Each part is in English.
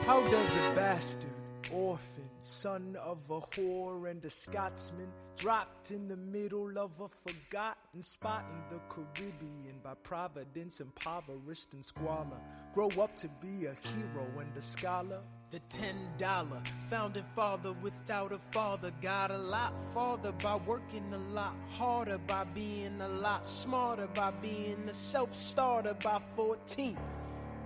How does a bastard, orphan, son of a whore and a Scotsman, dropped in the middle of a forgotten spot in the Caribbean by providence, impoverished and squalor, grow up to be a hero and a scholar? The $10 founding father without a father got a lot farther by working a lot harder, by being a lot smarter, by being a self-starter. By 14,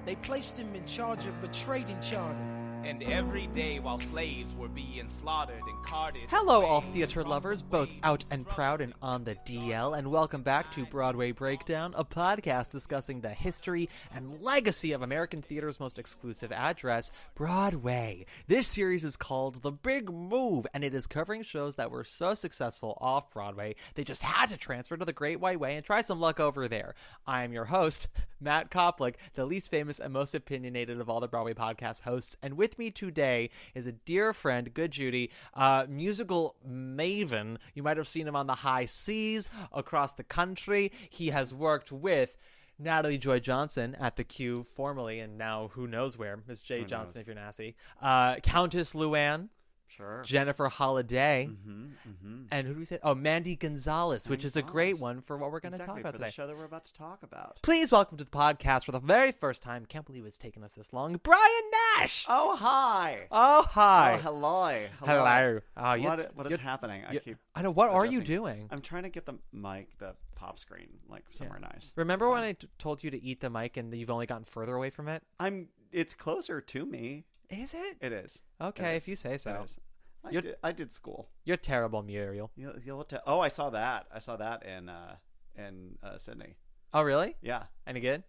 they placed him in charge of a trading charter. And every day while slaves were being slaughtered and carted. Hello, all theater lovers, both out and proud and on the DL, and welcome back to Broadway Breakdown, a podcast discussing the history and legacy of American theater's most exclusive address, Broadway. This series is called The Big Move, and it is covering shows that were so successful off-Broadway, they just had to transfer to the Great White Way and try some luck over there. I am your host, Matt Koplik, the least famous and most opinionated of all the Broadway podcast hosts, and with me today is a dear friend, good Judy, musical maven. You might have seen him on the high seas across the country. He has worked with Natalie Joy Johnson at the Q formerly, and now who knows where, Miss J. Johnson if you're nasty, Countess Luann. Sure. Jennifer Holliday. And who do we say? Oh, Mandy Gonzalez, which is a great one for what we're going to talk about today. The show that we're about to talk about. Please welcome to the podcast for the very first time. Can't believe it's taken us this long. Brian Nash. Oh, hi. Oh, hi. Oh, hello. Hello. Oh, What is happening? I know. What are you doing? I'm trying to get the mic, the pop screen, like somewhere nice. Remember when I told you to eat the mic and you've only gotten further away from it? It's closer to me. Is it? It is. Okay, if you say so. I did school. You're terrible, Muriel. I saw that. I saw that in Sydney. Oh, really? Yeah. Any good?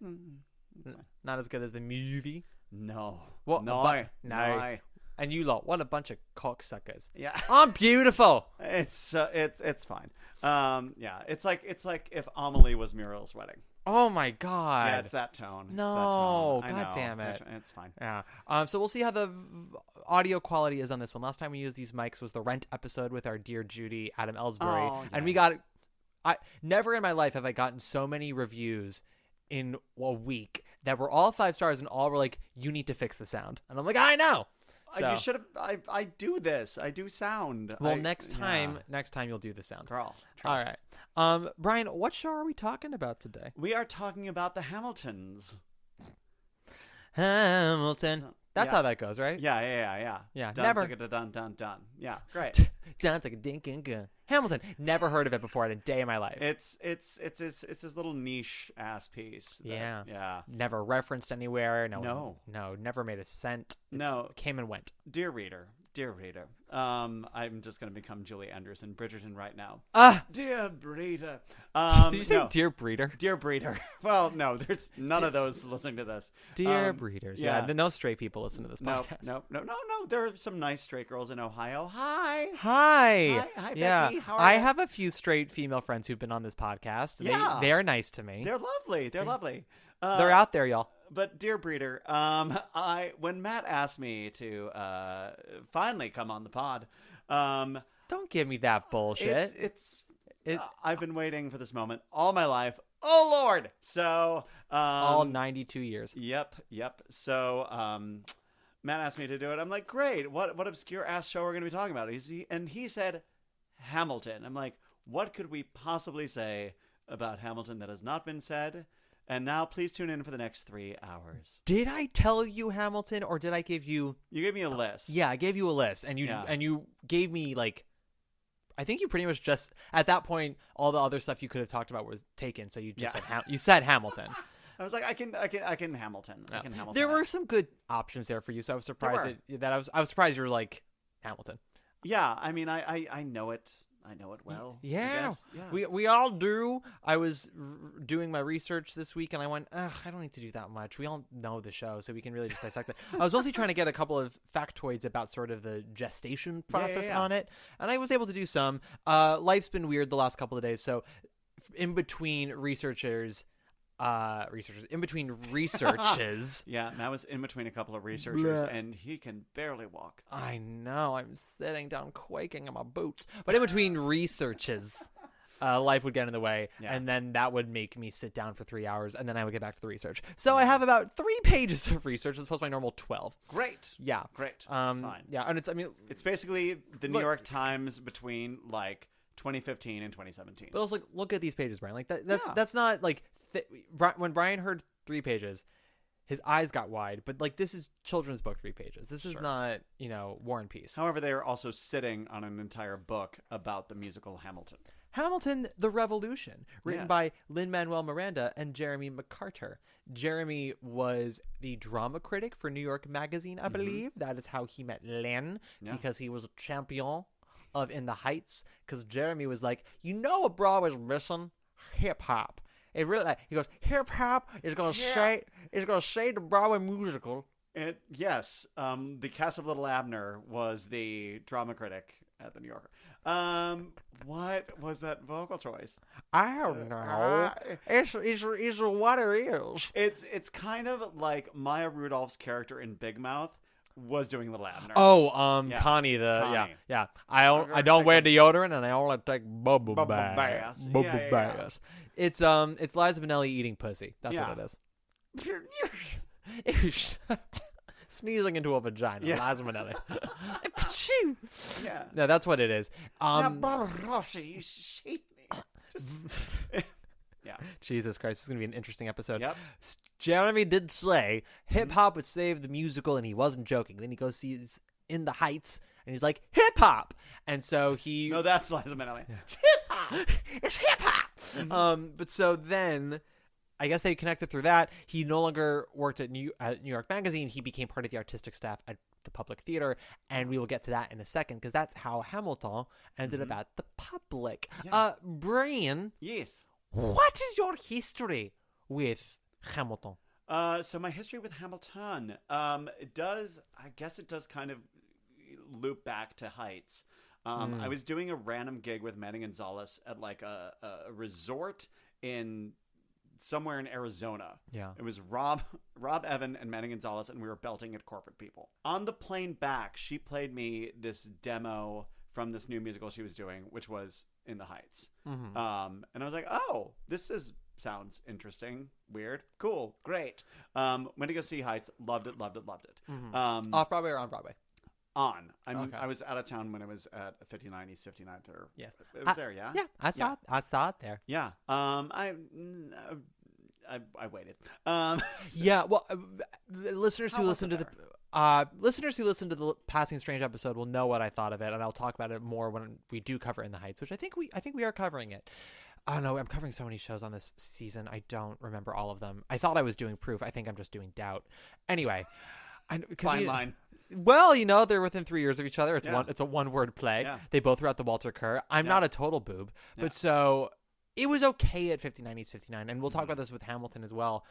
It's fine. Not as good as the movie? No. What? No. And you lot, what a bunch of cocksuckers. Yeah. I'm beautiful. It's fine. Yeah. It's like if Amelie was Muriel's wedding. Oh my God. Yeah, it's that tone. No, God damn it. It's fine. Yeah. So we'll see how the audio quality is on this one. Last time we used these mics was the Rent episode with our dear Judy, Adam Ellsbury. Oh, yeah. And we got, never in my life have I gotten so many reviews in a week that were all 5 stars and all were like, you need to fix the sound. And I'm like, I know. So, you should have. I do this. I do sound. Well, next time you'll do the sound. Girl. All right. Brian, what show are we talking about today? We are talking about the Hamiltons. Hamilton. That's how that goes, right? Yeah. Dun, never. Dun. Yeah, great. Hamilton. Never heard of it before in a day of my life. It's this little niche ass piece. Yeah. Never referenced anywhere. No. Never made a cent. Came and went. Dear reader. I'm just going to become Julie Anderson, Bridgerton right now. Dear breeder. Did you say dear breeder? Dear breeder. Well, no, there's none of those listening to this. Dear breeders. Yeah. No straight people listen to this podcast. No. There are some nice straight girls in Ohio. Hi, yeah. Becky. How are I you? have a few straight female friends who've been on this podcast. Yeah. They are nice to me. They're lovely. They're out there, y'all. But dear breeder, when Matt asked me to finally come on the pod, don't give me that bullshit. I've been waiting for this moment all my life. Oh Lord! So all 92 years. Yep. So Matt asked me to do it. I'm like, great. What obscure ass show we're going to be talking about? He said Hamilton. I'm like, what could we possibly say about Hamilton that has not been said? And now please tune in for the next 3 hours. Did I tell you Hamilton, or did I give you... You gave me a list. Yeah, I gave you a list. And you gave me, like... I think you pretty much just... At that point, all the other stuff you could have talked about was taken. So you just said Hamilton. I was like, I can Hamilton. I can Hamilton. There were some good options there for you. So I was surprised I was surprised you were like, Hamilton. Yeah, I mean, I know it. I know it well. Yeah. Yeah. We all do. I was doing my research this week, and I went, I don't need to do that much. We all know the show, so we can really just dissect it. I was mostly trying to get a couple of factoids about sort of the gestation process on it, and I was able to do some. Life's been weird the last couple of days, so in between researches... in between researches. Yeah, Matt was in between a couple of researchers, and he can barely walk. I know. I'm sitting down quaking in my boots. But in between researches, life would get in the way, Yeah. and then that would make me sit down for 3 hours, and then I would get back to the research. So I have about 3 pages of research as opposed to my normal 12. Great. Yeah. Great. That's fine. Yeah, and It's basically the New York Times between like 2015 and 2017. but also, like, look at these pages, Brian. Like that's not like when Brian heard 3 pages, his eyes got wide. But like, this is children's book 3 pages. This is not, War and Peace. However, they are also sitting on an entire book about the musical Hamilton. Hamilton, The Revolution, written Yes. by Lin-Manuel Miranda and Jeremy McCarter. Jeremy was the drama critic for New York Magazine, I believe. That is how he met Lin, because he was a champion of In the Heights. Because Jeremy was like, what Broadway's missing? Hip-hop. It really, he goes, hip-hop is going to say the Broadway musical. Yes, the cast of Little Abner was the drama critic at the New Yorker. What was that vocal choice? I don't know. It's what it is. It's kind of like Maya Rudolph's character in Big Mouth was doing Little Abner. Oh, Yeah. Connie, Connie. yeah. I don't wear deodorant and I only take bubble baths. baths. Bubble Yeah. baths. It's Liza Minnelli eating pussy. That's what it is. Sneezing into a vagina. Yeah. Liza Minnelli. Yeah. No, that's what it is. You shake me. Yeah. Jesus Christ, this is going to be an interesting episode. Yep. Jeremy did say hip-hop would save the musical, and he wasn't joking. Then he goes sees In the Heights, and he's like, hip-hop! And so he... No, that's Liza Minnelli. It's hip-hop! It's hip-hop! But so then... I guess they connected through that. He no longer worked at New York Magazine. He became part of the artistic staff at the Public Theater, and we will get to that in a second, because that's how Hamilton ended up at the Public. Yeah. Brian, Yes. what is your history with Hamilton? So my history with Hamilton, it does kind of loop back to Heights. I was doing a random gig with Manning Gonzalez at like a resort in somewhere in Arizona. Yeah. It was Rob Evan and Manning Gonzalez, and we were belting at corporate people. On the plane back, she played me this demo from this new musical she was doing, which was In the Heights. And I was like, oh, sounds interesting, weird, cool, great. Went to go see Heights, loved it. Off Broadway or on Broadway? On. Okay. I was out of town when I was at 59 East 59th. Yes. It was there, yeah? Yeah, I saw it there. Yeah. I waited. Yeah, well, listeners who listen to the Passing Strange episode will know what I thought of it, and I'll talk about it more when we do cover In the Heights, which I think we are covering it. I don't know. I'm covering so many shows on this season. I don't remember all of them. I thought I was doing Proof. I think I'm just doing Doubt. Anyway, Fine line. Well, they're within 3 years of each other. It's Yeah. It's a one-word play. Yeah. They both were at the Walter Kerr. I'm not a total boob, but so it was okay at 59 East 59, and we'll talk about this with Hamilton as well.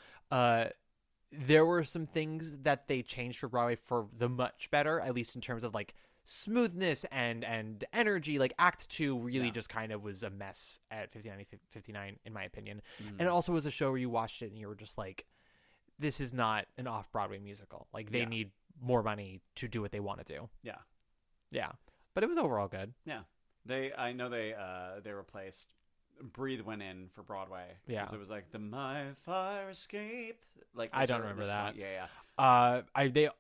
There were some things that they changed for Broadway for the much better, at least in terms of like smoothness and energy. Like Act 2 really just kind of was a mess at 59 East 59, in my opinion. And it also was a show where you watched it and you were just like, this is not an off-Broadway musical. Like, they need more money to do what they want to do. Yeah. Yeah. But it was overall good. Yeah. I know they replaced Breathe went in for Broadway. Yeah. It was like the My Fire Escape. Like I don't remember that. Yeah.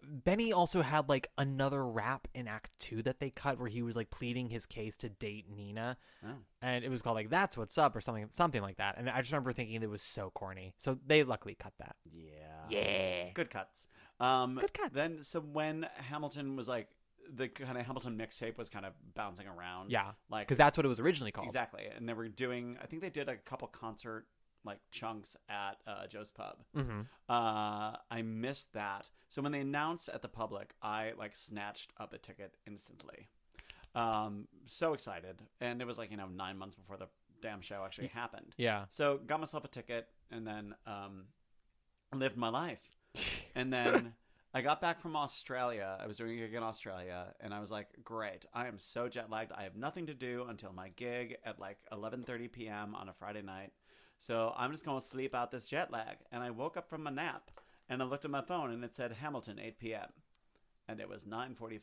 Benny also had like another rap in Act 2 that they cut where he was like pleading his case to date Nina. Oh. And it was called like That's What's Up or something like that. And I just remember thinking it was so corny. So they luckily cut that. Yeah. Good cuts. Good cuts. Then so when Hamilton was like the kind of Hamilton mixtape was kind of bouncing around. Yeah. Like because that's what it was originally called. Exactly. And they were doing, I think they did a couple concert like chunks at Joe's Pub. I missed that. So when they announced at the Public, I like snatched up a ticket instantly. So excited. And it was like, 9 months before the damn show actually happened. Yeah. So got myself a ticket and then lived my life. And then I got back from Australia. I was doing a gig in Australia, and I was like, great. I am so jet lagged. I have nothing to do until my gig at like 11:30 p.m. on a Friday night. So I'm just going to sleep out this jet lag. And I woke up from a nap, and I looked at my phone, and it said Hamilton, 8 p.m. And it was 9:45.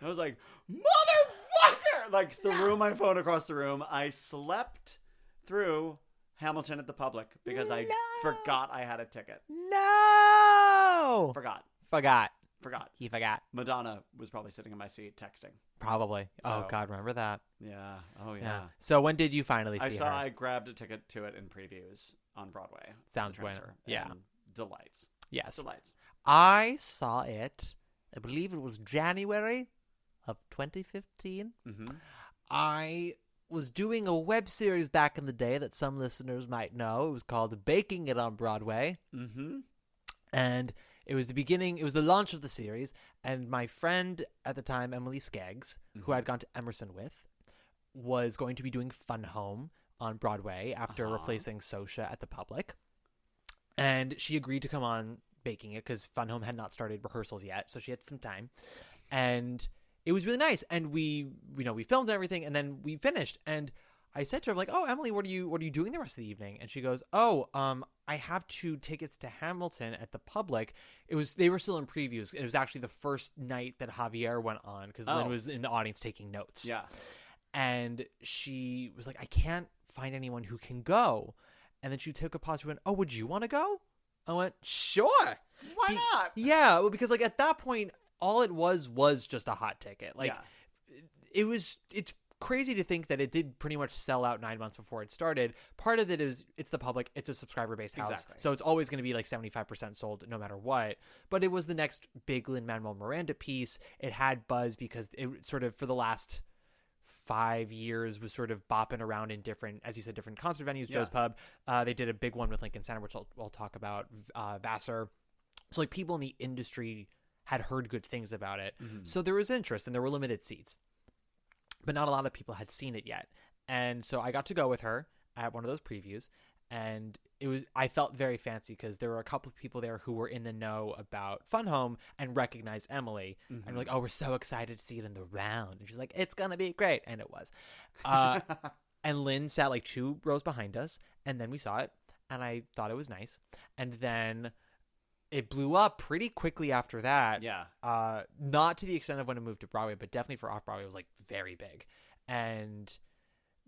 I was like, motherfucker! threw my phone across the room. I slept through Hamilton at the Public because I forgot I had a ticket. No! Forgot. He forgot. Madonna was probably sitting in my seat texting. Probably. So, oh, God, remember that? Yeah. Oh, yeah. So when did you finally see her? I grabbed a ticket to it in previews on Broadway. Sounds bueno. Yeah. Delights. Yes. Delights. I saw it, I believe it was January of 2015. Mm-hmm. I was doing a web series back in the day that some listeners might know. It was called Baking It on Broadway. Mm-hmm. And it was the launch of the series, and my friend at the time, Emily Skeggs, who I'd gone to Emerson with, was going to be doing Fun Home on Broadway after replacing Sosha at the Public. And she agreed to come on Baking It because Fun Home had not started rehearsals yet, so she had some time. And it was really nice. And we filmed and everything, and then we finished. And I said to her, like, "Oh, Emily, what are you doing the rest of the evening?" And she goes, "Oh, I have 2 tickets to Hamilton at the Public." They were still in previews. It was actually the first night that Javier went on because Lynn was in the audience taking notes. Yeah. And she was like, "I can't find anyone who can go." And then she took a pause and went, "Oh, would you want to go?" I went, "Sure. Why not?" Yeah, well, because like at that point, all it was just a hot ticket. Like it's crazy to think that it did pretty much sell out 9 months before it started. Part of it is it's the Public, it's a subscriber-based house. Exactly. So it's always going to be like 75% sold no matter what. But it was the next big Lin-Manuel Miranda piece. It had buzz because it sort of, for the last 5 years, was sort of bopping around in different, as you said, different concert venues. Joe's Pub. They did a big one with Lincoln Center, which I'll talk about, Vassar. So like people in the industry had heard good things about it. Mm-hmm. So there was interest and there were limited seats. But not a lot of people had seen it yet. And so I got to go with her at one of those previews. And I felt very fancy because there were a couple of people there who were in the know about Fun Home and recognized Emily. Mm-hmm. And were like, "Oh, we're so excited to see it in the round." And she's like, "It's going to be great." And it was. And Lynn sat like 2 rows behind us. And then we saw it. And I thought it was nice. And then it blew up pretty quickly after that. Yeah. Not to the extent of when it moved to Broadway, but definitely for off-Broadway, it was like very big. And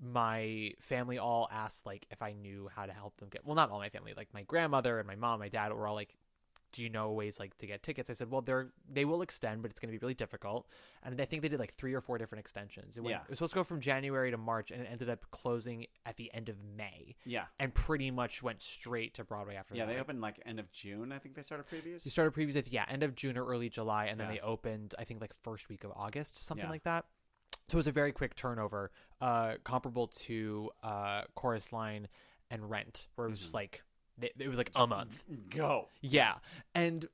my family all asked like if I knew how to help them get, well, not all my family, like my grandmother and my mom, my dad were all like, "Do you know ways like to get tickets?" I said, "Well, they will extend, but it's going to be really difficult." And I think they did like 3 or 4 different extensions. It was supposed to go from January to March, and it ended up closing at the end of May. Yeah. And pretty much went straight to Broadway after that. Yeah, they opened like end of June, I think they started previews. They started previews at, end of June or early July, and then they opened, I think, like first week of August, something like that. So it was a very quick turnover, comparable to Chorus Line and Rent, where it was just like, it was like a month. Go. Yeah. And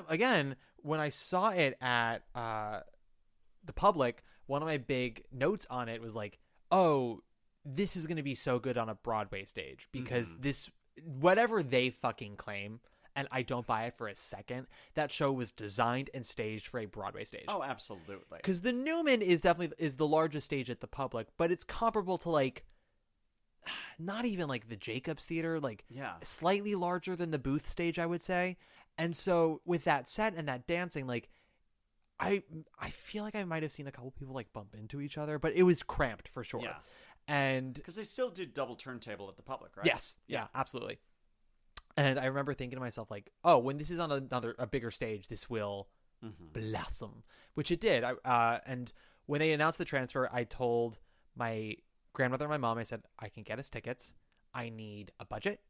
again, when I saw it at the Public, one of my big notes on it was like, "Oh, this is going to be so good on a Broadway stage," because this, whatever they fucking claim, and I don't buy it for a second, that show was designed and staged for a Broadway stage. Oh, absolutely. Because the Newman is the largest stage at the Public, but it's comparable to like, not even like the Jacobs Theater, like slightly larger than the Booth stage, I would say. And so with that set and that dancing, like I feel like I might have seen a couple people like bump into each other, but it was cramped for sure. Yeah. And because they still do double turntable at the Public, right? Yes. Yeah, absolutely. And I remember thinking to myself, like, "Oh, when this is on a bigger stage, this will blossom," which it did. And when they announced the transfer, I told my grandmother and my mom, I said, "I can get us tickets. I need a budget,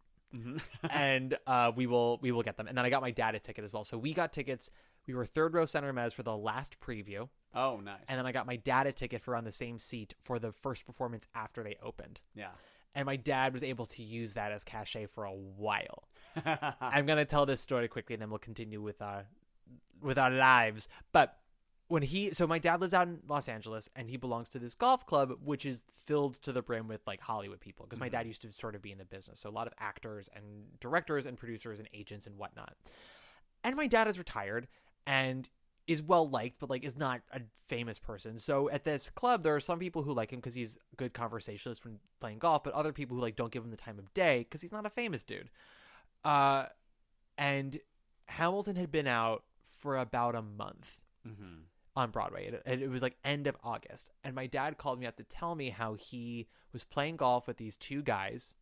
and we will get them." And then I got my dad a ticket as well. So we got tickets. We were 3rd row center mezz for the last preview. Oh, nice. And then I got my dad a ticket for on the same seat for the first performance after they opened. Yeah. And my dad was able to use that as cachet for a while. I'm going to tell this story quickly, and then we'll continue with our lives. But so my dad lives out in Los Angeles, and he belongs to this golf club, which is filled to the brim with like Hollywood people. Because my dad used to sort of be in the business. So a lot of actors and directors and producers and agents and whatnot. And my dad is retired and is well liked, but like is not a famous person. So at this club, there are some people who like him because he's a good conversationalist when playing golf, but other people who like don't give him the time of day because he's not a famous dude. And Hamilton had been out for about a month on Broadway. It was like end of August. And my dad called me up to tell me how he was playing golf with these two guys.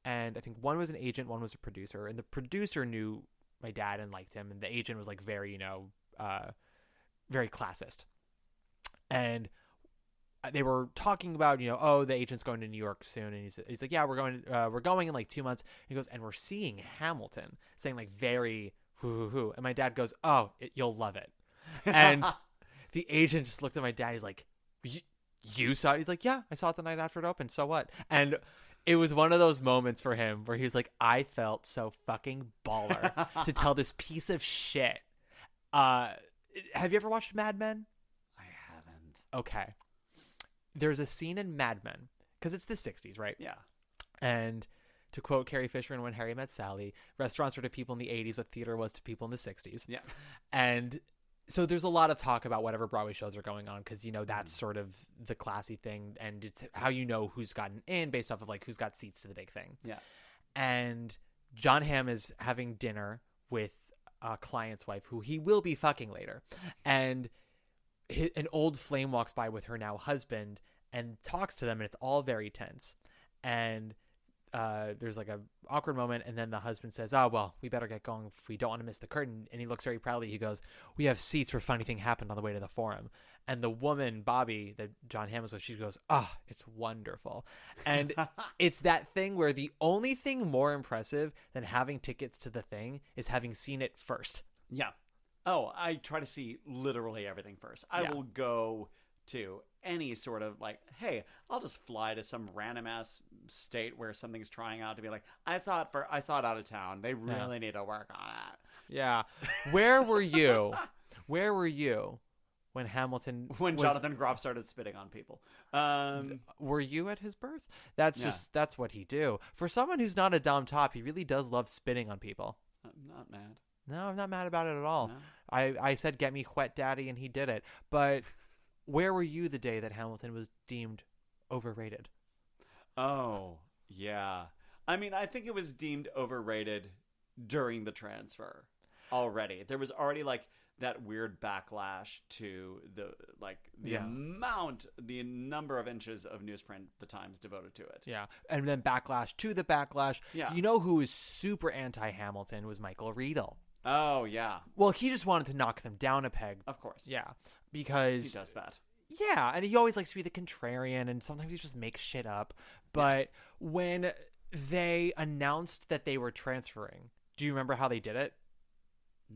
And I think one was an agent, one was a producer. And the producer knew my dad and liked him. And the agent was like very, very classist. And they were talking about, the agent's going to New York soon. And he's like, yeah, we're going in like 2 months. And he goes, and we're seeing Hamilton, saying like very hoo. And my dad goes, oh, you'll love it. And the agent just looked at my dad. He's like, you saw it? He's like, yeah, I saw it the night after it opened. So what? And it was one of those moments for him where he was like, I felt so fucking baller to tell this piece of shit. Have you ever watched Mad Men? I haven't. Okay. There's a scene in Mad Men, because it's the 60s, right? Yeah. And to quote Carrie Fisher in When Harry Met Sally, restaurants were to people in the 80s what theater was to people in the 60s. Yeah. And so there's a lot of talk about whatever Broadway shows are going on, because, that's sort of the classy thing. And it's how who's gotten in based off of like who's got seats to the big thing. Yeah. And John Hamm is having dinner with a client's wife who he will be fucking later. And an old flame walks by with her now husband and talks to them, and it's all very tense. And there's like a awkward moment, and then the husband says, oh, well, we better get going if we don't want to miss the curtain. And he looks very proudly. He goes, we have seats where funny thing happened on the way to the Forum. And the woman, Bobby, that John Hamm was with, she goes, oh, it's wonderful. And it's that thing where the only thing more impressive than having tickets to the thing is having seen it first. Yeah. Oh, I try to see literally everything first. I will go to any sort of like, hey, I'll just fly to some random ass state where something's trying out to be like, I saw it out of town. They really need to work on it. Yeah. Where were you? Where were you when Hamilton Jonathan Groff started spitting on people? Were you at his birth? That's what he do. For someone who's not a dom top, he really does love spitting on people. I'm not mad. No, I'm not mad about it at all. No. I said, get me wet, daddy, and he did it. But where were you the day that Hamilton was deemed overrated? Oh, yeah. I mean, I think it was deemed overrated during the transfer already. There was already like that weird backlash to the number of inches of newsprint the Times devoted to it. Yeah. And then backlash to the backlash. Yeah. You know who was super anti-Hamilton was Michael Riedel. Oh, yeah. Well, he just wanted to knock them down a peg. Of course. Yeah. Because he does that. Yeah. And he always likes to be the contrarian, and sometimes he just makes shit up. But when they announced that they were transferring, do you remember how they did it?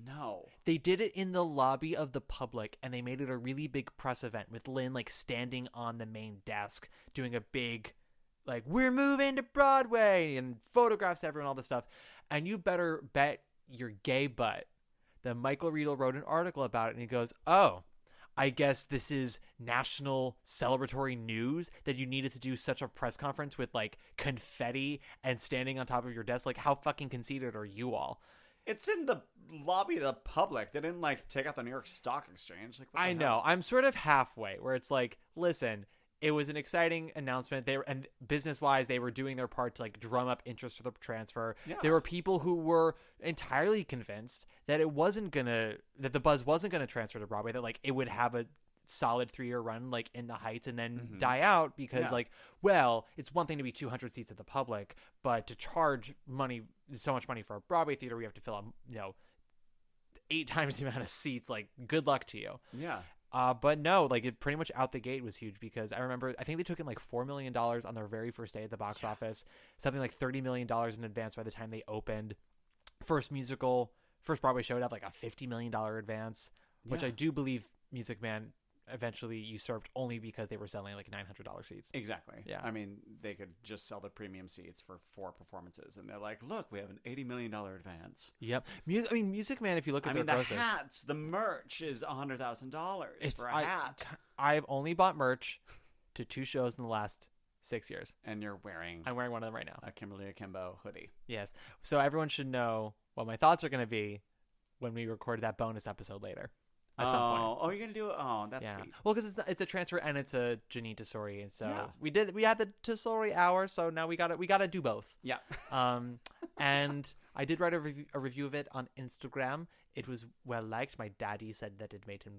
No. They did it in the lobby of the Public, and they made it a really big press event with Lynn like standing on the main desk doing a big like, we're moving to Broadway, and photographs everyone, all this stuff. And you better bet your gay butt that Michael Riedel wrote an article about it, and he goes, oh, I guess this is national celebratory news that you needed to do such a press conference with like confetti and standing on top of your desk. Like, how fucking conceited are you all? It's in the lobby of the Public. They didn't like take out the New York Stock Exchange. Like, I know. I'm sort of halfway where it's like, listen, it was an exciting announcement. And business-wise, they were doing their part to like drum up interest for the transfer. Yeah. There were people who were entirely convinced that that the buzz wasn't gonna transfer to Broadway. That like it would have a solid 3-year run like in the Heights and then die out because like, well, it's one thing to be 200 seats at the Public, but to charge so much money for a Broadway theater, we have to fill out 8 times the amount of seats. Like, good luck to you. Yeah. But no, like it pretty much out the gate was huge because I think they took in like $4 million on their very first day at the box office, something like $30 million in advance by the time they opened. First Broadway show to have like a $50 million advance, which I do believe Music Man eventually usurped only because they were selling like $900 seats. Exactly. Yeah. I mean, they could just sell the premium seats for 4 performances, and they're like, look, we have an $80 million advance. Yep. Music Man, if you look at their process, the hats, the merch is $100,000 for a hat. I've only bought merch to 2 shows in the last 6 years. And I'm wearing one of them right now. A Kimberly Akimbo hoodie. Yes. So everyone should know what my thoughts are going to be when we record that bonus episode later. At some point. Oh, you're gonna do it? Oh, that's sweet. Well, because it's a transfer and it's a Janine Tesori, and so we had the Tesori hour, so now we gotta do both. Yeah. And I did write a review of it on Instagram. It was well liked. My daddy said that it made him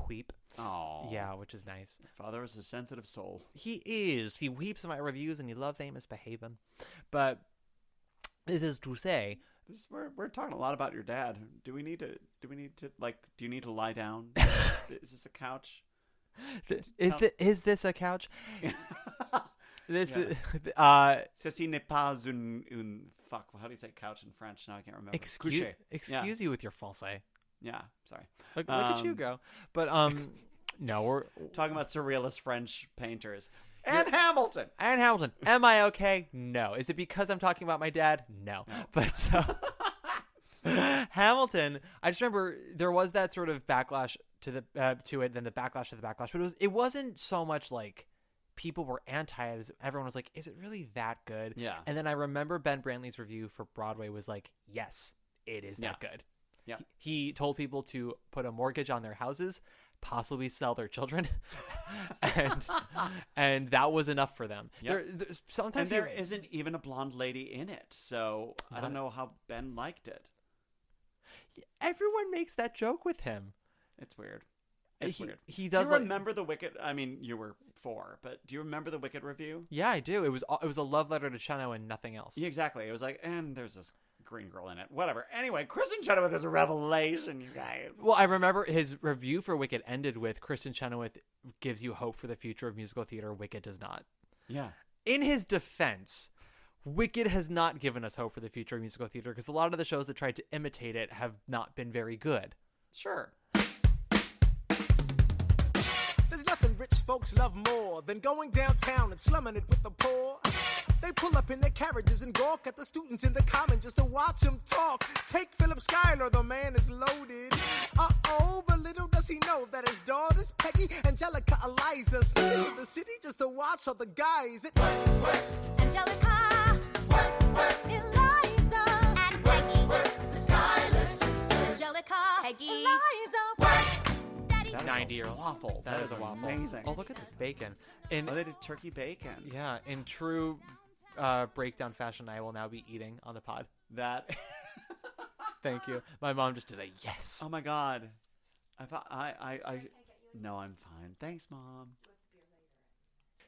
weep. Oh, Yeah, which is nice. Father is a sensitive soul. He is. He weeps in my reviews, and he loves Amos Behaven. But this is to say, We're talking a lot about your dad. Do you need to lie down? Is this a couch? Is this a couch? This Ceci n'est pas une fuck. How do you say couch in French? Now I can't remember. Excuse you with your français. Yeah, sorry. Look at you go. But no, we're talking about surrealist French painters. And Hamilton. Am I okay? No. Is it because I'm talking about my dad? No. But so Hamilton, I just remember there was that sort of backlash to it, then the backlash to the backlash. But it wasn't so much like people were anti it. Everyone was like, is it really that good? Yeah. And then I remember Ben Brantley's review for Broadway was like, yes, it is that good. Yeah. He told people to put a mortgage on their houses, possibly sell their children, and that was enough for them. Yep. Sometimes there isn't even a blonde lady in it, so I don't know how Ben liked it. Everyone makes that joke with him. It's weird. He does. Do you remember the Wicked? I mean, you were 4, but do you remember the Wicked review? Yeah, I do. It was a love letter to Cheno and nothing else. Yeah, exactly. It was like, and there's this green girl in it. Whatever. Anyway, Kristen Chenoweth is a revelation, you guys. Well, I remember his review for Wicked ended with Kristen Chenoweth gives you hope for the future of musical theater. Wicked does not. Yeah. In his defense, Wicked has not given us hope for the future of musical theater because a lot of the shows that tried to imitate it have not been very good. Sure. There's nothing rich folks love more than going downtown and slumming it with the poor. They pull up in their carriages and gawk at the students in the common just to watch them talk. Take Philip Schuyler, the man is loaded. Uh-oh, but little does he know that his daughters, Peggy, Angelica, Eliza, sneak into the city just to watch all the guys. Angelica, Eliza, and Peggy, the Schuyler sisters. Angelica, Peggy, Eliza, Daddy's 90-year-old waffle. That is a waffle. Amazing. Oh, look at this bacon. They did turkey bacon. Yeah, in true breakdown fashion, I will now be eating on the pod. That. Thank you. My mom just did a yes. Oh my God. I thought No, I'm fine. Thanks, Mom.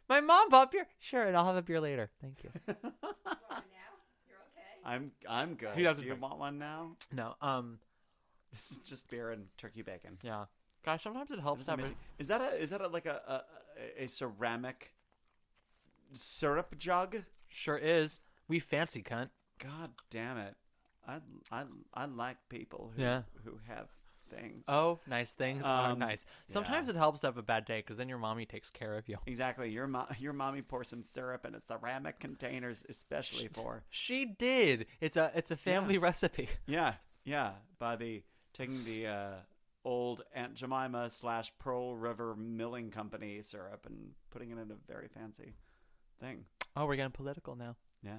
My mom bought beer. Sure, and I'll have a beer later. Thank you. I'm good. He doesn't Do you drink. want one now? No. This is just beer and turkey bacon. Yeah. Gosh, sometimes it helps. Is that a ceramic syrup jug? Sure is. We fancy cunt. God damn it! I like people who have things. Oh, nice things are nice. Sometimes it helps to have a bad day because then your mommy takes care of you. Exactly. Your mommy pours some syrup in a ceramic containers, especially for. She did. It's a family recipe. Yeah. Taking the old Aunt Jemima / Pearl River Milling Company syrup and putting it in a very fancy thing. Oh, we're getting political now. Yeah.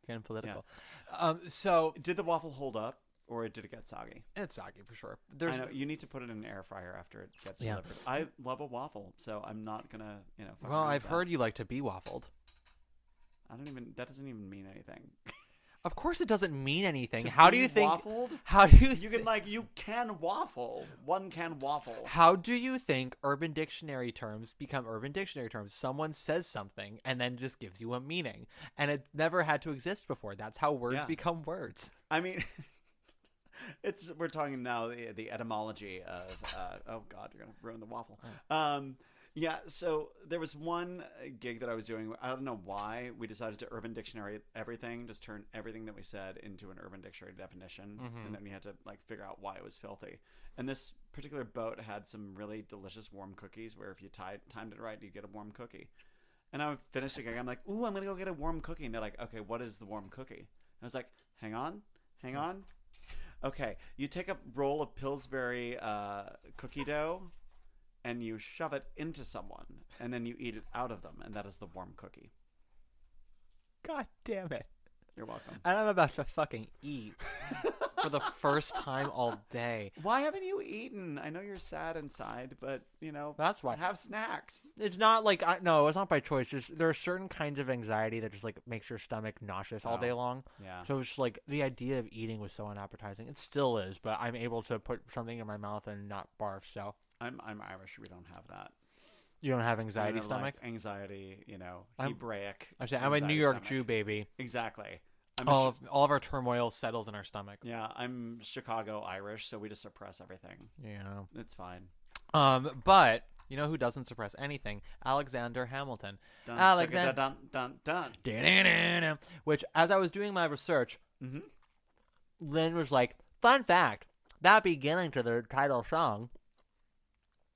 Getting political. Yeah. So did the waffle hold up, or did it get soggy? It's soggy for sure. I know you need to put it in an air fryer after it gets delivered. I love a waffle, so I'm not gonna, Well, I've heard you like to be waffled. That doesn't even mean anything. Of course, it doesn't mean anything. To How be do you think? Waffled? How do you? You can waffle. One can waffle. How do you think Urban Dictionary terms become Urban Dictionary terms? Someone says something and then just gives you a meaning, and it never had to exist before. That's how words become words. I mean, we're talking now the etymology of. Oh God, you're gonna ruin the waffle. Yeah, so there was one gig that I was doing. I don't know why we decided to Urban Dictionary everything, just turn everything that we said into an Urban Dictionary definition, and then we had to figure out why it was filthy. And this particular boat had some really delicious warm cookies, where if you timed it right, you get a warm cookie. And I finished the gig. I'm like, ooh, I'm gonna go get a warm cookie. And they're like, okay, what is the warm cookie? And I was like, hang on. Okay, you take a roll of Pillsbury cookie dough, and you shove it into someone, and then you eat it out of them, and that is the warm cookie. God damn it. You're welcome. And I'm about to fucking eat for the first time all day. Why haven't you eaten? I know you're sad inside, but, that's why. Have snacks. It's not like, no, it's not by choice. Just there are certain kinds of anxiety that just, makes your stomach nauseous all day long. Yeah. So it's just, the idea of eating was so unappetizing. It still is, but I'm able to put something in my mouth and not barf, so I'm Irish. We don't have that. You don't have anxiety Kind of stomach? like anxiety, I'm- Hebraic. I say I'm a New anxiety York stomach. Jew, baby. Exactly. I'm All of our turmoil settles in our stomach. yeah, I'm Chicago Irish, so we just suppress everything. Yeah. It's fine. But you know who doesn't suppress anything? Alexander Hamilton. Dun, Alexander. dun, dun, dun, dun. Da-da-da-da. Which, as I was doing my research, Mhm. Lynn was like, "Fun fact: that beginning to the title song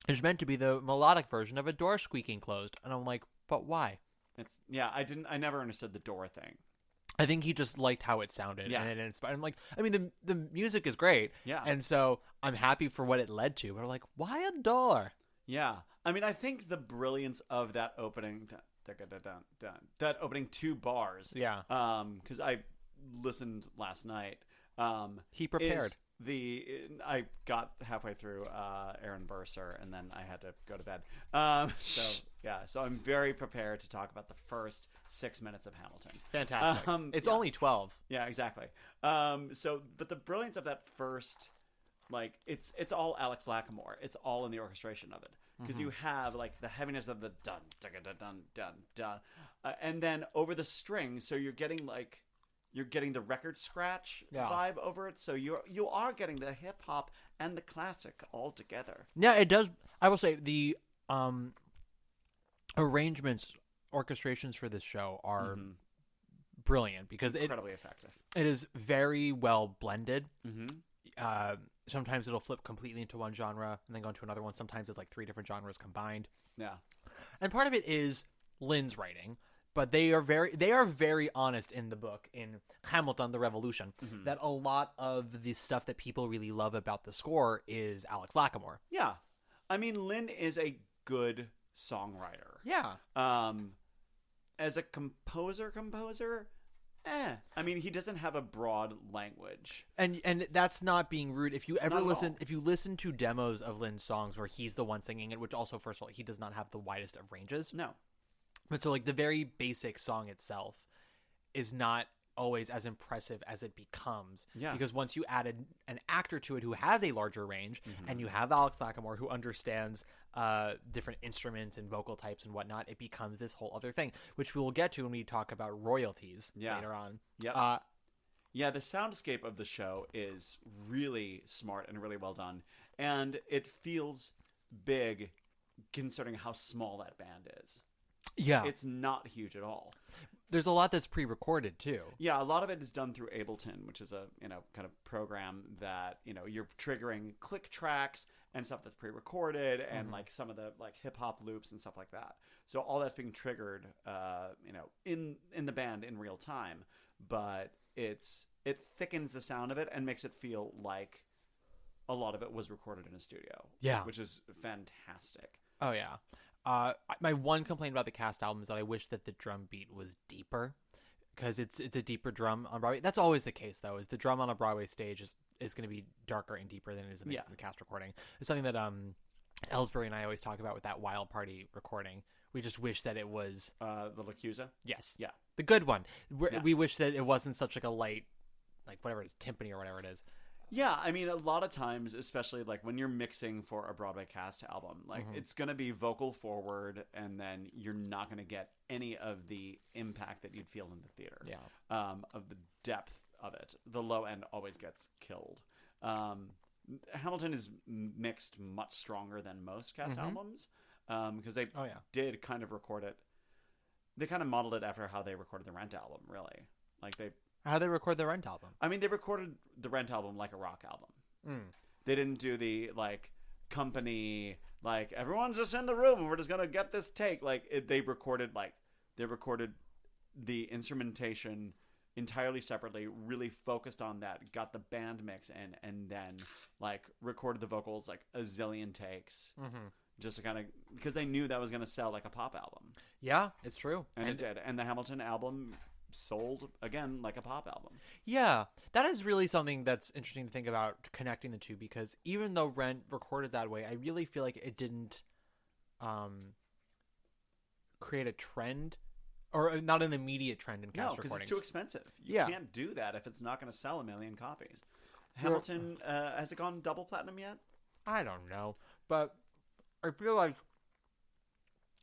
is meant to be the melodic version of a door squeaking closed." And I'm like, "But why?" I never understood the door thing. I think he just liked how it sounded, Yeah. and it inspired. I'm like, I mean, the music is great, Yeah. and so I'm happy for what it led to. But I'm like, why a door? Yeah. I mean, I think the brilliance of that opening, that opening 2 bars. Yeah. Because I listened last night. He prepared. I got halfway through Aaron Burser, and then I had to go to bed. So I'm very prepared to talk about the first 6 minutes of Hamilton. Fantastic. It's yeah. only 12. Yeah, exactly. But the brilliance of that first, like, it's all Alex Lacamoire. It's all in the orchestration of it, because you have like the heaviness of the dun dun dun dun dun dun, and then over the strings, so you're getting the record scratch vibe over it. So you are getting the hip hop and the classic all together. Yeah, it does. I will say the arrangements, orchestrations for this show are brilliant because Incredibly effective. it is very well blended. Mm-hmm. Sometimes it'll flip completely into one genre and then go into another one. Sometimes it's like 3 different genres combined. Yeah. And part of it is Lynn's writing, but they are very honest in the book, in Hamilton, the Revolution, that a lot of the stuff that people really love about the score is Alex Lacamoire. Yeah. I mean, Lynn is a good songwriter. Yeah. As a composer, I mean, he doesn't have a broad language. And that's not being rude. If you ever Not at listen, all. if you listen to demos of Lynn's songs where he's the one singing it, which also, first of all, he does not have the widest of ranges. No. But so, like, the very basic song itself is not always as impressive as it becomes. Yeah. Because once you added an actor to it who has a larger range, and you have Alex Lacamoire who understands different instruments and vocal types and whatnot, it becomes this whole other thing, which we will get to when we talk about royalties later on. Yep. Yeah, the soundscape of the show is really smart and really well done. And it feels big considering how small that band is. Yeah. It's not huge at all. There's a lot that's pre-recorded, too. Yeah, a lot of it is done through Ableton, which is a, kind of program that, you're triggering click tracks and stuff that's pre-recorded and like some of the like hip hop loops and stuff like that. So all that's being triggered, in the band in real time, but it thickens the sound of it and makes it feel like a lot of it was recorded in a studio. Yeah. Which is fantastic. Oh, yeah. My one complaint about the cast album is that I wish that the drum beat was deeper, because it's a deeper drum on Broadway. That's always the case, though, is the drum on a Broadway stage is going to be darker and deeper than it is in the cast recording. It's something that Ellsbury and I always talk about with that Wild Party recording. We just wish that it was... the Lacusa? Yes. Yeah. The good one. We wish that it wasn't such like a light, like whatever it is, timpani or whatever it is. Yeah, I mean, a lot of times, especially like when you're mixing for a Broadway cast album, like it's going to be vocal forward, and then you're not going to get any of the impact that you'd feel in the theater. Yeah. Of the depth of it. The low end always gets killed. Hamilton is mixed much stronger than most cast albums, because they did kind of record it. They kind of modeled it after how they recorded the Rent album, really. Like How they record the Rent album? I mean, they recorded the Rent album like a rock album. They didn't do the, like, company, like, everyone's just in the room and we're just going to get this take. Like, they recorded the instrumentation entirely separately, really focused on that, got the band mix in, and then, like, recorded the vocals, like, a zillion takes. Just to kind of, because they knew that was going to sell like a pop album. Yeah, it's true. And it did. And the Hamilton album sold again like a pop album. Yeah, that is really something that's interesting to think about, connecting the two, because even though Rent recorded that way, I really feel like it didn't create a trend, or not an immediate trend in cast recordings. No, because it's too expensive. You can't do that if it's not going to sell 1 million copies. Hamilton, has it gone double platinum yet? I don't know, but I feel like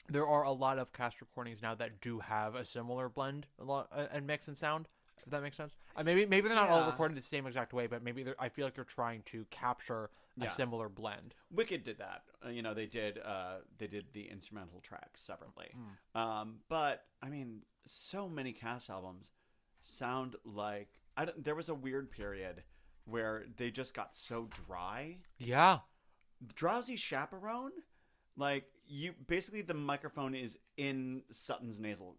there are a lot of cast recordings now that do have a similar blend and mix and sound. If that makes sense. Maybe they're not all recorded the same exact way, but maybe I feel like they're trying to capture a similar blend. Wicked did that. They did the instrumental tracks separately. But I mean, so many cast albums sound like there was a weird period where they just got so dry. Yeah. Drowsy Chaperone, like basically the microphone is in Sutton's nasal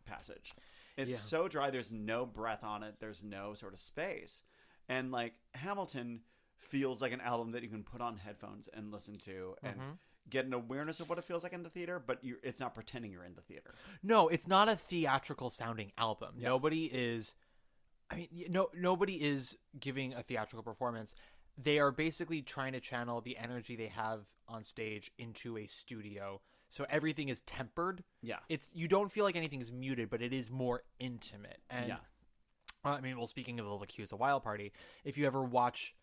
passage. It's so dry. There's no breath on it. There's no sort of space. And like Hamilton feels like an album that you can put on headphones and listen to and get an awareness of what it feels like in the theater, but it's not pretending you're in the theater. No, it's not a theatrical sounding album. Yeah. Nobody is giving a theatrical performance. They are basically trying to channel the energy they have on stage into a studio. So everything is tempered. Yeah. You don't feel like anything is muted, but it is more intimate. And speaking of the Accused a Wild Party, if you ever watch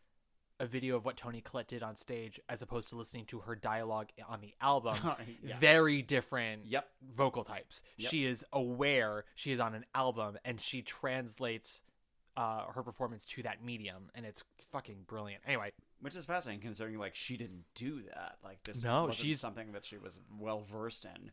a video of what Toni Collette did on stage as opposed to listening to her dialogue on the album, very different vocal types. Yep. She is aware she is on an album and she translates her performance to that medium, and it's fucking brilliant. Anyway, which is fascinating considering like she didn't do that. Like this wasn't something that she was well versed in.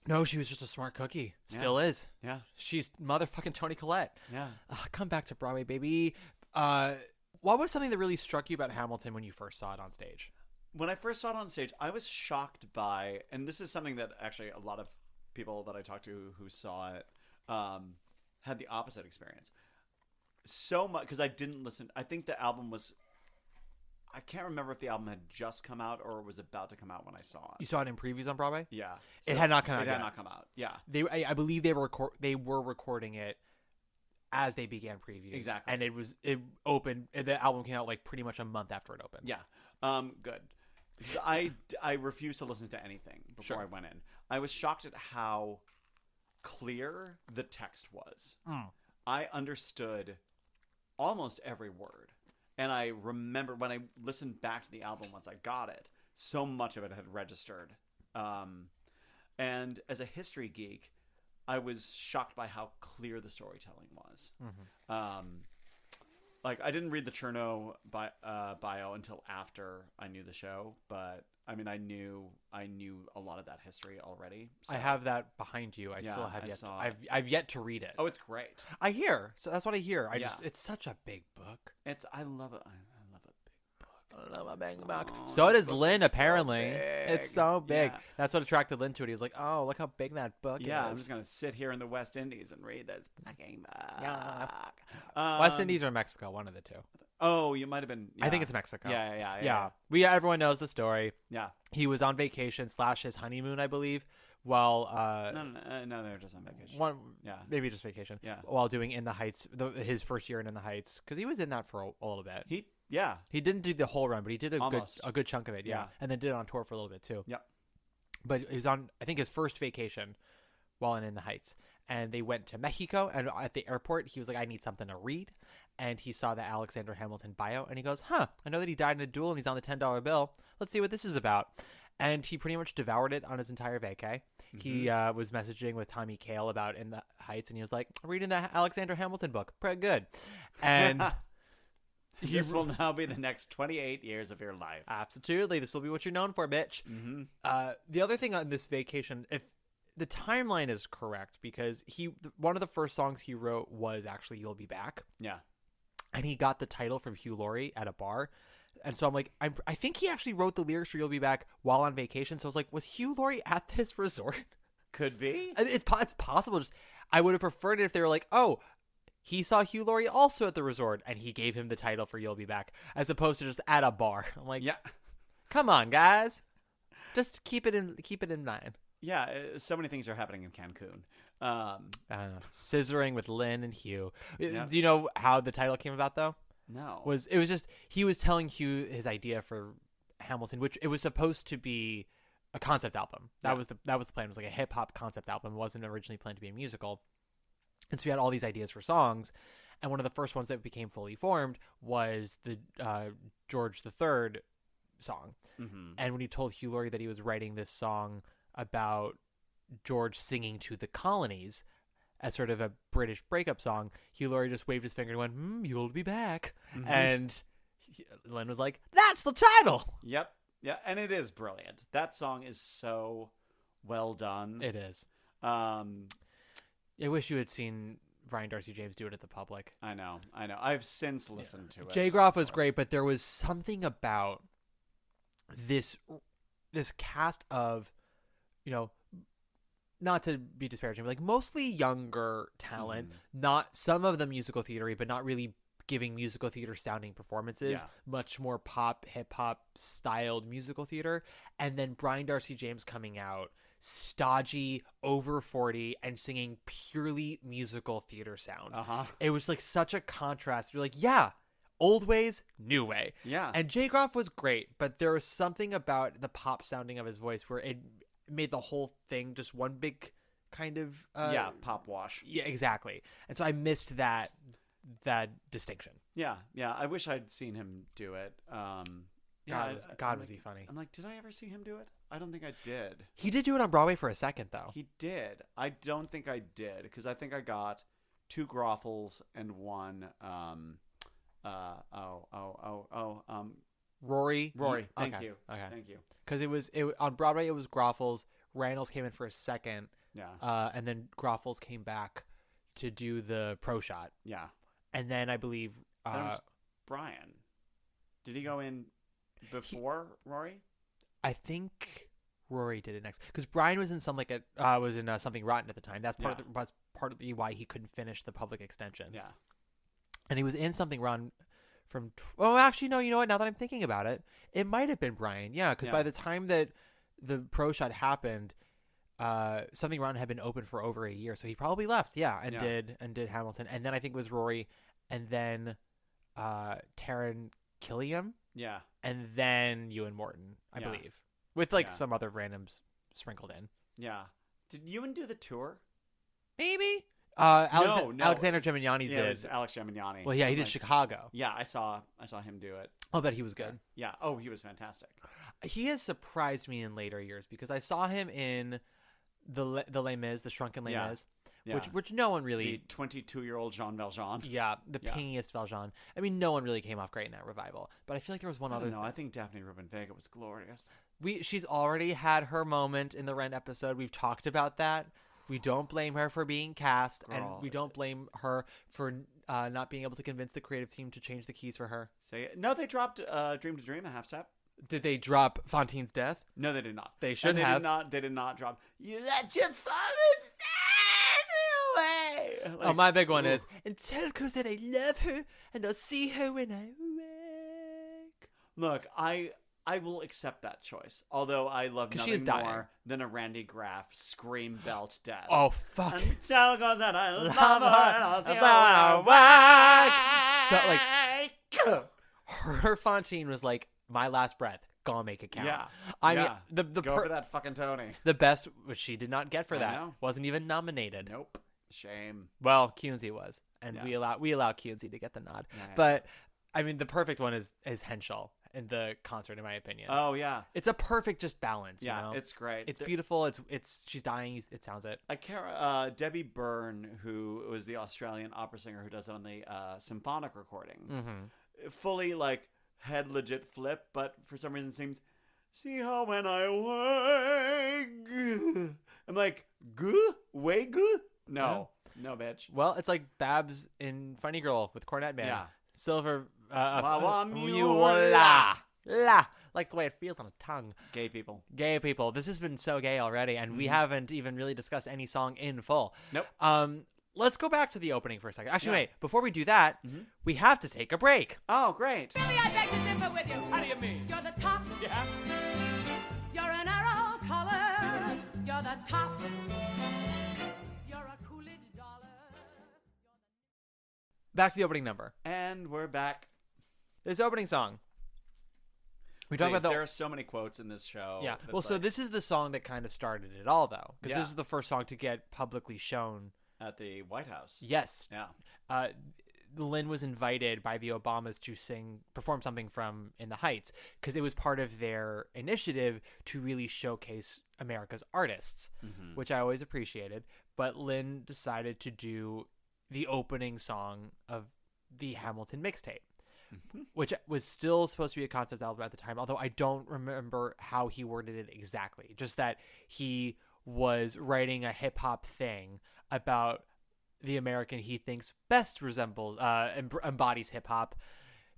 No, she was just a smart cookie. Still is. Yeah. She's motherfucking Toni Collette. Yeah. Come back to Broadway, baby. What was something that really struck you about Hamilton when you first saw it on stage? When I first saw it on stage, I was shocked by, and this is something that actually a lot of people that I talked to who saw it had the opposite experience. So much, because I didn't listen. I think the album was, I can't remember if the album had just come out or was about to come out when I saw it. You saw it in previews on Broadway? Yeah. So it had not come out yet. It had not come out, yeah. I believe they were recording it as they began previews. Exactly. And it opened, the album came out like pretty much a month after it opened. Yeah. Good. I refused to listen to anything before I went in. I was shocked at how clear the text was. I understood almost every word. And I remember when I listened back to the album once I got it, so much of it had registered. And as a history geek, I was shocked by how clear the storytelling was. Like, I didn't read the Chernow bio until after I knew the show, but I mean, I knew a lot of that history already. So. I have that behind you. I still have yet. I've yet to read it. Oh, it's great. I hear. So that's what I hear. It's such a big book. I love it. I love a big book. So does Lynn, apparently. It's so big. Yeah. That's what attracted Lynn to it. He was like, oh, look how big that book is. Yeah, I'm just going to sit here in the West Indies and read this fucking book. Yeah. West Indies or Mexico, one of the two. Oh, you might have been. Yeah. I think it's Mexico. Yeah. Everyone knows the story. Yeah. He was on vacation / his honeymoon, I believe. While no, they were just on vacation. Maybe just vacation. Yeah. While doing In the Heights, his first year in the Heights, because he was in that for a little bit. He didn't do the whole run, but he did a good chunk of it. Yeah. And then did it on tour for a little bit too. Yeah. But he was on, I think, his first vacation while in the Heights, and they went to Mexico. And at the airport, he was like, "I need something to read." And he saw the Alexander Hamilton bio, and he goes, "Huh, I know that he died in a duel, and he's on the $10 bill. Let's see what this is about." And he pretty much devoured it on his entire vacay. He was messaging with Tommy Kail about In the Heights, and he was like, "Reading the Alexander Hamilton book, pretty good." And this will now be the next 28 years of your life. Absolutely, this will be what you're known for, bitch. The other thing on this vacation, if the timeline is correct, because one of the first songs he wrote was actually "You'll Be Back." Yeah, and he got the title from Hugh Laurie at a bar. And so I'm like, I think he actually wrote the lyrics for "You'll Be Back" while on vacation. So I was like, was Hugh Laurie at this resort? Could be. It's possible. I would have preferred it if they were like, oh, he saw Hugh Laurie also at the resort, and he gave him the title for "You'll Be Back," as opposed to just at a bar. I'm like, yeah, come on, guys, just keep it in mind. Yeah, so many things are happening in Cancun. I don't know. Scissoring with Lynn and Hugh. Yeah. Do you know how the title came about, though? No. It was just he was telling Hugh his idea for Hamilton, which it was supposed to be a concept album. That was the plan. It was like a hip hop concept album. It wasn't originally planned to be a musical. And so we had all these ideas for songs, and one of the first ones that became fully formed was the George III song. Mm-hmm. And when he told Hugh Laurie that he was writing this song about George singing to the colonies as sort of a British breakup song, Hugh Laurie just waved his finger and went, "You'll be back." Mm-hmm. And Len was like, "That's the title." Yep. Yeah, and it is brilliant. That song is so well done. It is. I I wish you had seen Brian Darcy James do it at the Public. know. I've since listened to it. Jay Groff was great, but there was something about this cast of, not to be disparaging, but like mostly younger talent, not some of them musical theater, but not really giving musical theater sounding performances, Yeah. much more pop, hip hop styled musical theater. And then Brian Darcy James coming out, stodgy, over 40, and singing purely musical theater sound. Uh-huh. It was like such a contrast. You're like, yeah, old ways, new way. Yeah. And Jay Groff was great, but there was something about the pop sounding of his voice where it made the whole thing just one big kind of pop wash. Yeah, exactly. And so I missed that distinction. Yeah. I wish I'd seen him do it. God, was he funny? I'm like, did I ever see him do it? I don't think I did. He did do it on Broadway for a second, though. He did. I don't think I did, because I think I got 2 Groffles and 1 Rory. Thank Okay. you. Okay. Thank you. Because it was on Broadway, it was Groffles. Randall's came in for a second. Yeah. And then Groffles came back to do the pro shot. Yeah. And then I believe That was Brian. Did he go in before Rory? I think Rory did it next, because Brian was in Something Rotten at the time. That's partly why he couldn't finish the Public extensions. Yeah. And he was in Something Rotten from. Oh, actually, no. You know what? Now that I'm thinking about it, it might have been Brian. Yeah, because by the time that the pro shot happened, Something Rotten had been open for over a year, so he probably left. Yeah, and did Hamilton, and then I think it was Rory, and then Taron Killiam. Yeah. And then Ewan Morton, I believe, with some other randoms sprinkled in. Yeah. Did Ewan do the tour? Maybe. No. Alexander Gemignani Yeah, did. it was Alex Gemignani. Well, yeah, he did Chicago. Yeah, I saw him do it. I'll bet he was good. Yeah. Oh, he was fantastic. He has surprised me in later years, because I saw him in the Les Mis, the Shrunken Les Mis, which no one really. The 22-year-old Jean Valjean. Yeah, the pingiest Valjean. I mean, no one really came off great in that revival. But I feel like there was one other. No, I think Daphne Rubin Vega was glorious. She's already had her moment in the Rent episode. We've talked about that. We don't blame her for being cast, and we don't blame her for not being able to convince the creative team to change the keys for her. No, they dropped Dream to Dream, a half step. Did they drop Fantine's death? No, they did not. They should have. have. They did not drop. You let your father stand away. My big one is, and tell Cause that I love her, and I'll see her when I wake. Look, I will accept that choice. Although I love she is nothing dying. more than a Randy Graff scream belt death. Oh, fuck. And tell Cause that I love her, and I'll see her when I wake. Her Fantine was like, my last breath, gonna make it count. Yeah. I mean, the Go for that fucking Tony. The best, which she did not get for I that, know. wasn't even nominated. Nope. Shame. Well, Kunze was, and we allow Kunze to get the nod. Yeah. But I mean, the perfect one is Henschel in the concert, in my opinion. Oh yeah, it's a perfect just balance. Yeah, you know? it's great. It's beautiful. It's she's dying. It sounds it. Debbie Byrne, who was the Australian opera singer who does it on the symphonic recording, fully like head legit flip, but for some reason seems. See how when I wake, I'm like, wake? No, no, bitch. Well, it's like Babs in Funny Girl with Cornet Man. Yeah. Silver. La. Like the way it feels on the tongue. Gay people. This has been so gay already, and we haven't even really discussed any song in full. Nope. Let's go back to the opening for a second. Actually, wait. Before we do that, we have to take a break. Oh, great. Maybe I beg to differ with you. How do you mean? You're the top. Yeah. You're an arrow color. You're the top. You're a Coolidge dollar. Back to the opening number. And we're back. This opening song. We talk about there are so many quotes in this show. Yeah. Well, so this is the song that kind of started it all, though, because this is the first song to get publicly shown at the White House. Yes. Yeah. Lynn was invited by the Obamas to perform something from In the Heights, because it was part of their initiative to really showcase America's artists, which I always appreciated. But Lynn decided to do the opening song of the Hamilton mixtape, which was still supposed to be a concept album at the time, although I don't remember how he worded it exactly. Just that he was writing a hip-hop thing about the American he thinks best resembles, embodies hip-hop,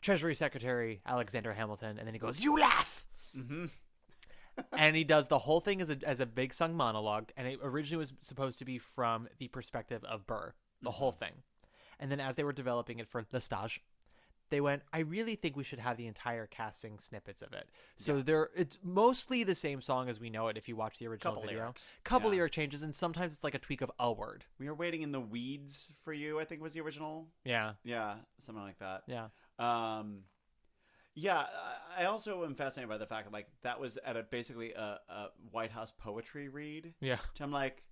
Treasury Secretary Alexander Hamilton, and then he goes, "You laugh!" And he does the whole thing as a big sung monologue, and it originally was supposed to be from the perspective of Burr, the whole thing. And then as they were developing it for Le Stage, they went, I really think we should have the entire cast sing snippets of it. So it's mostly the same song as we know it if you watch the original video. Couple lyric changes, and sometimes it's like a tweak of a word. We Are Waiting in the Weeds for You, I think was the original. Yeah. Yeah, something like that. Yeah. Yeah, I also am fascinated by the fact that was at basically a White House poetry read. Yeah. Which I'm like,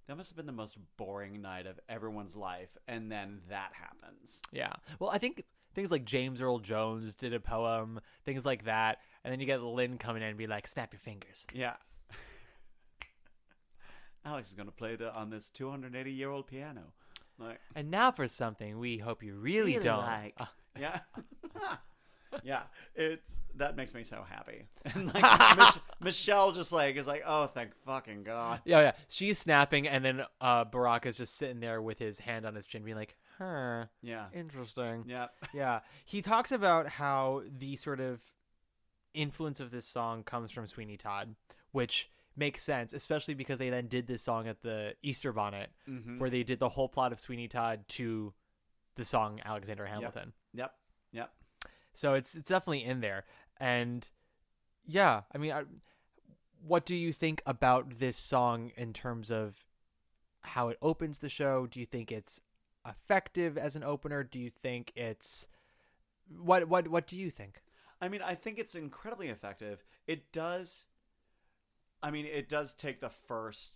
that must have been the most boring night of everyone's life, and then that happens. Yeah. Well, I think things like James Earl Jones did a poem, things like that, and then you get Lynn coming in and be like, snap your fingers. Yeah. Alex is going to play on this 280-year-old piano. And now for something we hope you really don't like. Yeah. Yeah, that makes me so happy. And Michelle just is like, oh, thank fucking God. Yeah. She's snapping, and then Barack is just sitting there with his hand on his chin, being like, huh. Yeah. Interesting. Yeah. Yeah. He talks about how the sort of influence of this song comes from Sweeney Todd, which makes sense, especially because they then did this song at the Easter Bonnet, where they did the whole plot of Sweeney Todd to the song Alexander Hamilton. Yep. So it's definitely in there. And yeah, I mean, what do you think about this song in terms of how it opens the show? Do you think it's effective as an opener? Do you think it's what do you think? I mean, I think it's incredibly effective. It does take the first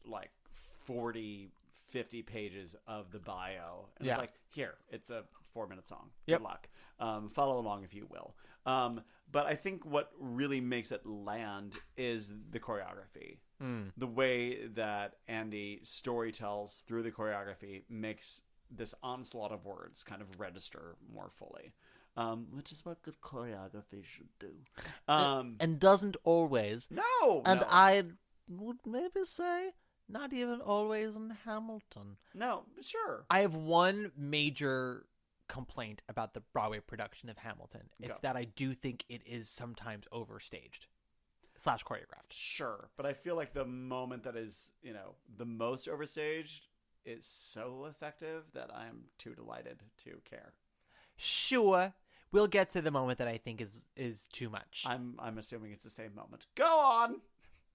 40, 50 pages of the bio, and it's like, here, it's a 4-minute song. Good luck. Follow along if you will. But I think what really makes it land is the choreography. The way that Andy storytells through the choreography makes this onslaught of words kind of register more fully. Which is what good choreography should do. And doesn't always. No. I would maybe say not even always in Hamilton. No, sure. I have one major complaint about the Broadway production of Hamilton. It's that I do think it is sometimes overstaged / choreographed. Sure, but I feel like the moment that is, the most overstaged is so effective that I'm too delighted to care. Sure. We'll get to the moment that I think is too much. I'm assuming it's the same moment. Go on!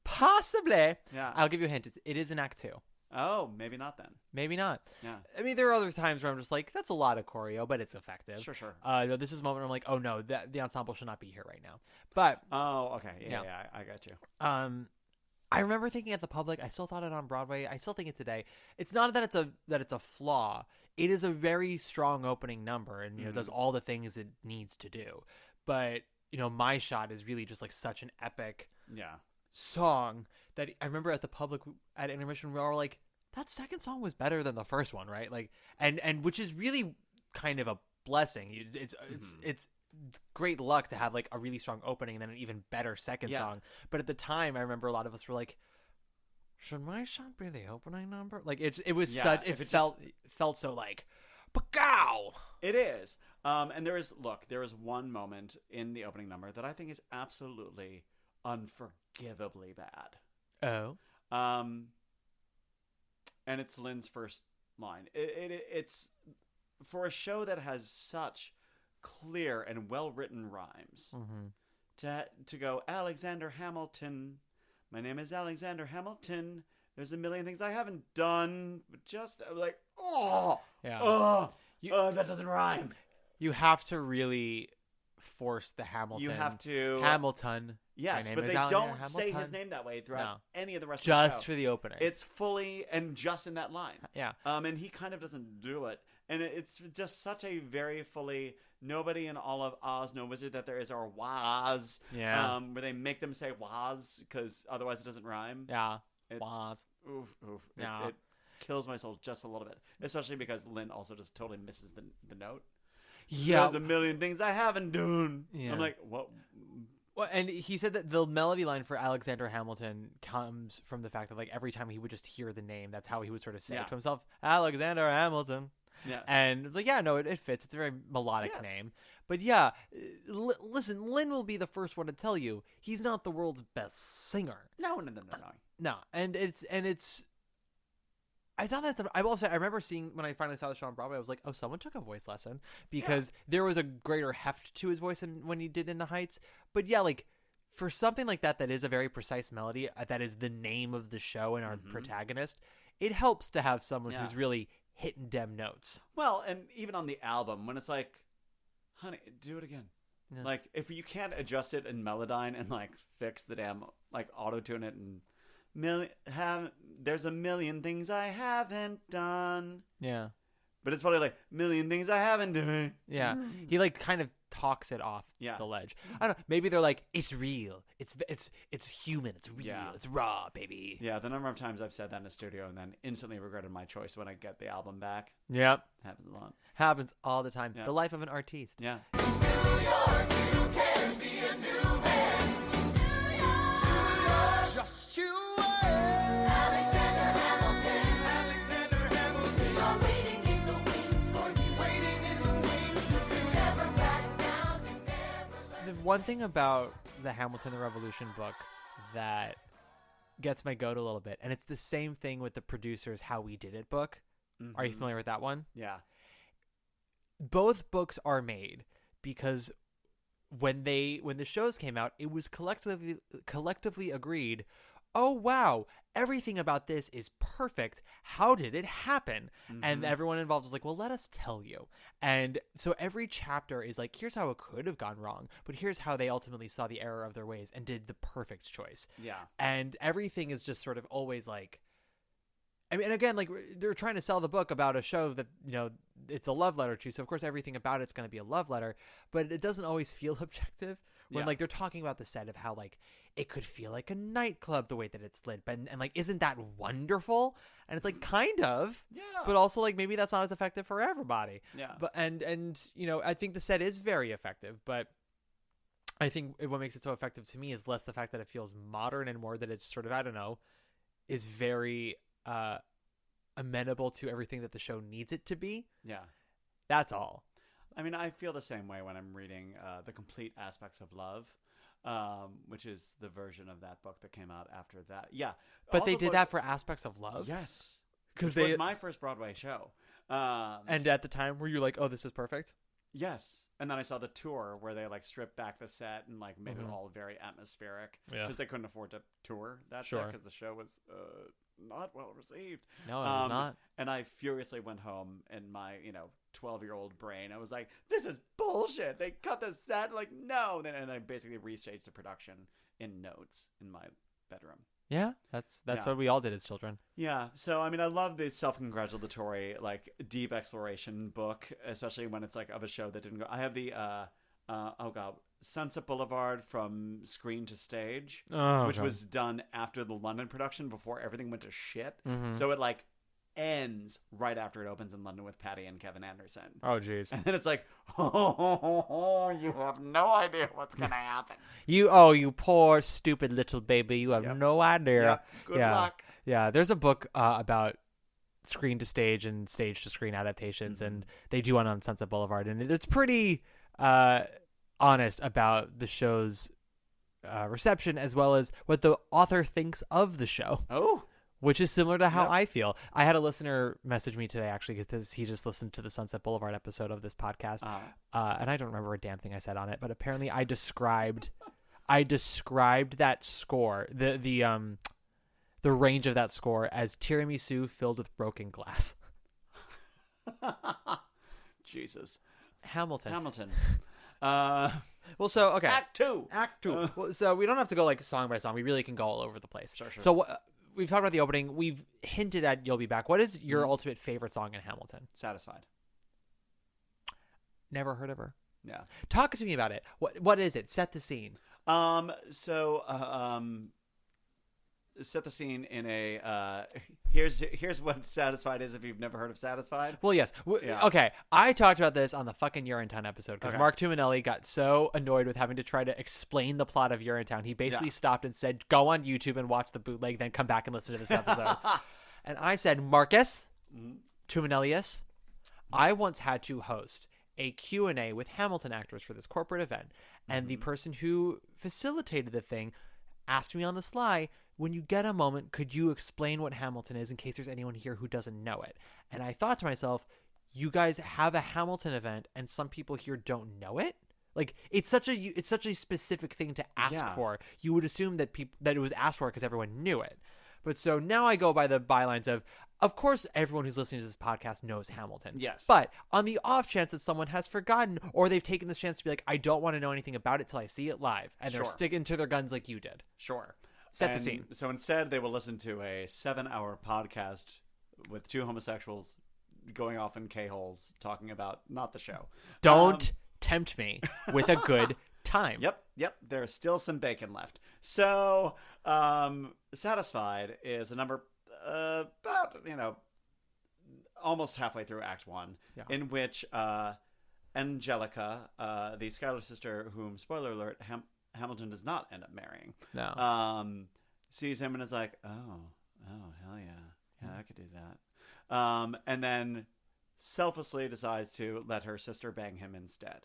Possibly. Yeah. I'll give you a hint. It is in Act 2. Oh, maybe not then. Maybe not. Yeah. I mean, there are other times where I'm just like, that's a lot of choreo, but it's effective. Sure. This is a moment where I'm like, oh no, the ensemble should not be here right now. But oh, okay, yeah, I got you. I remember thinking at the Public, I still thought it on Broadway. I still think it today. It's not that it's a flaw. It is a very strong opening number, and does all the things it needs to do. But My Shot is really just such an epic song that I remember at the Public at intermission we were all like, that second song was better than the first one, right? And which is really kind of a blessing. It's great luck to have a really strong opening and then an even better second song. But at the time, I remember a lot of us were like, should My Shot be the opening number? It felt so Pagow! It is. And there is one moment in the opening number that I think is absolutely unforgivably bad. Oh. And it's Lynn's first line. It's for a show that has such clear and well-written rhymes. To go, Alexander Hamilton, my name is Alexander Hamilton. There's a million things I haven't done, but just that doesn't rhyme. You have to really force the Hamilton. You have to Hamilton. Yes, but they don't say his name that way throughout any of the rest of the show. Just for the opening. It's fully and just in that line. Yeah. And he kind of doesn't do it. And it's just such a very fully, nobody in all of Oz, no wizard that there is, or Waz. Yeah. Where they make them say Waz because otherwise it doesn't rhyme. Yeah. It's, Waz. Oof. Yeah. It kills my soul just a little bit. Especially because Lynn also just totally misses the note. Yeah. There's a million things I haven't done. Yeah. I'm like, what? Well, and he said that the melody line for Alexander Hamilton comes from the fact that like every time he would just hear the name, that's how he would sort of say it to himself, Alexander Hamilton. Yeah. And like, yeah, no, it fits. It's a very melodic name. But yeah, listen, Lynn will be the first one to tell you he's not the world's best singer. No. No, and it's. I thought that's. I will say, I remember seeing when I finally saw the show on Broadway, I was like, oh, someone took a voice lesson because there was a greater heft to his voice than when he did in The Heights. But yeah, like for something like that is a very precise melody, that is the name of the show and our protagonist. It helps to have someone who's really hitting dem notes. Well, and even on the album, when it's like, honey, do it again. Yeah. Like, if you can't adjust it in Melodyne and, like, fix the damn, like, auto-tune it and there's a million things I haven't done. Yeah. But it's probably like, million things I haven't done. Yeah. He, like, kind of talks it off the ledge. I don't know. Maybe they're like, it's real. It's human. It's real. Yeah. It's raw, baby. Yeah, the number of times I've said that in the studio and then instantly regretted my choice when I get the album back. Yep. Happens a lot. Happens all the time. Yeah. The life of an artiste. Yeah. Just you Alexander Hamilton, you're waiting in the wings for you. You never back down, you never let The one thing about the Hamilton the Revolution book that gets my goat a little bit, and it's the same thing with the producer's How We Did It book. Are you familiar with that one? Yeah. Both books are made because when the shows came out, it was collectively agreed, oh wow, everything about this is perfect. How did it happen? And everyone involved was like, well, let us tell you. And so every chapter is like, here's how it could have gone wrong, but here's how they ultimately saw the error of their ways and did the perfect choice. Yeah. And everything is just sort of always like, I mean, and again, like they're trying to sell the book about a show that, you know, it's a love letter to. So of course everything about it's going to be a love letter, but it doesn't always feel objective when like they're talking about the set of how like it could feel like a nightclub the way that it's lit, but and like isn't that wonderful? And it's like kind of, but also like maybe that's not as effective for everybody. Yeah. But and you know, I think the set is very effective, but I think what makes it so effective to me is less the fact that it feels modern and more that it's sort of, I don't know, is very amenable to everything that the show needs it to be. Yeah. That's all. I mean, I feel the same way when I'm reading The Complete Aspects of Love, which is the version of that book that came out after that. Yeah. But all they the did books- that for Aspects of Love? Yes. Because It was my first Broadway show. And at the time, were you like, oh, this is perfect? Yes. And then I saw the tour where they like stripped back the set and like made it all very atmospheric because they couldn't afford to tour that set because the show was not well received. No, it was not. And I furiously went home in my 12-year-old brain. I was like, this is bullshit. They cut the set. Like, no. And I basically restaged the production in notes in my bedroom. Yeah, that's what we all did as children. Yeah, so I mean, I love the self-congratulatory, like deep exploration book, especially when it's like of a show that didn't go. I have the Sunset Boulevard from Screen to Stage, which was done after the London production before everything went to shit. So it like ends right after it opens in London with Patty and Kevin Anderson. Oh, jeez. And then it's like, oh, you have no idea what's gonna happen. You poor stupid little baby. You have no idea. Yep. Good luck. Yeah, there's a book about screen to stage and stage to screen adaptations, and they do one on Sunset Boulevard, and it's pretty honest about the show's reception as well as what the author thinks of the show. Oh. Which is similar to how I feel. I had a listener message me today, actually, because he just listened to the Sunset Boulevard episode of this podcast, and I don't remember a damn thing I said on it. But apparently, I described that score, the range of that score, as tiramisu filled with broken glass. Jesus. Hamilton. Well, so okay. Act 2. Well, so we don't have to go like song by song. We really can go all over the place. Sure. So we've talked about the opening. We've hinted at "You'll Be Back." What is your ultimate favorite song in Hamilton? Satisfied. Never heard of her. Yeah. Talk to me about it. What is it? Set the scene. Set the scene in a here's what Satisfied is if you've never heard of Satisfied. Well, yes. Yeah. Okay, I talked about this on the fucking Urinetown episode because Okay. Mark Tuminelli got so annoyed with having to try to explain the plot of Urinetown. He basically stopped and said, go on YouTube and watch the bootleg, then come back and listen to this episode. And I said, Marcus Tuminellius, I once had to host a Q&A with Hamilton actors for this corporate event. And the person who facilitated the thing asked me on the sly, when you get a moment, could you explain what Hamilton is in case there's anyone here who doesn't know it? And I thought to myself, you guys have a Hamilton event and some people here don't know it? Like, it's such a specific thing to ask for. You would assume that it was asked for because everyone knew it. But so now I go by the bylines of course, everyone who's listening to this podcast knows Hamilton. Yes. But on the off chance that someone has forgotten or they've taken this chance to be like, I don't want to know anything about it till I see it live. And they're sticking to their guns like you did. Sure. Set the scene. So instead, they will listen to a 7-hour podcast with two homosexuals going off in K-holes talking about not the show. Don't tempt me with a good time. Yep. There's still some bacon left. So, Satisfied is a number about, almost halfway through Act 1, in which Angelica, the Schuyler sister, whom, spoiler alert, Hamilton does not end up marrying. No. Sees him and is like, oh, hell yeah. Yeah, I could do that. And then selflessly decides to let her sister bang him instead.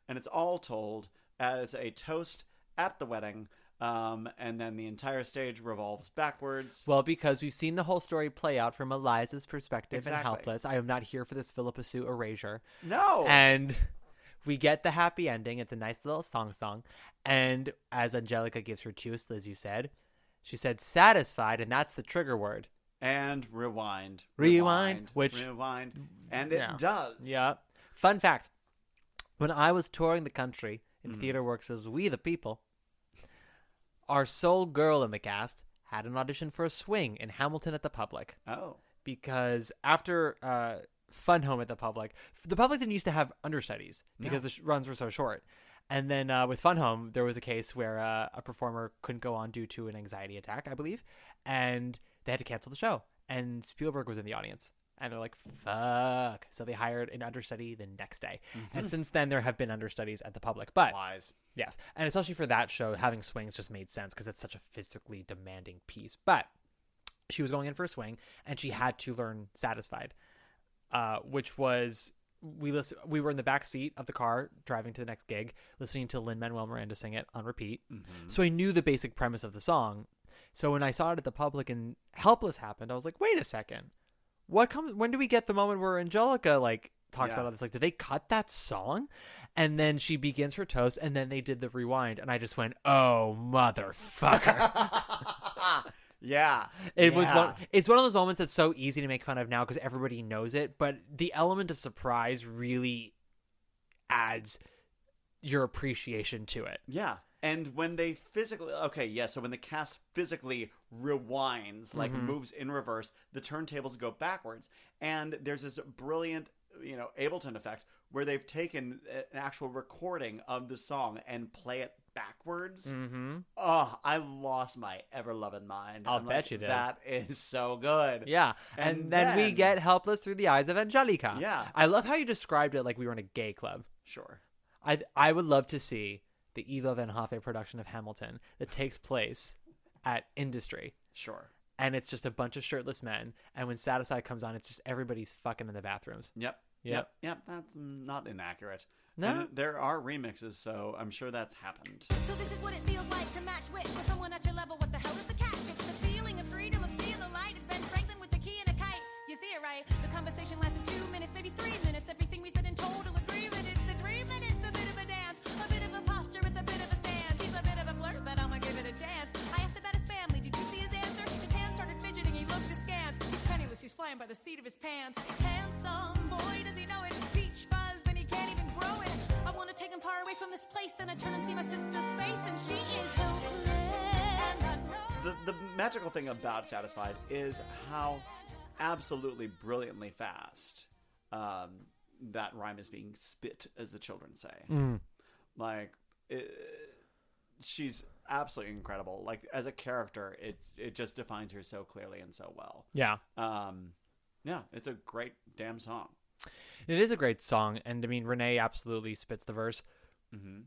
And it's all told as a toast at the wedding. And then the entire stage revolves backwards. Well, because we've seen the whole story play out from Eliza's perspective and Exactly. helpless. I am not here for this Philippa Sue erasure. No. And we get the happy ending. It's a nice little song. And as Angelica gives her toast, Lizzie said, she said satisfied, and that's the trigger word. And rewind. Which... Rewind. And it does. Yeah. Fun fact. When I was touring the country in Theater Works as We the People, our sole girl in the cast had an audition for a swing in Hamilton at the Public. Oh. Because after Fun Home at the Public didn't used to have understudies because the runs were so short. And then with Fun Home, there was a case where a performer couldn't go on due to an anxiety attack, I believe, and they had to cancel the show. And Spielberg was in the audience. And they're like, fuck. So they hired an understudy the next day. And since then, there have been understudies at the Public. But Wise. yes. And especially for that show, having swings just made sense because it's such a physically demanding piece. But she was going in for a swing, and she had to learn Satisfied, which was... We were in the back seat of the car driving to the next gig, listening to Lin-Manuel Miranda sing it on repeat. So I knew the basic premise of the song. So when I saw it at the Public and Helpless happened, I was like, wait a second. When do we get the moment where Angelica talks about all this? Like, did they cut that song? And then she begins her toast, and then they did the rewind, and I just went, oh, motherfucker. Yeah. It's one of those moments that's so easy to make fun of now because everybody knows it, but the element of surprise really adds your appreciation to it. Yeah. And when they physically... Okay, yeah, so when the cast physically rewinds, moves in reverse, the turntables go backwards. And there's this brilliant, Ableton effect where they've taken an actual recording of the song and play it backwards. Oh, I lost my ever-loving mind. I'll bet you did. That is so good. Yeah. And then we get Helpless through the eyes of Angelica. Yeah. I love how you described it like we were in a gay club. Sure. I would love to see the Eva Van Hoffe production of Hamilton that takes place at Industry. Sure. And it's just a bunch of shirtless men. And when Satisfied comes on, it's just everybody's fucking in the bathrooms. Yep. That's not inaccurate. No? And there are remixes, so I'm sure that's happened. So this is what it feels like to match wits with someone at your level. What the hell is the catch? It's the feeling of freedom, of seeing the light. It's Ben Franklin with the key and a kite. You see it, right? The conversation lasted 2 minutes, maybe 3 minutes. Everything we said in total agreement. It's a dream and it's a bit of a dance. A bit of a posture, it's a bit of a stance. He's a bit of a flirt, but I'ma give it a chance. I asked about his family. Did you see his answer? His hands started fidgeting. He looked askance. He's penniless. He's flying by the seat of his pants. Handsome boy, does he know it? Peach fuzz, then he can't even grow it. I want to take him far away from this place. Then I turn and see my sister's face, and she is so The magical thing about Satisfied is how absolutely brilliantly fast that rhyme is being spit, as the children say. Like, she's absolutely incredible. Like, as a character, it just defines her so clearly and so well. Yeah. Yeah, it's a great damn song. It is a great song, and I mean, Renee absolutely spits the verse.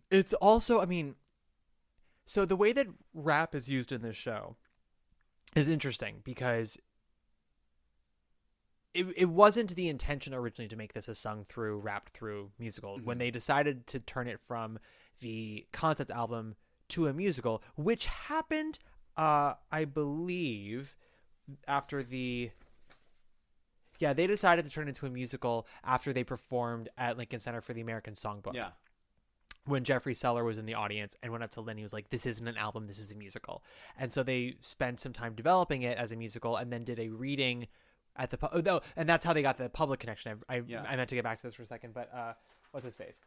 It's also, I mean, so the way that rap is used in this show is interesting because it wasn't the intention originally to make this a sung through, rapped through musical. When they decided to turn it from the concept album to a musical, which happened, I believe, after the... Yeah, they decided to turn it into a musical after they performed at Lincoln Center for the American Songbook. Yeah. When Jeffrey Seller was in the audience and went up to Lynn, he was like, this isn't an album, this is a musical. And so they spent some time developing it as a musical and then did a reading at the... and that's how they got the public connection. I meant to get back to this for a second, but what's his face?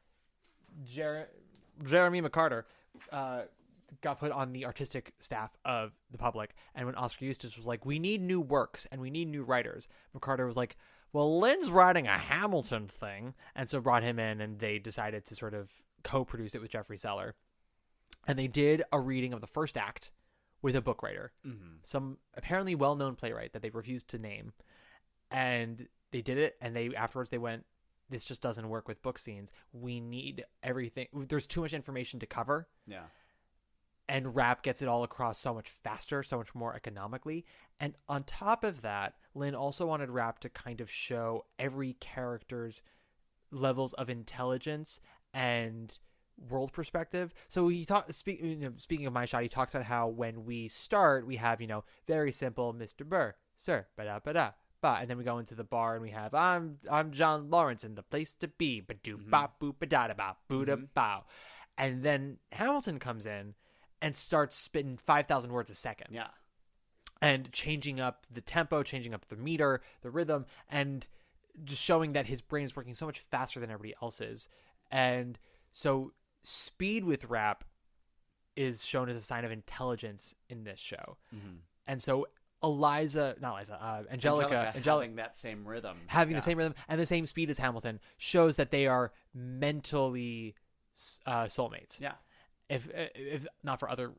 Jeremy McCarter got put on the artistic staff of the public, and when Oscar Eustis was like, we need new works and we need new writers, McCarter was like, well, Lynn's writing a Hamilton thing, and so brought him in, and they decided to sort of co-produce it with Jeffrey Seller, and they did a reading of the first act with a book writer, some apparently well-known playwright that they refused to name, and they did it, and afterwards they went, this just doesn't work with book scenes, we need everything, there's too much information to cover. Yeah. And rap gets it all across so much faster, so much more economically. And on top of that, Lynn also wanted rap to kind of show every character's levels of intelligence and world perspective. So he speaking of My Shot, he talks about how when we start, we have, very simple Mr. Burr, sir, ba-da-ba-da. And then we go into the bar and we have, I'm John Lawrence in the place to be, ba-do-ba-boop-ba-da-da-ba, boo-da-bow. And then Hamilton comes in and starts spitting 5,000 words a second. Yeah. And changing up the tempo, changing up the meter, the rhythm, and just showing that his brain is working so much faster than everybody else's. And so speed with rap is shown as a sign of intelligence in this show. And so Angelica having that same rhythm. Having the same rhythm and the same speed as Hamilton shows that they are mentally soulmates. Yeah. If not for other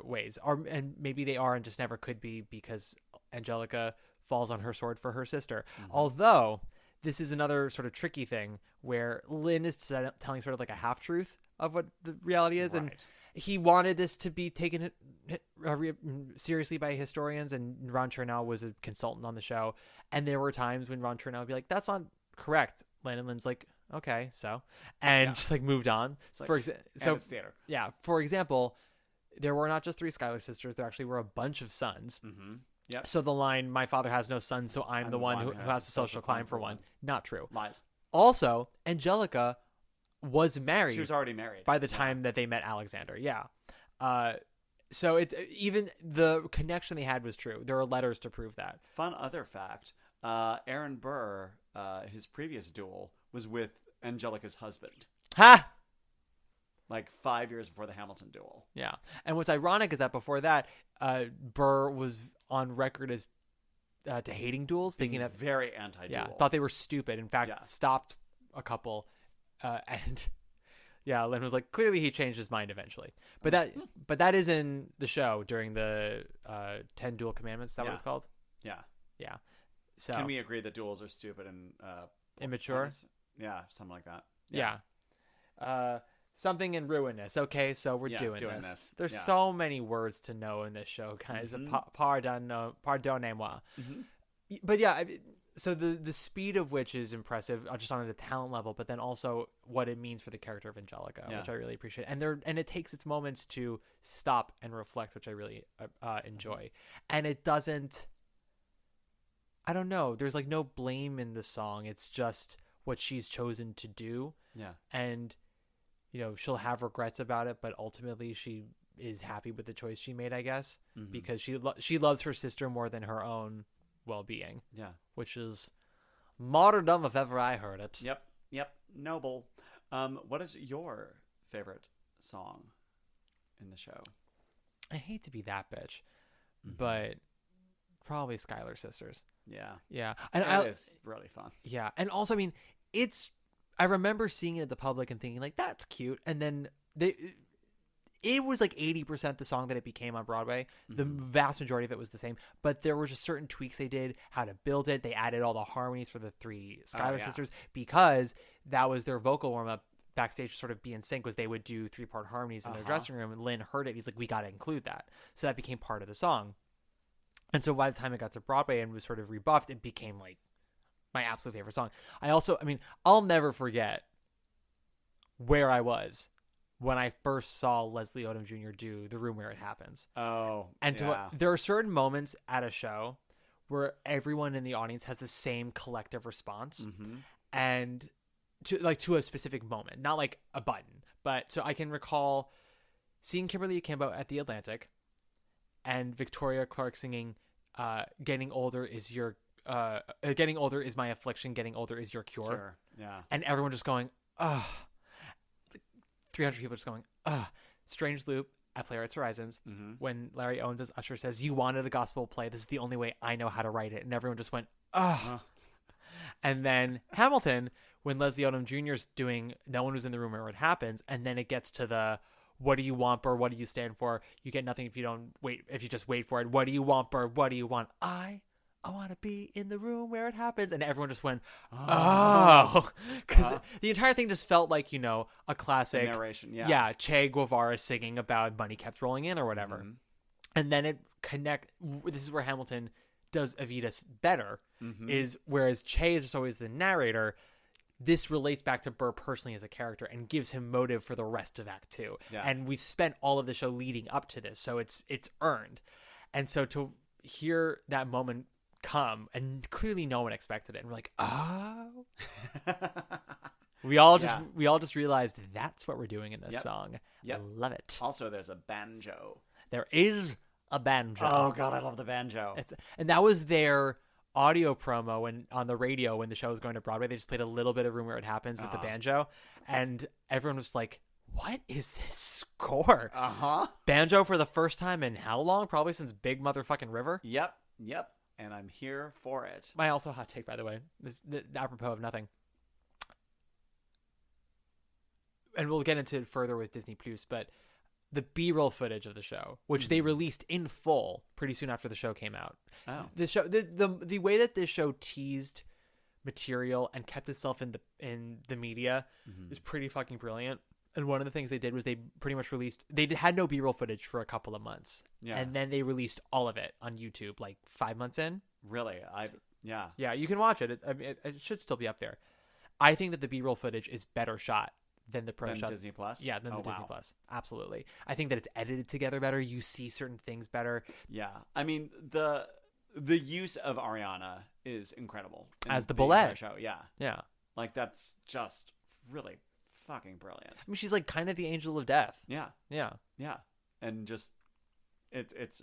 ways, and maybe they are and just never could be because Angelica falls on her sword for her sister. Although this is another sort of tricky thing where Lynn is telling sort of like a half truth of what the reality is, and he wanted this to be taken seriously by historians, and Ron Chernow was a consultant on the show, and there were times when Ron Chernow would be like, "That's not correct." And Lynn's like, okay, so, and just like moved on. Like, it's theater. Yeah. For example, there were not just 3 Schuyler sisters. There actually were a bunch of sons. Yep. So the line, my father has no son, so I'm the one who has to social climb for one. Not true. Lies. Also, Angelica was married. She was already married by the time that they met Alexander. Yeah. So it's even the connection they had was true. There are letters to prove that. Fun other fact. Aaron Burr, his previous duel was with Angelica's husband. Ha! Like 5 years before the Hamilton duel. Yeah. And what's ironic is that before that, Burr was on record as to hating duels, thinking that very anti-duel. Yeah, thought they were stupid. In fact, stopped a couple, and yeah, Lynn was like, clearly he changed his mind eventually. But that is in the show during the 10 Duel Commandments. Is that what it's called? Yeah. Yeah. So can we agree that duels are stupid and immature? Yeah, something like that. Yeah. Something in ruinous. Okay, so we're doing this. There's so many words to know in this show, guys. Pardonnez-moi. But yeah, so the speed of which is impressive, just on the talent level, but then also what it means for the character of Angelica, which I really appreciate. And it takes its moments to stop and reflect, which I really enjoy. And it doesn't, I don't know, there's like no blame in the song. It's just what she's chosen to do. Yeah. And she'll have regrets about it, but ultimately she is happy with the choice she made, I guess, because she loves her sister more than her own well-being. Yeah. Which is martyrdom if ever I heard it. Yep. Noble. What is your favorite song in the show? I hate to be that bitch, but probably Schuyler Sisters. Yeah. And it's really fun. Yeah. And also, I mean, I remember seeing it at the public and thinking like, that's cute. And then it was like 80% the song that it became on Broadway. The vast majority of it was the same, but there were just certain tweaks they did, how to build it. They added all the harmonies for the three Schuyler sisters because that was their vocal warm-up backstage to sort of be in sync, was they would do 3-part harmonies in their dressing room, and Lynn heard it. He's like, we got to include that. So that became part of the song. And so by the time it got to Broadway and was sort of rebuffed, it became like my absolute favorite song. I'll never forget where I was when I first saw Leslie Odom Jr. do The Room Where It Happens. Oh, and there are certain moments at a show where everyone in the audience has the same collective response, and to a specific moment, not like a button. But so I can recall seeing Kimberly Akimbo at the Atlantic, and Victoria Clark singing, "Getting older is getting older is my affliction. Getting older is your cure." Sure. Yeah. And everyone just going, "Ugh." 300 people just going, ugh. Strange Loop at Playwrights Horizons, when Larry Owens as Usher says, "You wanted a gospel play. This is the only way I know how to write it." And everyone just went, ugh. And then Hamilton, when Leslie Odom Jr. is doing No One Was in the Room Where It Happens, and then it gets to the "What do you want, Burr? What do you stand for? You get nothing if you just wait for it. What do you want, Burr? What do you want? I want to be in the room where it happens." And everyone just went, oh. Because the entire thing just felt like, a classic narration. Yeah. Yeah. Che Guevara singing about money kept rolling in or whatever. And then this is where Hamilton does Evita better, is whereas Che is just always the narrator, this relates back to Burr personally as a character and gives him motive for the rest of Act 2. Yeah. And we've spent all of the show leading up to this, so it's earned. And so to hear that moment come, and clearly no one expected it, and we're like, oh. we all just realized that's what we're doing in this song. I love it. Also, there's a banjo. There is a banjo. Oh god, I love the banjo. And that was their audio promo when on the radio when the show was going to Broadway. They just played a little bit of Room Where It Happens with the banjo, and everyone was like, what is this score? Banjo for the first time in how long? Probably since Big Motherfucking River. Yep. And I'm here for it. My also hot take, by the way, apropos of nothing. And we'll get into it further with Disney Plus, but the B-roll footage of the show, which they released in full pretty soon after the show came out. Oh. The show, the way that this show teased material and kept itself in the media is pretty fucking brilliant. And one of the things they did was they pretty much released, they had no B-roll footage for a couple of months. Yeah. And then they released all of it on YouTube like 5 months in. Really? Yeah. Yeah, you can watch it. It should still be up there. I think that the B-roll footage is better shot than the pro shot. Disney Plus? Yeah, than the Disney Plus. Absolutely. I think that it's edited together better. You see certain things better. Yeah. I mean, the use of Ariana is incredible. As the Bullet. Show. Yeah. Yeah. Like, that's just really fucking brilliant. I mean, she's like kind of the angel of death. Yeah. Yeah. Yeah. And just it's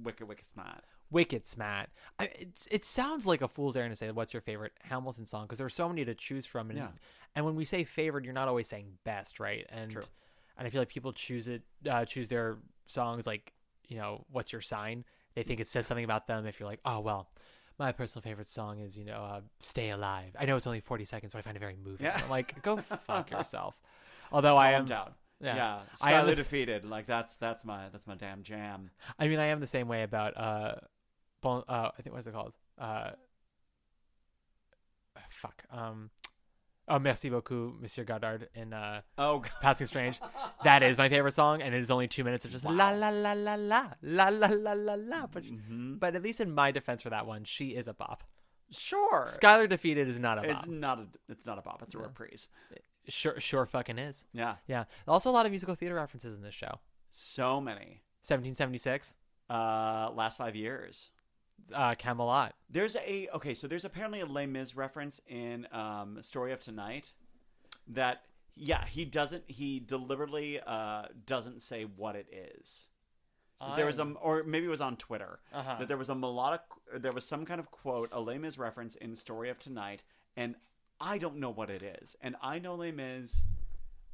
wicked smart. Wicked smart. It sounds like a fool's errand to say what's your favorite Hamilton song, because there's so many to choose from, and when we say favorite, you're not always saying best, right? And True. And I feel like people choose their songs like, what's your sign? They think it says something about them. If you're like, oh well, my personal favorite song is, Stay Alive. I know it's only 40 seconds, but I find it very moving. Yeah. I'm like, go fuck yourself. Although I am down. Yeah. Skylar Defeated. Like that's my damn jam. I mean, I am the same way about I think what is it called? Merci beaucoup, Monsieur Godard in Passing Strange. That is my favorite song, and it is only 2 minutes of just la la la la la la la la la la. But at least in my defense for that one, she is a bop. Sure. Skylar Defeated is not a bop. It's not a bop. It's a reprise. Sure fucking is. Yeah. Yeah. Also a lot of musical theater references in this show. So many. 1776. Last 5 years. Camelot. There's apparently a Les Mis reference in Story of Tonight that he deliberately doesn't say what it is. There was or maybe it was on Twitter that there was some kind of quote, a Les Mis reference in Story of Tonight, and I don't know what it is. And I know Les Mis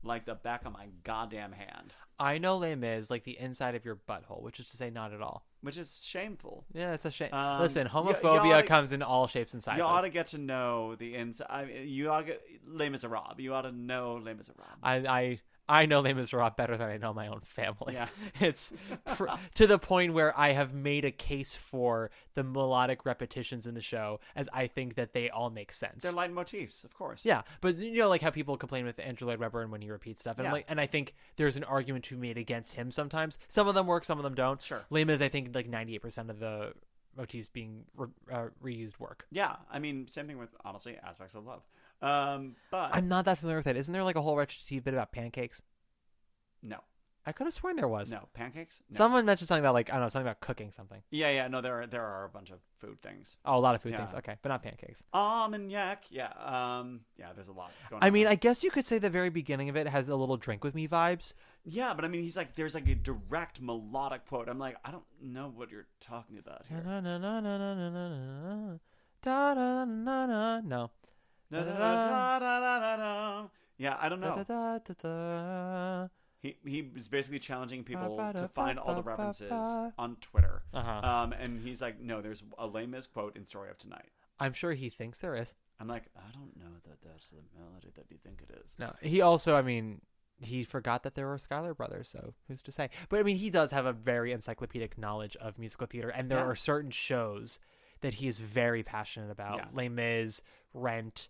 like the back of my goddamn hand. I know Les Mis like the inside of your butthole, which is to say not at all. which is shameful. Yeah, it's a shame. you Listen, homophobia oughta- comes in all shapes and sizes. You ought to get to know the inside. I mean, you ought to get Les Miserables. You ought to know Les Miserables. I know Les Miserables better than I know my own family. Yeah. It's to the point where I have made a case for the melodic repetitions in the show, as I think that they all make sense. They're leitmotifs, of course. Yeah, but like how people complain with Andrew Lloyd Webber and when he repeats stuff, and Yeah. and I think there's an argument to be made against him sometimes. Some of them work, some of them don't. Sure. Les Mis, I think like 98% of the motifs being reused work. Yeah, I mean, same thing with, honestly, Aspects of Love. But I'm not that familiar with it. Isn't there like a whole Richard Steve bit about pancakes? no. I could have sworn there was. No. Pancakes? No. Someone mentioned something about like, I don't know, something about cooking something. Yeah, no, there are a bunch of food things. Oh, a lot of food Yeah. things. Okay, but not pancakes. Armagnac, yeah. There's a lot going on. I mean, I guess you could say the very beginning of it has a little drink with me vibes. Yeah, but I mean, he's like, there's like a direct melodic quote. I'm like, I don't know what you're talking about here. Na, na, na, na, na, na, na, na, da, da, na, na. No. Da, da, da, da, da, da, da. Yeah, I don't Da, know. da, da, da. He was basically challenging people Ba, ba, to da, find ba, all the ba, references ba. on Twitter. Uh-huh. And he's like, no, there's a Les Mis quote in Story of Tonight. I'm sure he thinks there is. I'm like, I don't know that that's the melody that you think it is. No, he also, I mean, he forgot that there were Schuyler brothers, so who's to say? But I mean, he does have a very encyclopedic knowledge of musical theater, and there Yeah. are certain shows that he is very passionate about. Yeah. Les Mis, Rent,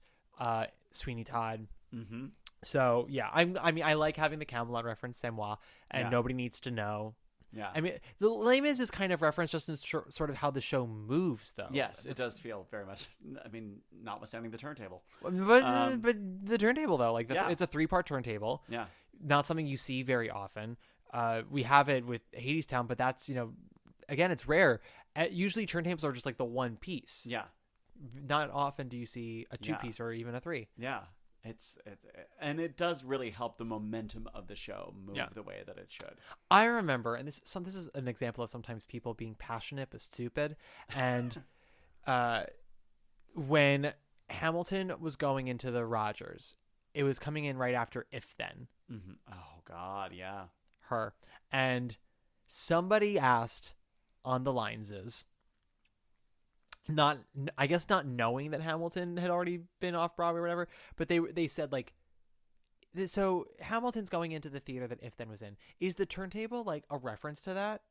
Sweeney Todd. Mm-hmm. So yeah, I mean, I like having the Camelot reference, c'est moi, and Yeah. nobody needs to know. Yeah. I mean, the Les Mis is kind of referenced just in sort of how the show moves, though. Yes, it does feel very much. I mean, notwithstanding the turntable. But the turntable though, like Yeah. it's a 3-part turntable. Yeah. Not something you see very often. We have it with Hadestown, but that's, again, it's rare. Usually turntables are just like the one piece. Yeah. Not often do you see a 2 Yeah. piece or even a 3. Yeah. And it does really help the momentum of the show move Yeah. the way that it should. I remember, and this is an example of sometimes people being passionate but stupid. And when Hamilton was going into the Rogers, it was coming in right after If Then. Mm-hmm. Oh God, yeah. Her. And somebody asked on the lines I guess not knowing that Hamilton had already been off Broadway or whatever, but they said like, so Hamilton's going into the theater that If Then was in. Is the turntable like a reference to that?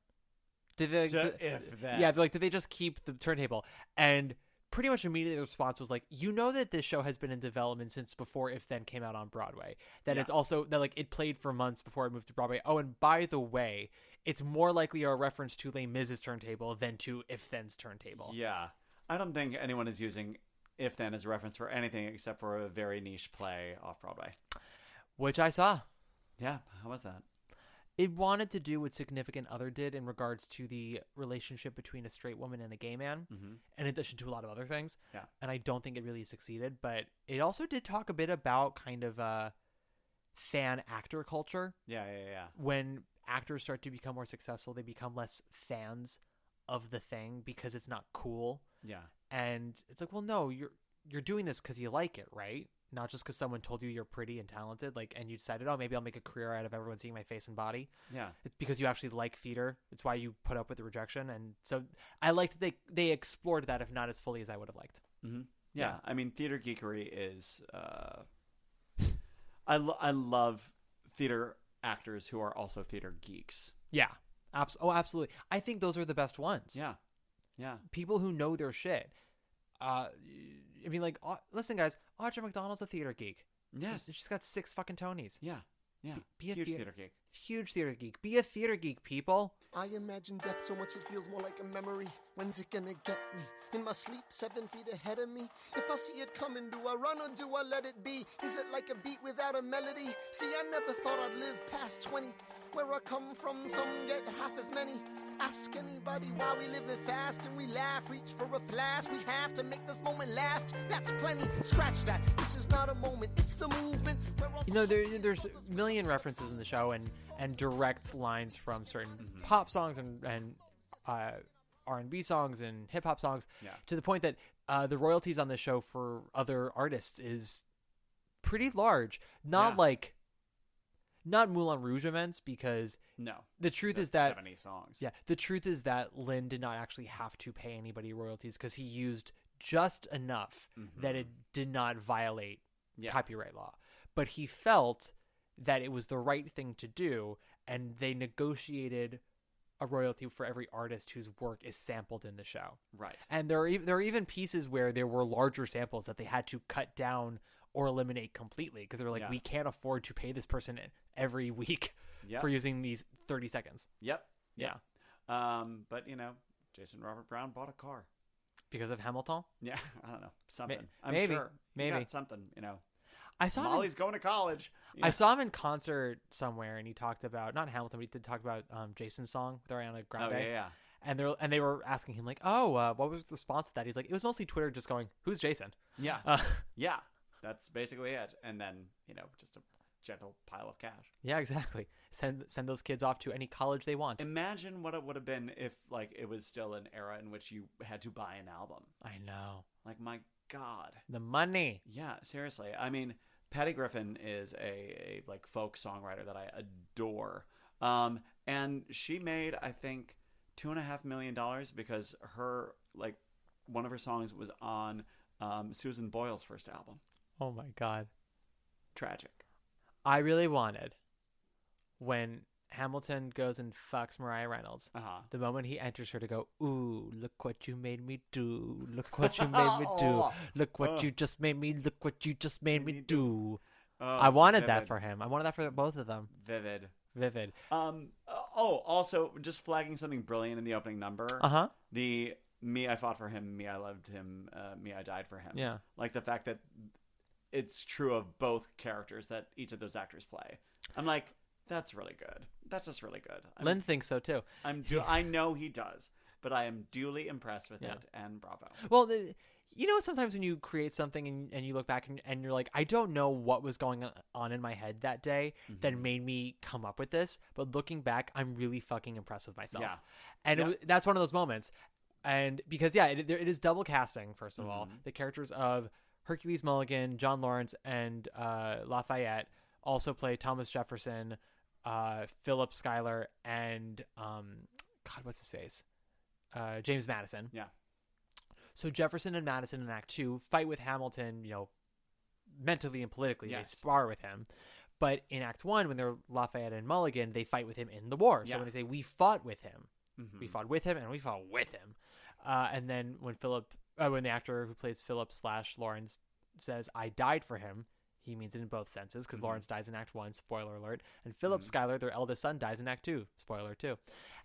Did they? If Then. Yeah, like did they just keep the turntable? And pretty much immediately the response was like, that this show has been in development since before If Then came out on Broadway. That Yeah. it's also that like it played for months before it moved to Broadway. Oh, and by the way, it's more likely a reference to Les Mis' turntable than to If Then's turntable. Yeah. I don't think anyone is using If Then as a reference for anything except for a very niche play off Broadway. Which I saw. Yeah. How was that? It wanted to do what Significant Other did in regards to the relationship between a straight woman and a gay man, in addition to a lot of other things. Yeah. And I don't think it really succeeded, but it also did talk a bit about kind of fan actor culture. Yeah. When actors start to become more successful, they become less fans of the thing because it's not cool. Yeah. And it's like, well, no, you're doing this because you like it, right? Not just because someone told you you're pretty and talented, like, and you decided, oh, maybe I'll make a career out of everyone seeing my face and body. Yeah. It's because you actually like theater. It's why you put up with the rejection. And so I liked they explored that, if not as fully as I would have liked. Mm-hmm. Yeah. I mean, theater geekery is. I love theater actors who are also theater geeks. Yeah. Absolutely. I think those are the best ones. Yeah. Yeah. People who know their shit. I mean, like, listen, guys, Audra McDonald's a theater geek. Yes. She's got 6 fucking Tonys. Yeah. Yeah. Be a Huge theater geek. Huge theater geek. Be a theater geek, people. I imagine death so much it feels more like a memory. When's it gonna get me? In my sleep, 7 feet ahead of me. If I see it coming, do I run or do I let it be? Is it like a beat without a melody? See, I never thought I'd live past 20. Where I come from, some get half as many. Ask anybody why we living fast and we laugh, reach for a flask. We have to make this moment last. That's plenty. Scratch that. This is not a moment. It's the movement. There's a million references in the show and direct lines from certain pop songs and R&B songs and hip hop songs, to the point that the royalties on the show for other artists is pretty large. Not like not Moulin Rouge immense, because No. the truth That's is that 70 songs. yeah, the truth is that Lynn did not actually have to pay anybody royalties because he used just enough that it did not violate copyright law. But he felt that it was the right thing to do, and they negotiated a royalty for every artist whose work is sampled in the show. Right. And there are even pieces where there were larger samples that they had to cut down or eliminate completely because they were like, we can't afford to pay this person every week for using these 30 seconds. Yep. Yeah. But, Jason Robert Brown bought a car. Because of Hamilton? Yeah, I don't know. Something. I'm maybe. sure. Maybe. He got something, I saw Molly's going to college. I saw him in concert somewhere, and he talked about, not Hamilton, but he did talk about Jason's song with Ariana Grande. Oh, yeah. And they were asking him, like, what was the response to that? He's like, it was mostly Twitter just going, who's Jason? Yeah. Yeah. That's basically it. And then, just a gentle pile of cash. Yeah, exactly. Send those kids off to any college they want. Imagine what it would have been if, it was still an era in which you had to buy an album. I know. My God. The money. Yeah, seriously. I mean, Patty Griffin is a folk songwriter that I adore. And she made, I think, $2.5 million because her, one of her songs was on Susan Boyle's first album. Oh my God. Tragic. I really wanted when Hamilton goes and fucks Mariah Reynolds, the moment he enters her to go, ooh, look what you made me do. Look what you made me do. Look what you just made me. Look what you just made me do. I wanted that for him. I wanted that for both of them. Vivid. Also, just flagging something brilliant in the opening number. The me, I fought for him. Me, I loved him. Me, I died for him. Yeah. The fact that it's true of both characters that each of those actors play. I'm like, that's really good. That's just really good. Lynn thinks so too. I know he does, but I am duly impressed with it, and bravo. Well, sometimes when you create something and you look back and you're like, I don't know what was going on in my head that day that made me come up with this, but looking back, I'm really fucking impressed with myself. Yeah. And that's one of those moments. And because, it is double casting, first of all. The characters of Hercules Mulligan, John Lawrence, and Lafayette also play Thomas Jefferson, Philip Schuyler, and God, what's his face? James Madison. Yeah. So Jefferson and Madison in Act 2 fight with Hamilton, mentally and politically. Yes. They spar with him. But in Act 1, when they're Lafayette and Mulligan, they fight with him in the war. So when they say, we fought with him, we fought with him and we fought with him. And then when when the actor who plays Philip / Lawrence says, I died for him, he means it in both senses, because Lawrence dies in Act 1, spoiler alert, and Philip Schuyler, their eldest son, dies in Act 2, spoiler 2.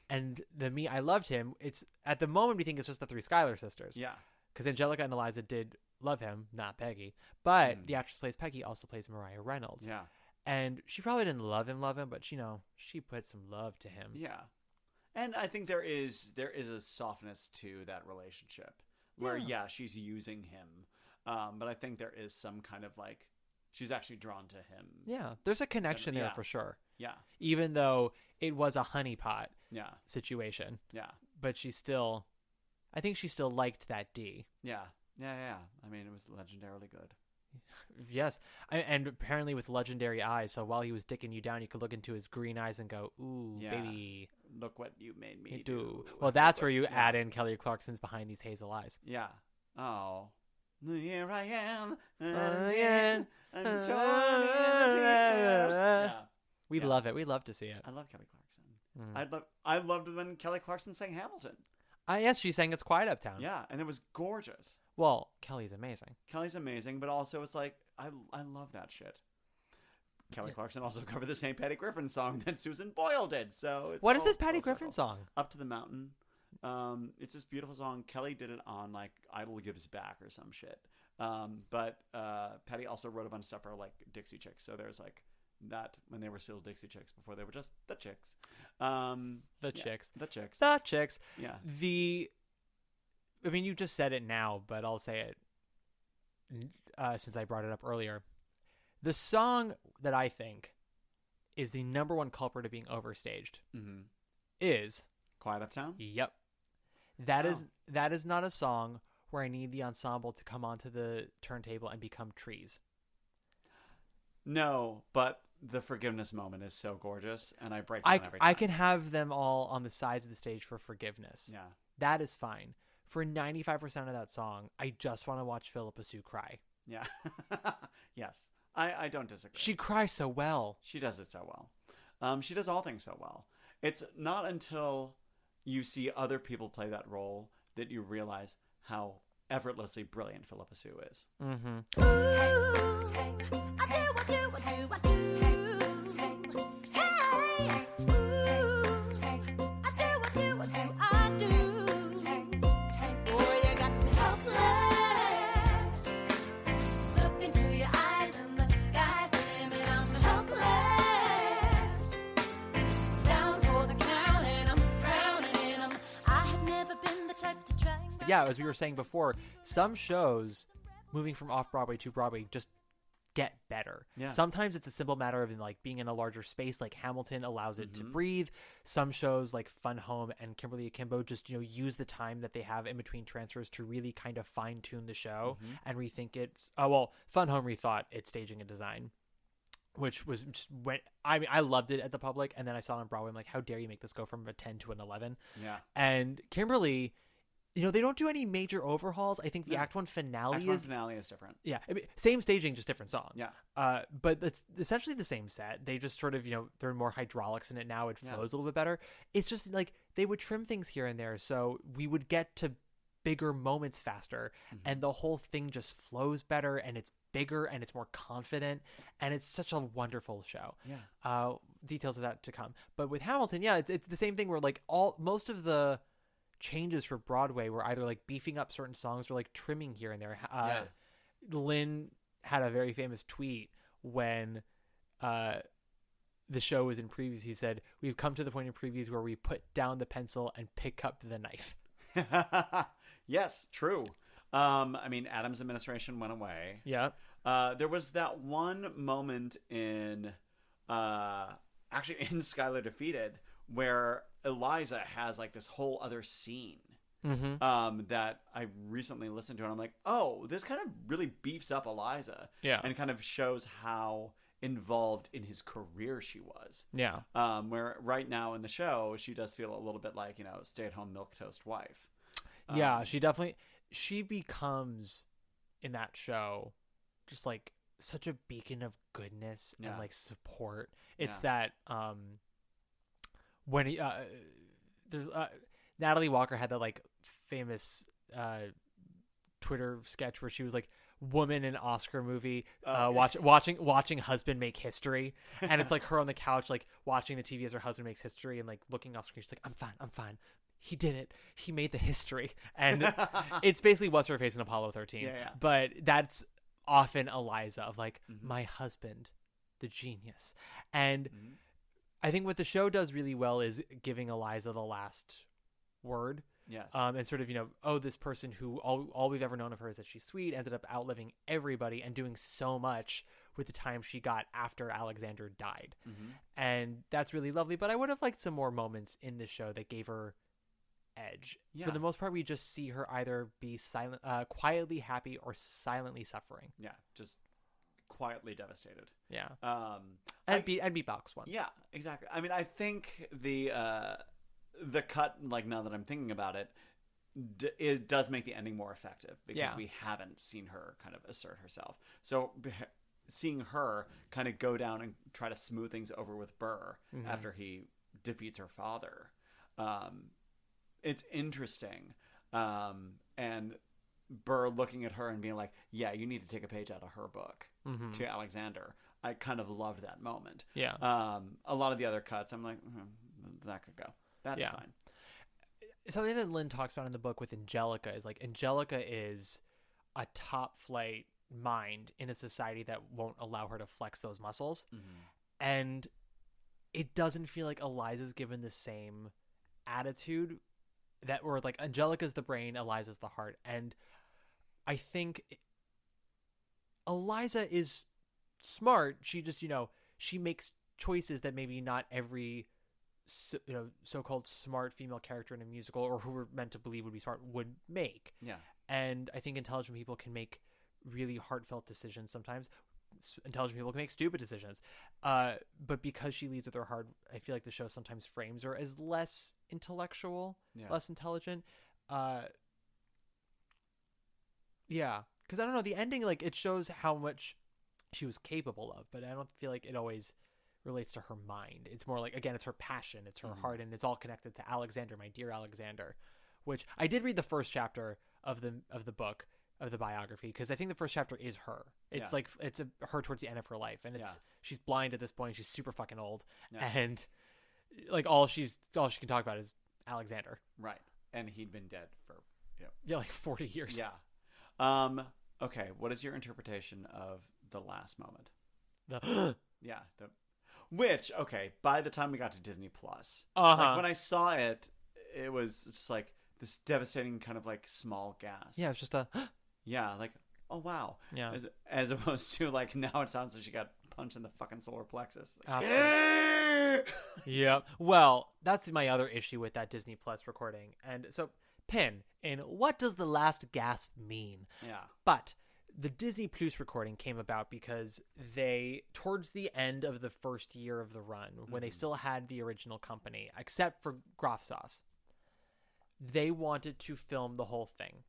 And the me, I loved him, it's at the moment we think it's just the three Schuyler sisters. Yeah. Because Angelica and Eliza did love him, not Peggy. But the actress who plays Peggy also plays Mariah Reynolds. Yeah. And she probably didn't love him, but she put some love to him. Yeah. And I think there is a softness to that relationship where, she's using him. But I think there is some kind of she's actually drawn to him. Yeah. There's a connection there for sure. Yeah. Even though it was a honeypot situation. Yeah. But I think she still liked that D. Yeah. Yeah. I mean, it was legendarily good. Yes. And apparently with legendary eyes. So while he was dicking you down, you could look into his green eyes and go, ooh, baby. Look what you made me do. Well, that's where you add in Kelly Clarkson's Behind These Hazel Eyes. Yeah. Oh. Here I am. Again. I'm torn in the pieces. Yeah. We love it. We love to see it. I love Kelly Clarkson. I loved when Kelly Clarkson sang Hamilton. Yes, she sang It's Quiet Uptown. Yeah, and it was gorgeous. Well, Kelly's amazing. Kelly's amazing, but also it's I love that shit. Kelly Clarkson also covered the same Patty Griffin song that Susan Boyle did. So what is this Patty Griffin song? Up to the Mountain. It's this beautiful song. Kelly did it on Idol Gives Back or some shit. But Patty also wrote a bunch of stuff for Dixie Chicks. So there's that when they were still Dixie Chicks before they were just the Chicks. The Chicks. Yeah. I mean, you just said it now, but I'll say it since I brought it up earlier. The song that I think is the number one culprit of being overstaged is Quiet Uptown? Yep. That is not a song where I need the ensemble to come onto the turntable and become trees. No, but the forgiveness moment is so gorgeous, and I break down every time. I can have them all on the sides of the stage for forgiveness. Yeah. That is fine. For 95% of that song, I just want to watch Philippa Sue cry. Yeah. Yes. I don't disagree. She cries so well. She does it so well. She does all things so well. It's not until you see other people play that role that you realize how effortlessly brilliant Philippa Sue is. Yeah, as we were saying before, some shows moving from off-Broadway to Broadway just get better. Yeah. Sometimes it's a simple matter of like being in a larger space, like Hamilton allows it to breathe. Some shows like Fun Home and Kimberly Akimbo just, use the time that they have in between transfers to really kind of fine-tune the show and rethink it. Fun Home rethought its staging and design, which was just I loved it at the Public, and then I saw it on Broadway. I'm like, how dare you make this go from a 10 to an 11? Yeah. And Kimberly, they don't do any major overhauls. I think the Act 1 finale is different. Yeah, same staging, just different song. Yeah. But it's essentially the same set. They just sort of, there are more hydraulics in it now. It flows a little bit better. It's just like they would trim things here and there, so we would get to bigger moments faster, and the whole thing just flows better, and it's bigger, and it's more confident, and it's such a wonderful show. Yeah. Details of that to come. But with Hamilton, it's the same thing where like most of the changes for Broadway were either like beefing up certain songs or like trimming here and there. Lynn had a very famous tweet when the show was in previews. He said, "We've come to the point in previews where we put down the pencil and pick up the knife." Yes, true. Adams' administration went away. Yeah. There was that one moment in Skylar Defeated where Eliza has like this whole other scene that I recently listened to, and I'm like, oh, this kind of really beefs up Eliza. Yeah. And kind of shows how involved in his career she was. Yeah. Where right now in the show, she does feel a little bit like, stay-at-home milquetoast wife. Yeah, she becomes in that show just like such a beacon of goodness and like support. It's that when there's Natalie Walker had that like famous Twitter sketch where she was like, woman in Oscar movie watching husband make history, and it's like her on the couch like watching the TV as her husband makes history and like looking off screen. She's like, I'm fine, he did it, he made the history. And it's basically what's her face in Apollo 13. But that's often Eliza of like, my husband, the genius. And I think what the show does really well is giving Eliza the last word. Yes. And sort of, this person who all we've ever known of her is that she's sweet, ended up outliving everybody and doing so much with the time she got after Alexander died. And that's really lovely. But I would have liked some more moments in the show that gave her edge. For the most part, we just see her either be silent, quietly happy or silently suffering. Yeah. Just quietly devastated. Yeah. And beatbox once. Yeah, exactly. I think the cut, like now that I'm thinking about it, it does make the ending more effective because we haven't seen her kind of assert herself. So seeing her kind of go down and try to smooth things over with Burr after he defeats her father, it's interesting. And Burr looking at her and being like, yeah, you need to take a page out of her book to Alexander. I kind of loved that moment. Yeah. A lot of the other cuts, I'm like, that could go. That's fine. Something that Lynn talks about in the book with Angelica is like, Angelica is a top flight mind in a society that won't allow her to flex those muscles. And it doesn't feel like Eliza's given the same attitude or like Angelica's the brain, Eliza's the heart. And I think Eliza is smart. She just, she makes choices that maybe not every so-called smart female character in a musical or who we're meant to believe would be smart would make. Yeah. And I think intelligent people can make really heartfelt decisions sometimes. intelligent people can make stupid decisions. But because she leads with her heart, I feel like the show sometimes frames her as less intellectual, less intelligent. Yeah, because I don't know, the ending, like, it shows how much she was capable of, but I don't feel like it always relates to her mind. It's more like, again, it's her passion, it's her heart, and it's all connected to Alexander, my dear Alexander, which I did read the first chapter of the book, of the biography, because I think the first chapter is her. It's like it's her towards the end of her life, and it's she's blind at this point. She's super fucking old, and like all she can talk about is Alexander. Right, and he'd been dead for like 40 years. Yeah. Okay. What is your interpretation of the last moment? Which, okay, by the time we got to Disney Plus, like when I saw it, it was just like this devastating kind of like small gasp. Yeah, it's just a like, oh wow. Yeah. As opposed to like now it sounds like she got punched in the fucking solar plexus. Yeah. Well, that's my other issue with that Disney Plus recording. And so, Pin, in what does the last gasp mean? Yeah. But the Disney Plus recording came about because they, towards the end of the first year of the run, when they still had the original company, except for Groff Sauce, they wanted to film the whole thing.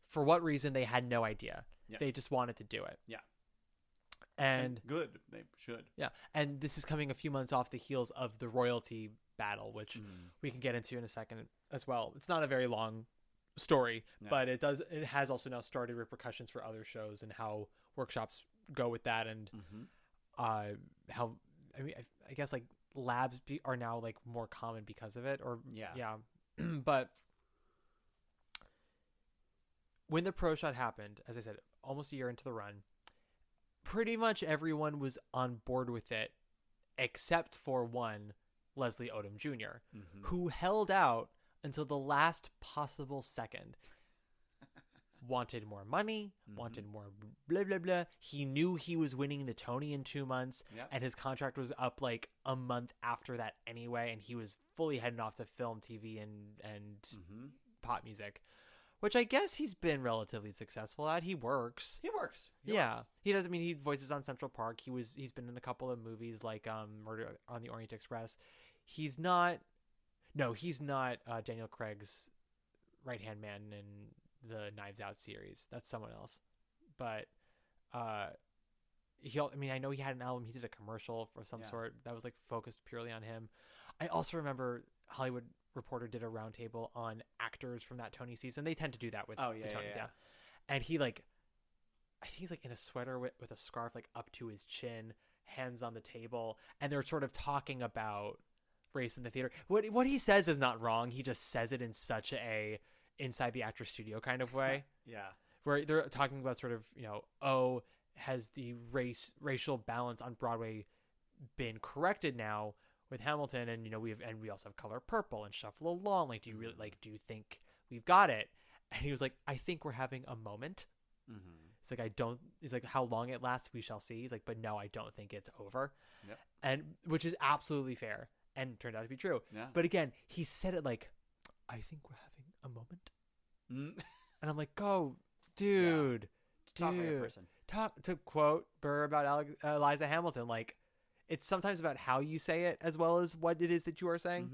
For what reason, they had no idea. Yeah. They just wanted to do it. Yeah. And good. They should. Yeah. And this is coming a few months off the heels of the royalty battle, which we can get into in a second as well. It's not a very long story, but it has also now started repercussions for other shows and how workshops go with that, and how, I mean, I guess like labs are now like more common because of it, or but when the pro shot happened, as I said, almost a year into the run, pretty much everyone was on board with it except for one, Leslie Odom Jr., who held out until the last possible second. Wanted more money, wanted more blah, blah, blah. He knew he was winning the Tony in 2 months, and his contract was up like a month after that anyway, and he was fully heading off to film, TV, and pop music, which I guess he's been relatively successful at. He works. He works. He does. I mean, he voices on Central Park. He's been in a couple of movies like Murder on the Orient Express. He's not Daniel Craig's right-hand man in the Knives Out series. That's someone else. But I know he had an album. He did a commercial for some sort that was like focused purely on him. I also remember Hollywood Reporter did a roundtable on actors from that Tony season. They tend to do that with the Tonys, And he I think he's like in a sweater with a scarf like up to his chin, hands on the table, and they're sort of talking about race in the theater. What he says is not wrong. He just says it in such a inside the actor studio kind of way. Where they're talking about sort of, has the racial balance on Broadway been corrected now with Hamilton? And we also have Color Purple and Shuffle Along. Like, do you think we've got it? And he was like, I think we're having a moment. It's like, he's like, how long it lasts, we shall see. He's like, but no, I don't think it's over. And which is absolutely fair. And turned out to be true. But again, he said it like, I think we're having a moment. And I'm like, go, dude. Talk like a person. To quote Burr about Eliza Hamilton, like, it's sometimes about how you say it as well as what it is that you are saying.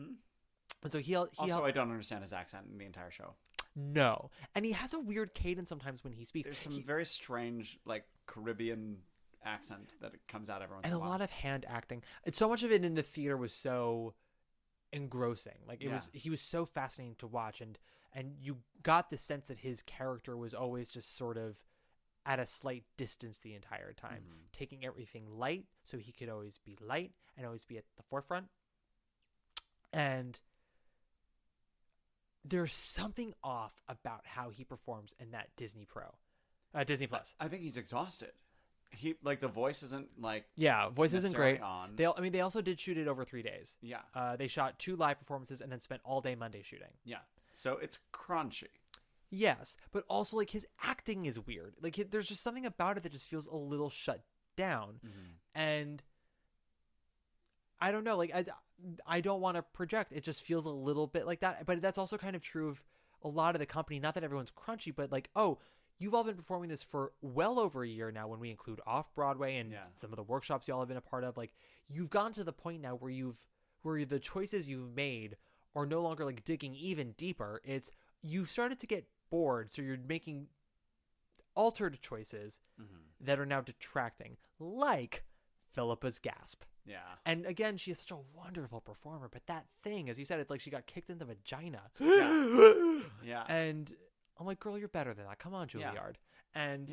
And so I don't understand his accent in the entire show. No. And he has a weird cadence sometimes when he speaks. There's some very strange, like, Caribbean accent that it comes out every once in a while. And a lot of hand acting. And so much of it in the theater was so engrossing. Like, he was so fascinating to watch, and you got the sense that his character was always just sort of at a slight distance the entire time, taking everything light so he could always be light and always be at the forefront. And there's something off about how he performs in that Disney Plus. I think he's exhausted. He the voice isn't voice isn't great. On. They also did shoot it over 3 days. They shot 2 live performances and then spent all day Monday shooting. So it's crunchy. Yes, but also like his acting is weird. Like there's just something about it that just feels a little shut down. And I don't know, like I don't want to project. It just feels a little bit like that. But that's also kind of true of a lot of the company. Not that everyone's crunchy, but like, oh, you've all been performing this for well over a year now when we include off-Broadway and some of the workshops y'all have been a part of. Like, you've gotten to the point now where the choices you've made are no longer like digging even deeper. It's you've started to get bored, so you're making altered choices that are now detracting, like Philippa's gasp. Yeah. And again, she is such a wonderful performer, but that thing, as you said, it's like she got kicked in the vagina. Yeah. And I'm like, girl, you're better than that. Come on, Juilliard. And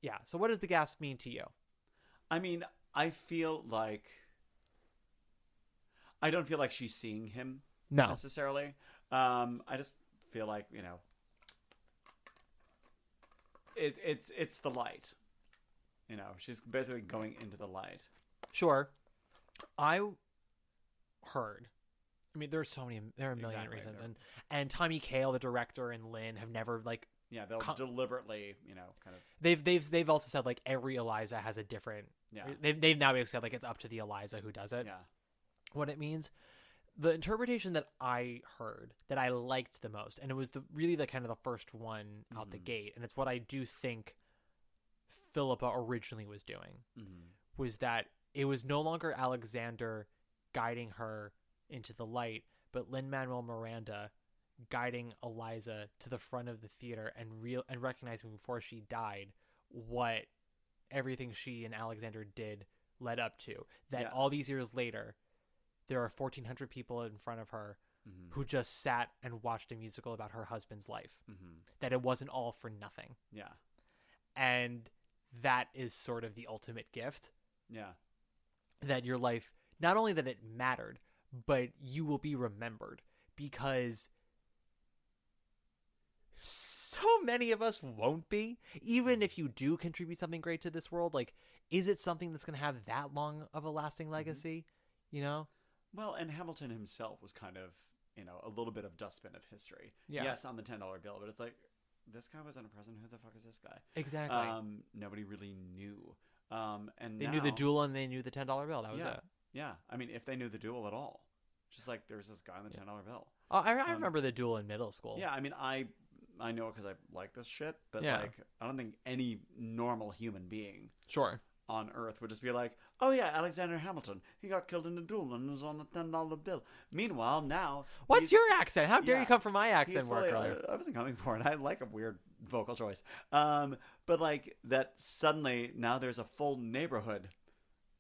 yeah. So what does the gasp mean to you? I mean, I feel like I don't feel like she's seeing him necessarily. I just feel like, you know, it's the light. You know, she's basically going into the light. Sure. I heard. I mean, there are a million reasons, and Tommy Kail, the director, and Lynn have never like. Yeah, they'll deliberately, you know, kind of. They've also said like every Eliza has a different. Yeah. They've now basically said like it's up to the Eliza who does it. Yeah. What it means, the interpretation that I heard that I liked the most, and it was really the kind of the first one out the gate, and it's what I do think Philippa originally was doing, was that it was no longer Alexander guiding her into the light, but Lin-Manuel Miranda guiding Eliza to the front of the theater and recognizing before she died what everything she and Alexander did led up to. That all these years later, there are 1,400 people in front of her who just sat and watched a musical about her husband's life. That it wasn't all for nothing. Yeah. And that is sort of the ultimate gift. Yeah. That your life, not only that it mattered, but you will be remembered, because so many of us won't be. Even if you do contribute something great to this world, like, is it something that's going to have that long of a lasting legacy? You know? Well, and Hamilton himself was kind of, you know, a little bit of dustbin of history. Yeah. Yes, on the $10 bill, but it's like, this guy wasn't a president. Who the fuck is this guy? Exactly. Nobody really knew. And they knew the duel and they knew the $10 bill. That was it. Yeah. I mean, if they knew the duel at all. Just like there was this guy on the $10 bill. Oh, I remember the duel in middle school. Yeah, I mean, I know it because I like this shit, but like, I don't think any normal human being on Earth would just be like, oh yeah, Alexander Hamilton, he got killed in a duel and was on the $10 bill. Meanwhile, now... What's your accent? How dare you come from my accent work earlier? I wasn't coming for it. I like a weird vocal choice. But like, that suddenly, now there's a full neighborhood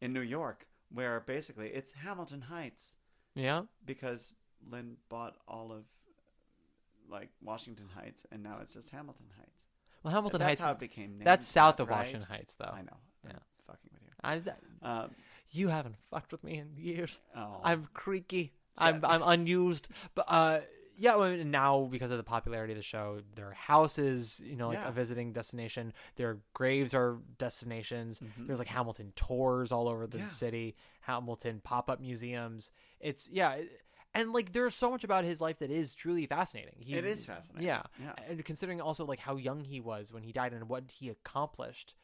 in New York where basically it's Hamilton Heights. Yeah. Because Lynn bought all of like Washington Heights, and now it's just Hamilton Heights. Well, Hamilton Heights. That's how it became named. That's south of Washington Heights, though. I know. Yeah. I'm fucking with you. You haven't fucked with me in years. Oh. I'm creaky. I'm unused. But yeah. Well, now because of the popularity of the show, their houses, you know, like a visiting destination. Their graves are destinations. There's like Hamilton tours all over the city. Hamilton pop-up museums. It's and like there's so much about his life that is truly fascinating. It is fascinating. Yeah. And considering also like how young he was when he died and what he accomplished,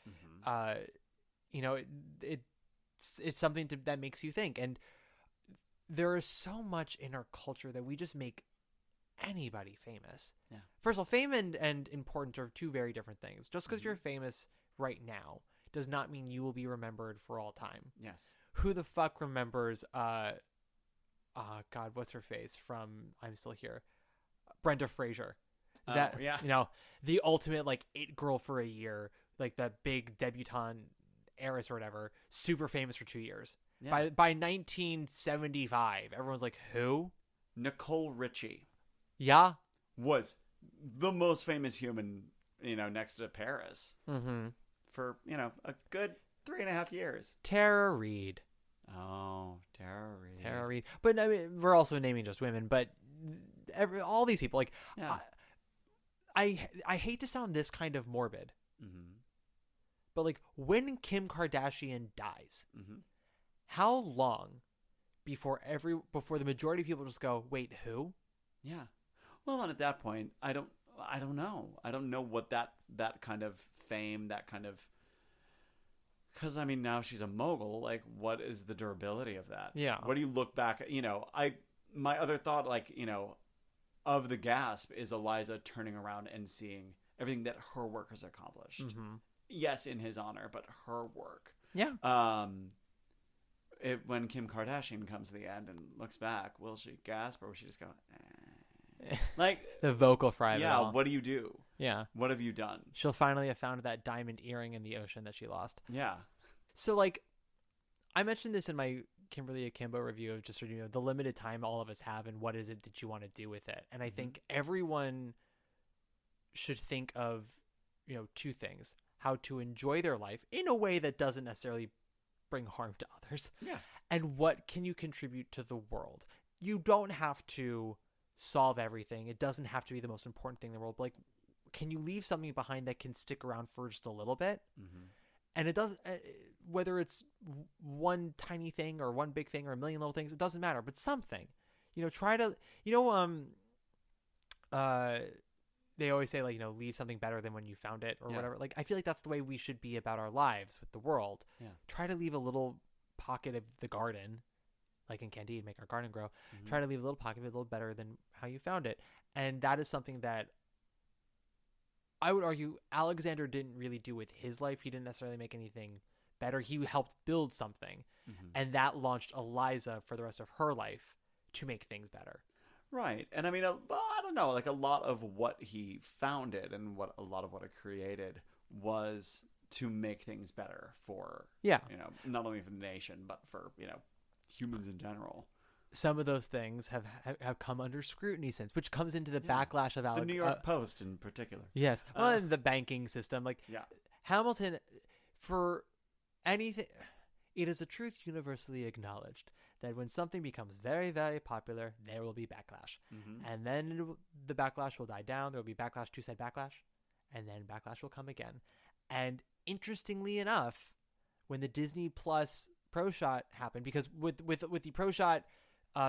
you know, it's something that makes you think. And there is so much in our culture that we just make anybody famous. Yeah. First of all, fame and importance are two very different things. Just because you're famous right now does not mean you will be remembered for all time. Yes. Who the fuck remembers God, what's her face from I'm Still Here? Brenda Fraser. That you know, the ultimate like it girl for a year, like that big debutante heiress or whatever, super famous for 2 years. Yeah. By 1975, everyone's like, who? Nicole Richie. Yeah. Was the most famous human, you know, next to Paris. For, you know, a good 3.5 years. Tara Reid. Oh, Tara Reid. Tara Reid. But I mean, we're also naming just women, but all these people, like, I hate to sound this kind of morbid, but like when Kim Kardashian dies, how long before the majority of people just go, wait, who? Yeah. Well, and at that point, I don't know. I don't know what that kind of fame, that kind of, because I mean, now she's a mogul. Like, what is the durability of that? Yeah. What do you look back at? You know, my other thought, like, you know, of the gasp is Eliza turning around and seeing everything that her work has accomplished. Mm-hmm. Yes, in his honor, but her work. Yeah. When Kim Kardashian comes to the end and looks back, will she gasp or will she just go, eh? Like The vocal fry of it yeah, all. what do you do? Yeah. What have you done? She'll finally have found that diamond earring in the ocean that she lost. Yeah. So, like, I mentioned this in my Kimberly Akimbo review of just, you know, the limited time all of us have and what is it that you want to do with it. And I think everyone should think of, you know, two things: how to enjoy their life in a way that doesn't necessarily bring harm to others. Yes. And what can you contribute to the world? You don't have to solve everything. It doesn't have to be the most important thing in the world. But, like, can you leave something behind that can stick around for just a little bit? Mm-hmm. And it doesn't, whether it's one tiny thing or one big thing or a million little things, it doesn't matter. But something, you know, try to, you know, they always say, like, you know, leave something better than when you found it or whatever. Like, I feel like that's the way we should be about our lives with the world. Yeah. Try to leave a little pocket of the garden, like in Candide, make our garden grow. Mm-hmm. Try to leave a little pocket of it a little better than how you found it. And that is something that I would argue Alexander didn't really do with his life. He didn't necessarily make anything better. He helped build something. Mm-hmm. And that launched Eliza for the rest of her life to make things better. Right. And I mean, I don't know, like a lot of what he founded and a lot of what it created was to make things better for, you know, not only for the nation, but for, you know, humans in general. Some of those things have come under scrutiny since, which comes into the backlash of the New York Post in particular. Yes. Well, and the banking system. Like, Hamilton, for anything, it is a truth universally acknowledged that when something becomes very, very popular, there will be backlash. Mm-hmm. And then the backlash will die down. There will be backlash to said backlash. And then backlash will come again. And interestingly enough, when the Disney Plus Pro Shot happened, because with the Pro Shot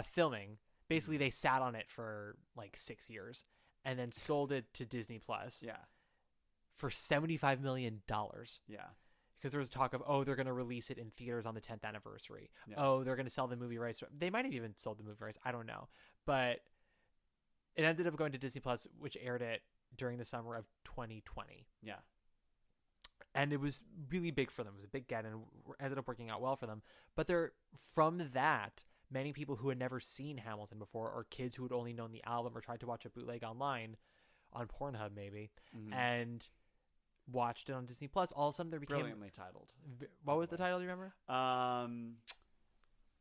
filming, basically they sat on it for like 6 years and then sold it to Disney Plus for $75 million. Yeah. Because there was talk of, oh, they're going to release it in theaters on the 10th anniversary. Yeah. Oh, they're going to sell the movie rights. They might have even sold the movie rights. I don't know. But it ended up going to Disney Plus, which aired it during the summer of 2020. Yeah. And it was really big for them. It was a big get and ended up working out well for them. But from that, many people who had never seen Hamilton before, or kids who had only known the album or tried to watch a bootleg online on Pornhub maybe, and watched it on Disney Plus, all of a sudden there became... Brilliantly titled. What was the title, do you remember?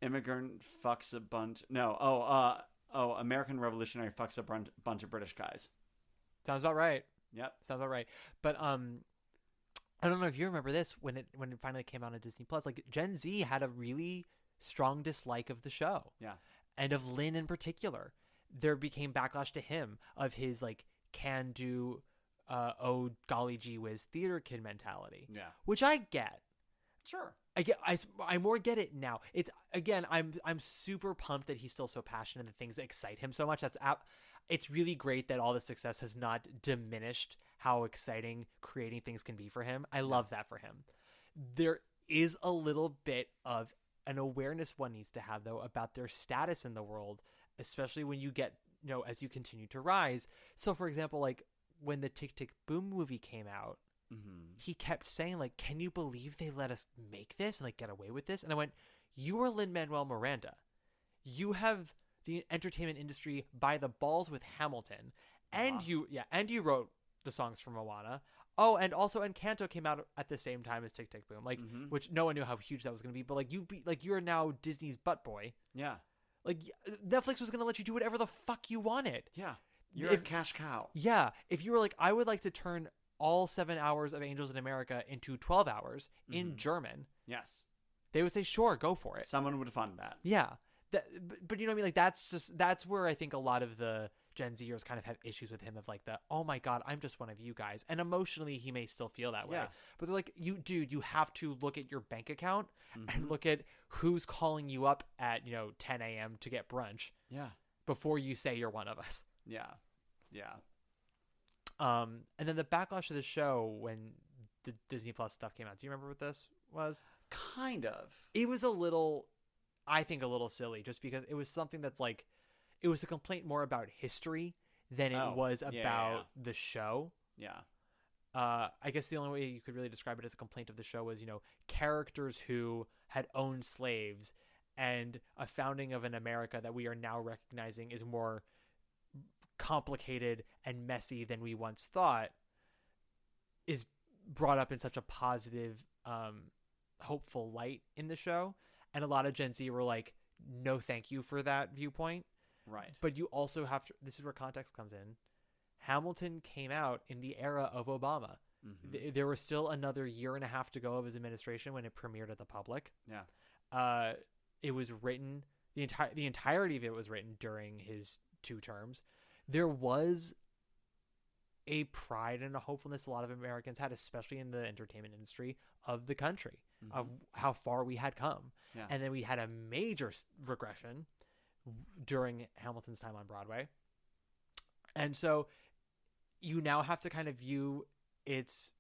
Immigrant fucks a bunch... No. American Revolutionary fucks a bunch of British guys. Sounds about right. Yep. Sounds about right. But I don't know if you remember this, when it finally came out on Disney Plus, like Gen Z had a really strong dislike of the show. Yeah. And of Lin in particular. There became backlash to him of his like can-do... oh golly gee whiz theater kid mentality, which I get. Sure, I more get it now. It's again, I'm super pumped that he's still so passionate and things that excite him so much. It's really great that all the success has not diminished how exciting creating things can be for him. I love that for him. There is a little bit of an awareness one needs to have though about their status in the world, especially when you get, you know, as you continue to rise. So for example, like when the Tick Tick Boom movie came out, he kept saying, like, can you believe they let us make this and like get away with this? And I went, you are Lin-Manuel Miranda. You have the entertainment industry by the balls with Hamilton. And you wrote the songs for Moana. Oh, and also Encanto came out at the same time as Tick Tick Boom, like, which no one knew how huge that was going to be. But like you're now Disney's butt boy. Yeah. Like Netflix was going to let you do whatever the fuck you wanted. Yeah. You're a cash cow. Yeah. If you were like, I would like to turn all 7 hours of Angels in America into 12 hours in German. Yes. They would say, sure, go for it. Someone would fund that. Yeah. But you know what I mean? Like, that's where I think a lot of the Gen Zers kind of have issues with him of like oh my God, I'm just one of you guys. And emotionally, he may still feel that way. Yeah. But they're like, you have to look at your bank account and look at who's calling you up at, 10 a.m. to get brunch. Yeah. Before you say you're one of us. Yeah. Yeah. And then the backlash of the show when the Disney Plus stuff came out. Do you remember what this was? Kind of. It was I think a little silly, just because it was something that's like, it was a complaint more about history than it was about the show. Yeah. I guess the only way you could really describe it as a complaint of the show was, characters who had owned slaves and a founding of an America that we are now recognizing is more complicated and messy than we once thought is brought up in such a positive, hopeful light in the show. And a lot of Gen Z were like, no, thank you for that viewpoint. Right. But you also have to, this is where context comes in. Hamilton came out in the era of Obama. Mm-hmm. There was still another year and a half to go of his administration when it premiered at the public. Yeah. It was written, the entirety of it was written during his 2 terms. There was a pride and a hopefulness a lot of Americans had, especially in the entertainment industry of the country, of how far we had come. Yeah. And then we had a major regression during Hamilton's time on Broadway. And so you now have to kind of view its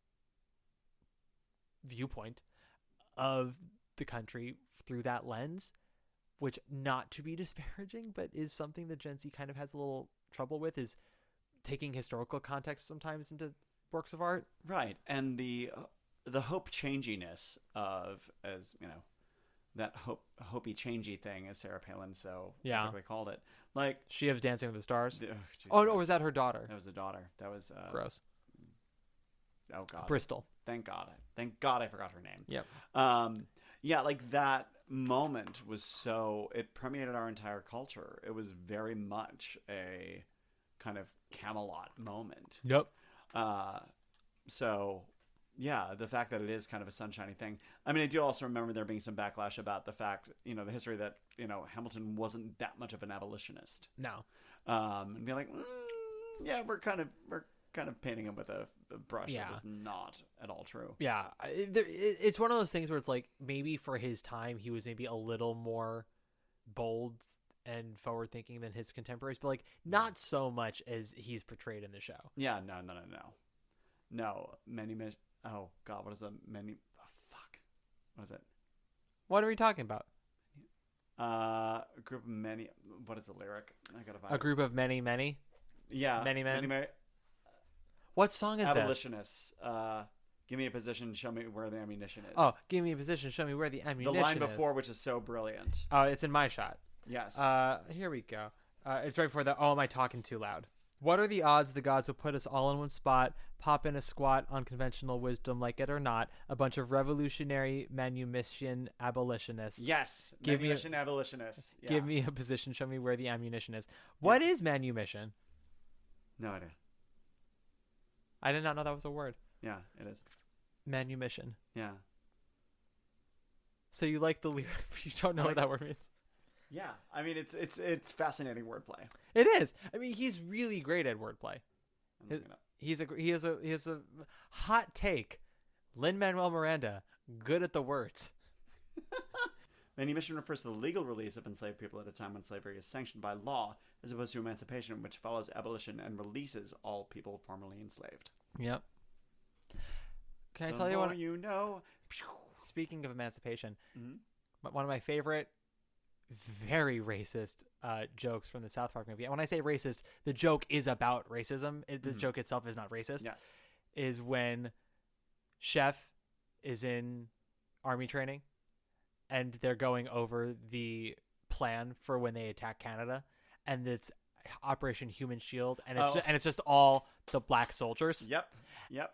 viewpoint of the country through that lens, which, not to be disparaging, but is something that Gen Z kind of has a little trouble with, is taking historical context sometimes into works of art. Right. And the hope changiness of, as you know, that hopey changey thing, as Sarah Palin so perfectly called it. Like, she of Dancing with the Stars. Oh, no, was that her daughter? That was the daughter. That was gross. Oh God. Bristol. Thank God I forgot her name. Yep. Yeah, like that moment was so, it permeated our entire culture. It was very much a kind of Camelot moment. Yep. So yeah, the fact that it is kind of a sunshiny thing. I mean, I do also remember there being some backlash about the fact, the history that, Hamilton wasn't that much of an abolitionist. No. And be like, yeah, we're kind of painting him with a brush Yeah. that is not at all true. Yeah. It's one of those things where it's like, maybe for his time, he was maybe a little more bold and forward thinking than his contemporaries, but like not so much as he's portrayed in the show. Yeah, no. Oh God, what is a many? Oh, fuck, what is it? What are we talking about? A group of many. What is the lyric? I gotta find a group of many. Yeah, many men. Many, What song is this? Abolitionists. Give me a position, show me where the ammunition is. Oh, give me a position, show me where the ammunition is. The line before, which is so brilliant. Oh, it's in my shot. Yes. Here we go. It's right before the, oh, am I talking too loud? What are the odds the gods will put us all in one spot, pop in a squat on conventional wisdom, like it or not, a bunch of revolutionary manumission abolitionists? Yes, manumission abolitionists. Yeah. Give me a position, show me where the ammunition is. What is manumission? No idea. I did not know that was a word. Yeah, it is. Manumission. Yeah. So you like the lyric, but you don't know what that word means. Yeah, I mean it's fascinating wordplay. It is. I mean, he's really great at wordplay. He has a hot take. Lin-Manuel Miranda, good at the words. Manumission refers to the legal release of enslaved people at a time when slavery is sanctioned by law, as opposed to emancipation, which follows abolition and releases all people formerly enslaved. Yep. Can I The tell you more what? you know. Speaking of emancipation, Mm-hmm. one of my favorite, very racist jokes from the South Park movie. And when I say racist, the joke is about racism. The joke itself is not racist. Yes. Is when Chef is in army training and they're going over the plan for when they attack Canada, and it's Operation Human Shield, and it's just all the black soldiers. Yep.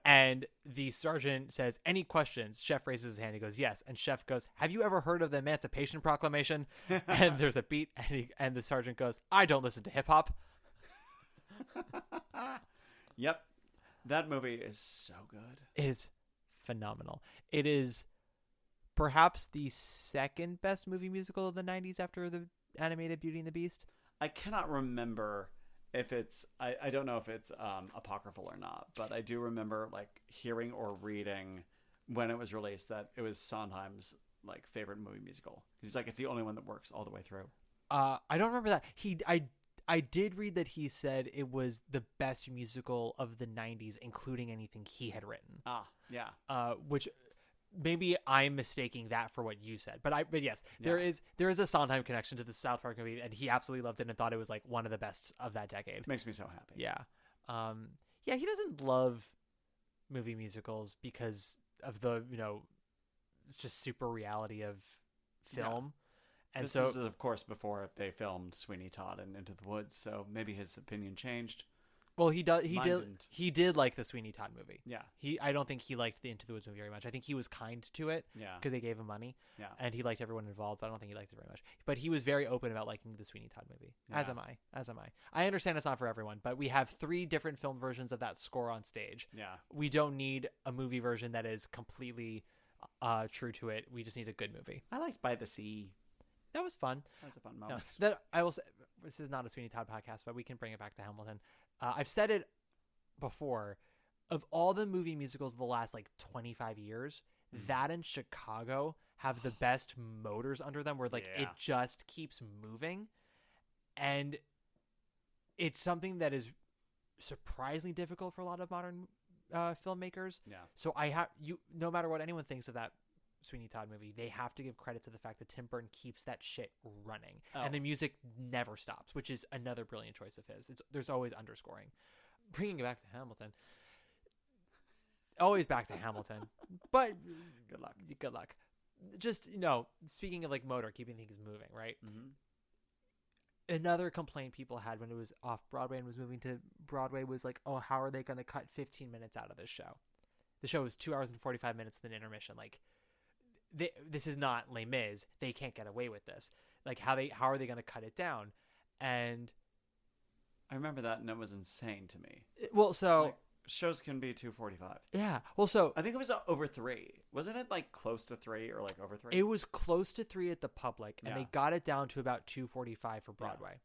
And the sergeant says, "Any questions?" Chef raises his hand. He goes, "Yes." And Chef goes, "Have you ever heard of the Emancipation Proclamation?" And there's a beat, and the sergeant goes, "I don't listen to hip hop." Yep. That movie is so good. It's phenomenal. It is perhaps the second best movie musical of the 90s after the animated Beauty and the Beast. I cannot remember if it's I don't know if it's apocryphal or not, but I do remember like hearing or reading when it was released that it was Sondheim's like favorite movie musical. He's like, it's the only one that works all the way through. I don't remember that. I did read that he said it was the best musical of the 90s, including anything he had written. Yeah. Which maybe I'm mistaking that for what you said, but yes, there is a Sondheim connection to the South Park movie, and he absolutely loved it and thought it was like one of the best of that decade. Makes me so happy. Yeah. Yeah, he doesn't love movie musicals because of the, just super reality of film. And this so is, of course, before they filmed Sweeney Todd and Into the Woods, so maybe his opinion changed. well, he didn't. did like the Sweeney Todd movie. Yeah. I don't think he liked the Into the Woods movie very much. I think he was kind to it Yeah. because they gave him money. Yeah. And he liked everyone involved, but I don't think he liked it very much. But he was very open about liking the Sweeney Todd movie. As Yeah. am I. I understand it's not for everyone, but we have 3 different film versions of that score on stage. Yeah. We don't need a movie version that is completely true to it. We just need a good movie. I liked By the Sea. That was fun. That was a fun No, moment. that I will say, this is not a Sweeney Todd podcast, but we can bring it back to Hamilton. I've said it before. Of all the movie musicals of the last 25 years, that and Chicago have the best motors under them, where it just keeps moving, and it's something that is surprisingly difficult for a lot of modern filmmakers. Yeah. So no matter what anyone thinks of that Sweeney Todd movie, they have to give credit to the fact that Tim Burton keeps that shit running, and the music never stops, which is another brilliant choice of his. There's always underscoring. Bringing it back to Hamilton, always back to Hamilton, but Good luck. Good luck. Just speaking of motor, keeping things moving, right? Mm-hmm. Another complaint people had when it was off Broadway and was moving to Broadway was oh, how are they going to cut 15 minutes out of this show? The show was 2 hours and 45 minutes with an intermission. This is not Les Mis. They can't get away with this. How are they going to cut it down? And I remember that, and it was insane to me. well, so Shows can be 2:45. yeah. Well, so I think it was over 3. Wasn't it close to 3 or over 3? it was close to 3 at the public, and Yeah. they got it down to about 2:45 for Broadway,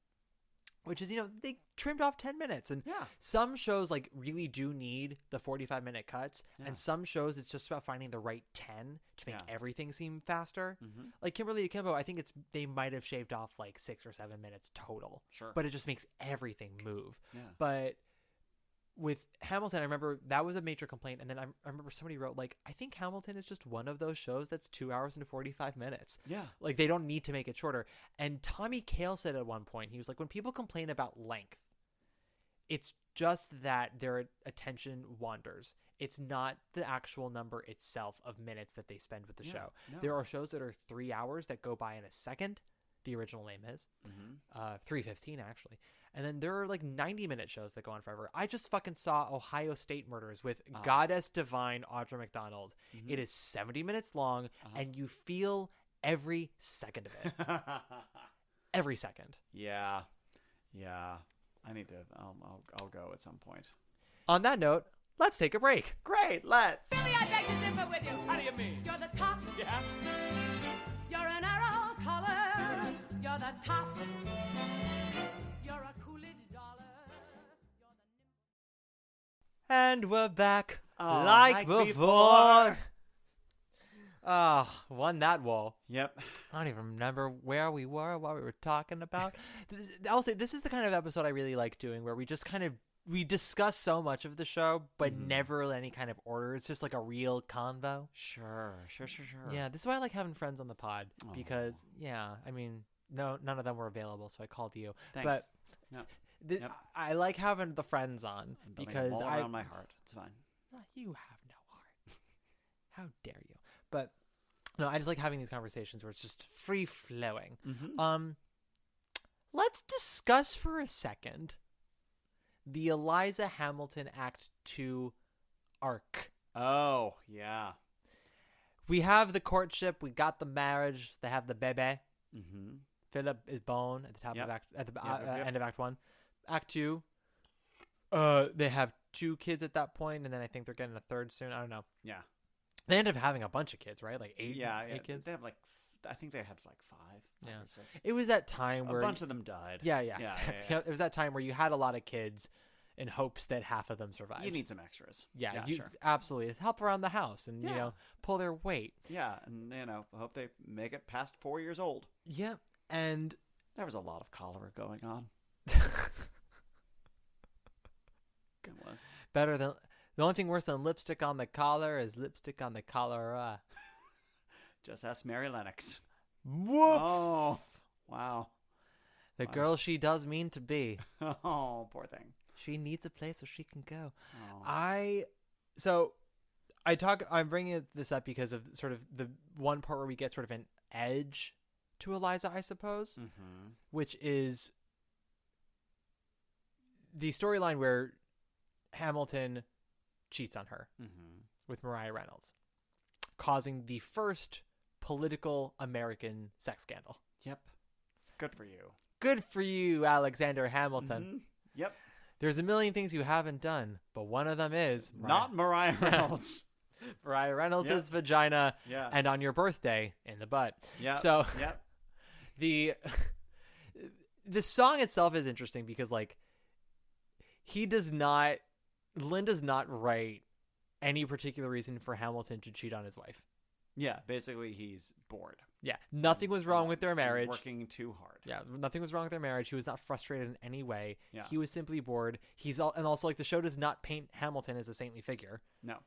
which is they trimmed off 10 minutes. And Yeah. some shows really do need the 45-minute cuts, Yeah. and some shows it's just about finding the right 10 to make Yeah. everything seem faster. Mm-hmm. Kimberly Akimbo, I think they might have shaved off 6 or 7 minutes total. Sure. But it just makes everything move. Yeah. But with Hamilton, I remember that was a major complaint. And then I remember somebody wrote, I think Hamilton is just one of those shows that's 2 hours and 45 minutes. Yeah. They don't need to make it shorter. And Tommy Kail said at one point, he was when people complain about length, it's just that their attention wanders. It's not the actual number itself of minutes that they spend with the show. no. There are shows that are 3 hours that go by in a second. The original name is 3:15 actually. And then there are 90-minute shows that go on forever. I just fucking saw Ohio State Murders with Goddess Divine Audra McDonald. It is 70 minutes long, and you feel every second of it. Every second. Yeah. I need to. I'll go at some point. On that note, let's take a break. Great. Let's. Billy, I beg to differ with you. How do you mean? You're the top. Yeah. You're an arrow color. You're the top. You're a Coolidge dollar. You're the And we're back Oh, like like before. Won that wall. Yep. I don't even remember where we were, what we were talking about. I'll say this is the kind of episode I really like doing, where we just we discuss so much of the show, but never in any kind of order. It's just a real convo. Sure. Yeah, this is why I like having friends on the pod, because, I mean, none of them were available, so I called you. Thanks. But No. Yep. I like having the friends on, I'm building a because wall around my heart. It's fine. you have no heart. How dare you? But no, I just like having these conversations where it's just free flowing. Let's discuss for a second the Eliza Hamilton Act 2 arc. Oh, yeah. We have the courtship, we got the marriage, they have the bebe. Mm-hmm. Philip is born at the top Yep. of Yep. end of Act 1. Act 2, they have 2 kids at that point, and then I think they're getting a third soon. I don't know. Yeah. They end up having a bunch of kids, right? Eight kids. They have I think they had 5. Yeah. Or 6. It was that time where A bunch of them died. Yeah. Yeah. It was that time where you had a lot of kids in hopes that half of them survived. You need some extras. Yeah, sure. absolutely. Help around the house and Yeah. pull their weight. Yeah, and I hope they make it past 4 years old. Yeah, and There was a lot of cholera going on. It was. better than the only thing worse than lipstick on the collar is lipstick on the cholera. Just ask Mary Lennox. Whoop! Oh, wow. The girl she does mean to be. Oh, poor thing. She needs a place where she can go. Oh. I So I'm bringing this up because of sort of the one part where we get sort of an edge to Eliza, I suppose, which is the storyline where Hamilton cheats on her with Mariah Reynolds, causing the first political American sex scandal. Yep. Good for you. Good for you, Alexander Hamilton. Yep. There's a million things you haven't done, but one of them is not Mariah Reynolds. Mariah Reynolds' vagina, Yeah. and on your birthday, in the butt. Yeah. So Yep. the song itself is interesting because, like, Lynn does not write any particular reason for Hamilton to cheat on his wife. Yeah. Basically, he's bored. Yeah. Nothing was wrong with their marriage. Working too hard. Yeah. Nothing was wrong with their marriage. He was not frustrated in any way. Yeah. He was simply bored. And also, like, the show does not paint Hamilton as a saintly figure. No.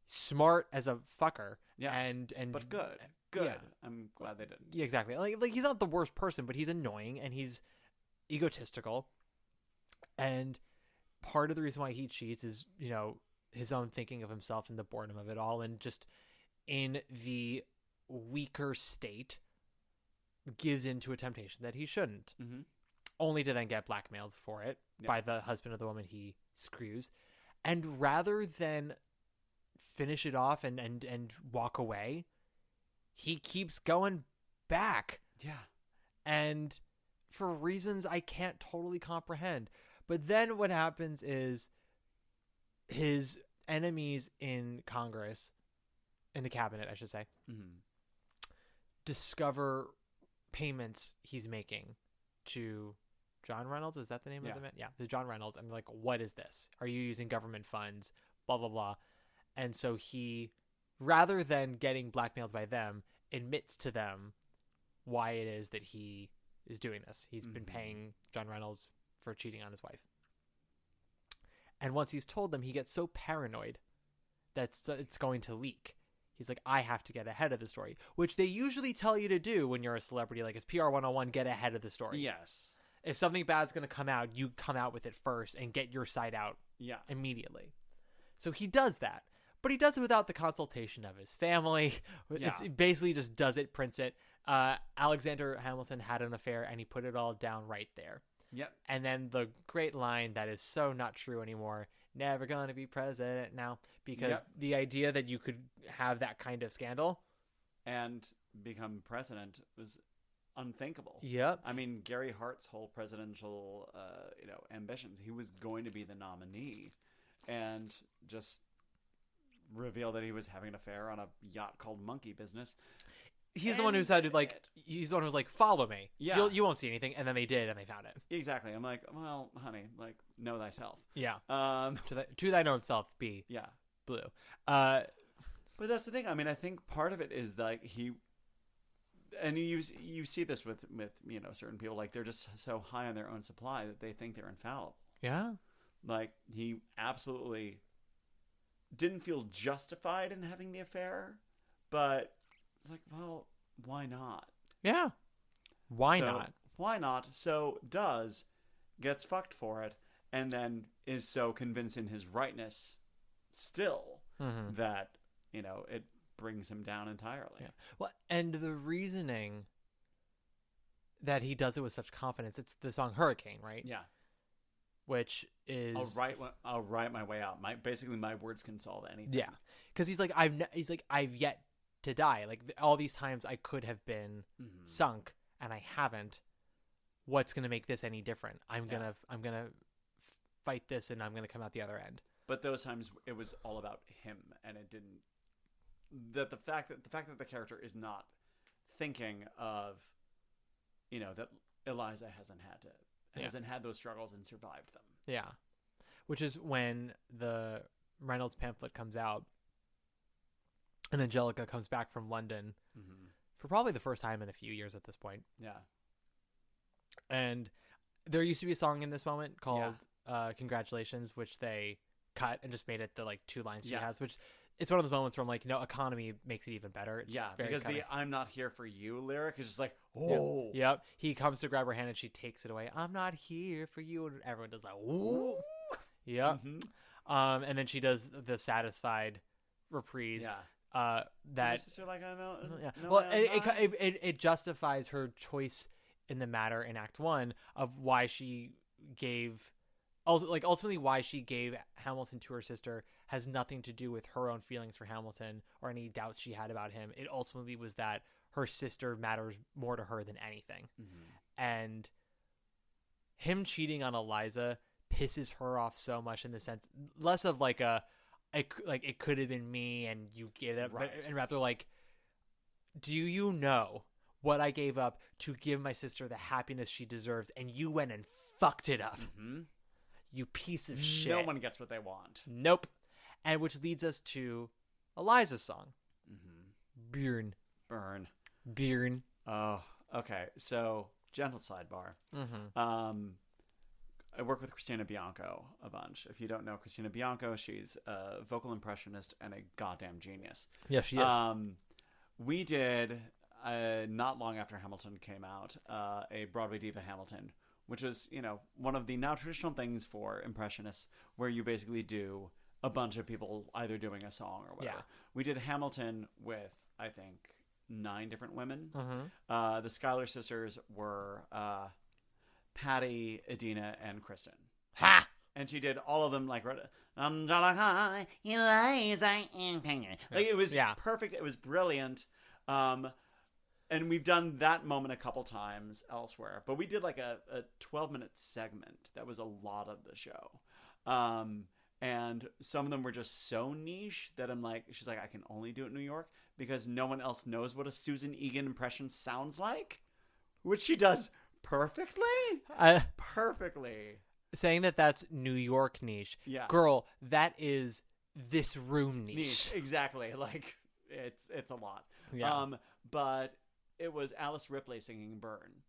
Smart as a fucker. Yeah. And But good. Good. Yeah. I'm glad they didn't. Yeah, exactly. Like he's not the worst person, but he's annoying and he's egotistical. And part of the reason why he cheats is, his own thinking of himself and the boredom of it all, and just in the weaker state gives into a temptation that he shouldn't, only to then get blackmailed for it by the husband of the woman he screws. And rather than finish it off and walk away, he keeps going back. Yeah. And for reasons I can't totally comprehend. But then what happens is his enemies in Congress, in the cabinet, I should say, discover payments he's making to John Reynolds. Is that the name of the man? Yeah, to John Reynolds. And they're like, what is this? Are you using government funds? Blah, blah, blah. And so he, rather than getting blackmailed by them, admits to them why it is that he is doing this. He's been paying John Reynolds for cheating on his wife. And once he's told them, he gets so paranoid that it's going to leak. He's like, I have to get ahead of the story, which they usually tell you to do when you're a celebrity. Like, it's PR 101, get ahead of the story. Yes. If something bad's going to come out, you come out with it first and get your side out immediately. So he does that. But he does it without the consultation of his family. It basically just does it, prints it. Alexander Hamilton had an affair, and he put it all down right there. Yep. And then the great line that is so not true anymore, never going to be president now, because the idea that you could have that kind of scandal and become president was unthinkable. Yep. I mean, Gary Hart's whole presidential, ambitions, he was going to be the nominee, and just reveal that he was having an affair on a yacht called Monkey Business. He's the one who said, like, he's the one who was like, follow me. Yeah. You won't see anything. And then they did, and they found it. Exactly. I'm like, well, honey, like, know thyself. Yeah. To thine own self be blue. But that's the thing. I mean, I think part of it is like and you see this with certain people, like they're just so high on their own supply that they think they're infallible. Yeah. Like, he absolutely didn't feel justified in having the affair, but it's like, well, why not? Yeah. Why not? Why not? So gets fucked for it, and then is so convinced in his rightness still that, it brings him down entirely. Yeah. Well, and the reasoning that he does it with such confidence, it's the song Hurricane, right? Yeah. Which is I'll write my way out. Basically my words can solve anything. Yeah. Cuz he's like I've yet to die. Like, all these times I could have been sunk and I haven't. What's going to make this any different? I'm going to fight this, and I'm going to come out the other end. But those times it was all about him, and it didn't the fact that the character is not thinking of that Eliza hasn't had those struggles and survived them. Yeah. Which is when the Reynolds pamphlet comes out and Angelica comes back from London for probably the first time in a few years at this point. Yeah. And there used to be a song in this moment called Congratulations, which they cut and just made it the like two lines she has, which it's one of those moments where I'm like, economy makes it even better. It's because the "I'm not here for you" lyric is just like, oh, yep. He comes to grab her hand and she takes it away. I'm not here for you, and everyone does that. Woo. Yep. And then she does the Satisfied reprise. Yeah. That My sister like I'm out. yeah. No, Well, I'm not. it justifies her choice in the matter in Act 1 of why she gave, ultimately why she gave Hamilton to her sister has nothing to do with her own feelings for Hamilton or any doubts she had about him. It ultimately was that her sister matters more to her than anything. Mm-hmm. And him cheating on Eliza pisses her off so much in the sense, less of like it could have been me and you gave that, Right. and rather like, do you know what I gave up to give my sister the happiness she deserves, and you went and fucked it up. Mm-hmm. You piece of shit. No one gets what they want. Nope. And which leads us to Eliza's song. Mm-hmm. Burn. Bjorn. Oh, okay. So, gentle sidebar. Mm-hmm. I work with Christina Bianco a bunch. If you don't know Christina Bianco, she's a vocal impressionist and a goddamn genius. Yeah, she is. We did, not long after Hamilton came out, a Broadway Diva Hamilton, which is, one of the now traditional things for impressionists, where you basically do a bunch of people either doing a song or whatever. Yeah. We did Hamilton with, I think, 9 different women. Mm-hmm. The Schuyler sisters were Patty, Adina, and Kristen. Ha! And she did all of them like Eliza and Penguin. Like it was perfect. It was brilliant. And we've done that moment a couple times elsewhere. But we did like a 12-minute segment that was a lot of the show. And some of them were just so niche that she's like, I can only do it in New York because no one else knows what a Susan Egan impression sounds like, which she does perfectly. Perfectly. Saying that that's New York niche. Yeah. Girl, that is this room niche. Exactly. Like it's a lot. Yeah. But it was Alice Ripley singing Burn,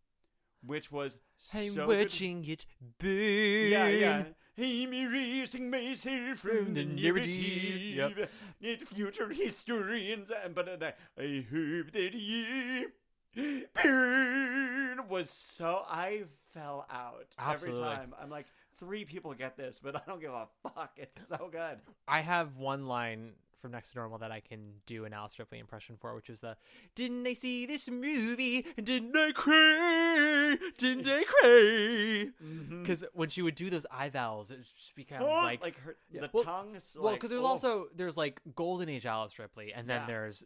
which was I'm so watching it burn. Yeah. I'm erasing myself from the narrative. Yep. Need future historians, but I hope that you burn was so. I fell out Absolutely. every time. I'm like, 3 people get this, but I don't give a fuck. It's so good. I have one line from Next to Normal that I can do an Alice Ripley impression for, which is the "Didn't I see this movie? Didn't I cry? Didn't I cry?" Because when she would do those I vowels, it just becomes like her yeah. the tongue. Well, because there's like Golden Age Alice Ripley, and then there's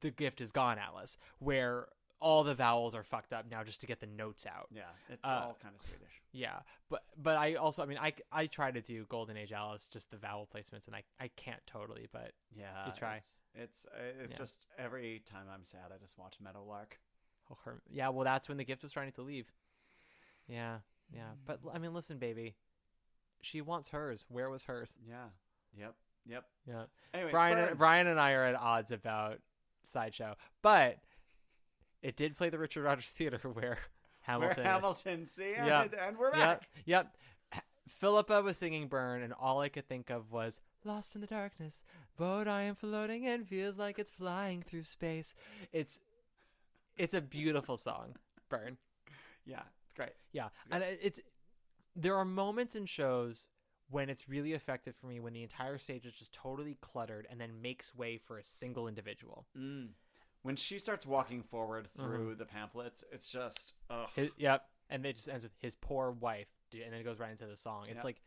The Gift Is Gone Alice, where all the vowels are fucked up now just to get the notes out. Yeah, it's all kind of Swedish. Yeah, but I also, I try to do Golden Age Alice, just the vowel placements, and I can't totally, but yeah, you try. It's just every time I'm sad, I just watch Meadowlark. Yeah, well, that's when The Gift was trying to leave. Yeah, but listen, baby, she wants hers. Where was hers? Yeah, yep. Yeah. Anyway, Brian and I are at odds about Sideshow, but it did play the Richard Rodgers Theater where Hamilton. See, and we're back. Yep. Philippa was singing Burn, and all I could think of was "Lost in the darkness, but I am floating and feels like it's flying through space." It's a beautiful song, Burn. Yeah, it's great. Yeah, and there are moments in shows when it's really effective for me when the entire stage is just totally cluttered and then makes way for a single individual. When she starts walking forward through the pamphlets, it's just and it just ends with his poor wife, and then it goes right into the song. It's like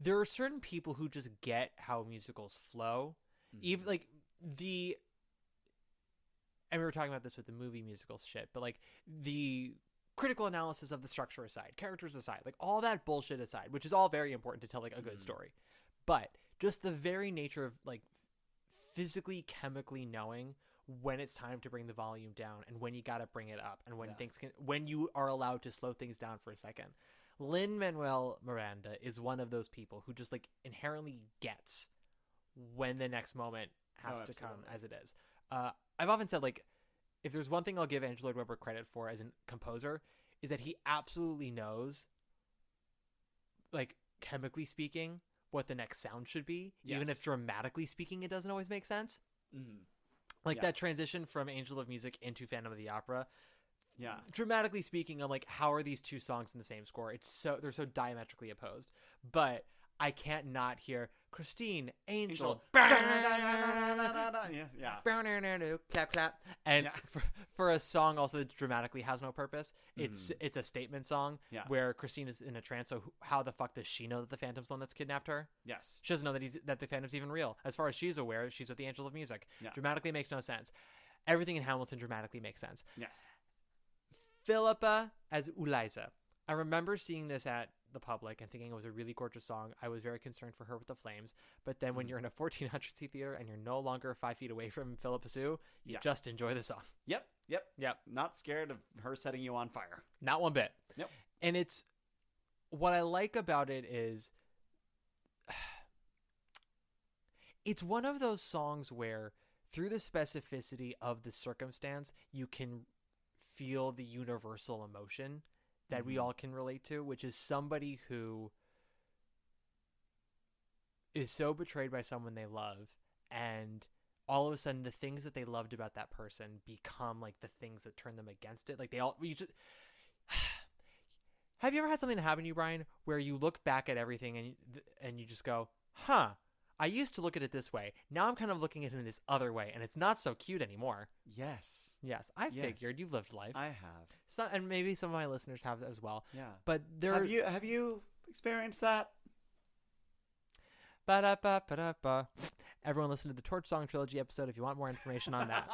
there are certain people who just get how musicals flow, even like and we were talking about this with the movie musicals shit, but like the critical analysis of the structure aside, characters aside, like all that bullshit aside, which is all very important to tell like a good story, but just the very nature of like physically, chemically knowing when it's time to bring the volume down and when you got to bring it up and when you are allowed to slow things down for a second. Lin-Manuel Miranda is one of those people who just like inherently gets when the next moment has to come as it is. I've often said, like, if there's one thing I'll give Andrew Lloyd Webber credit for as a composer, is that he absolutely knows, like, chemically speaking, what the next sound should be, even if dramatically speaking it doesn't always make sense. Like that transition from Angel of Music into Phantom of the Opera. Yeah. Dramatically speaking, I'm like, how are these two songs in the same score? They're so diametrically opposed. But I can't not hear Christine, Angel, Yeah. clap, clap. And Yeah. for a song also that dramatically has no purpose, it's a statement song Yeah. where Christine is in a trance. So how the fuck does she know that the Phantom's the one that's kidnapped her? Yes. She doesn't know that the Phantom's even real. As far as she's aware, she's with the Angel of Music. Yeah. Dramatically makes no sense. Everything in Hamilton dramatically makes sense. Yes. Philippa as Eliza. I remember seeing this at the Public and thinking it was a really gorgeous song. I was very concerned for her with the flames. But then when you're in a 1,400-seat theater and you're no longer 5 feet away from Philippa Sue, you just enjoy the song. Yep. Yep. Not scared of her setting you on fire. Not one bit. Yep. And it's what I like about it is it's one of those songs where through the specificity of the circumstance, you can feel the universal emotion that we all can relate to, which is somebody who is so betrayed by someone they love, and all of a sudden the things that they loved about that person become like the things that turn them against it. Like have you ever had something happen to you, Brian, where you look back at everything and you just go, huh, I used to look at it this way. Now I'm kind of looking at it in this other way, and it's not so cute anymore. Yes. Yes, I figured you've lived life. I have. So, and maybe some of my listeners have as well. Yeah. But there Have you experienced that? Ba-da-ba-ba-da-ba. Everyone listen to the Torch Song Trilogy episode if you want more information on that.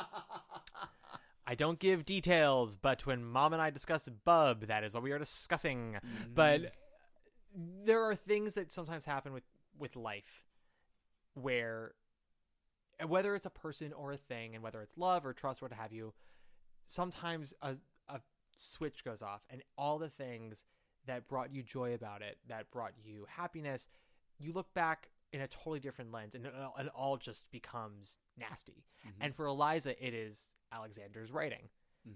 I don't give details, but when Mom and I discuss Bub, that is what we are discussing. But there are things that sometimes happen with life where, whether it's a person or a thing, and whether it's love or trust, what have you, sometimes a switch goes off, and all the things that brought you joy about it, that brought you happiness, you look back in a totally different lens, and it all just becomes nasty. And for Eliza, it is Alexander's writing.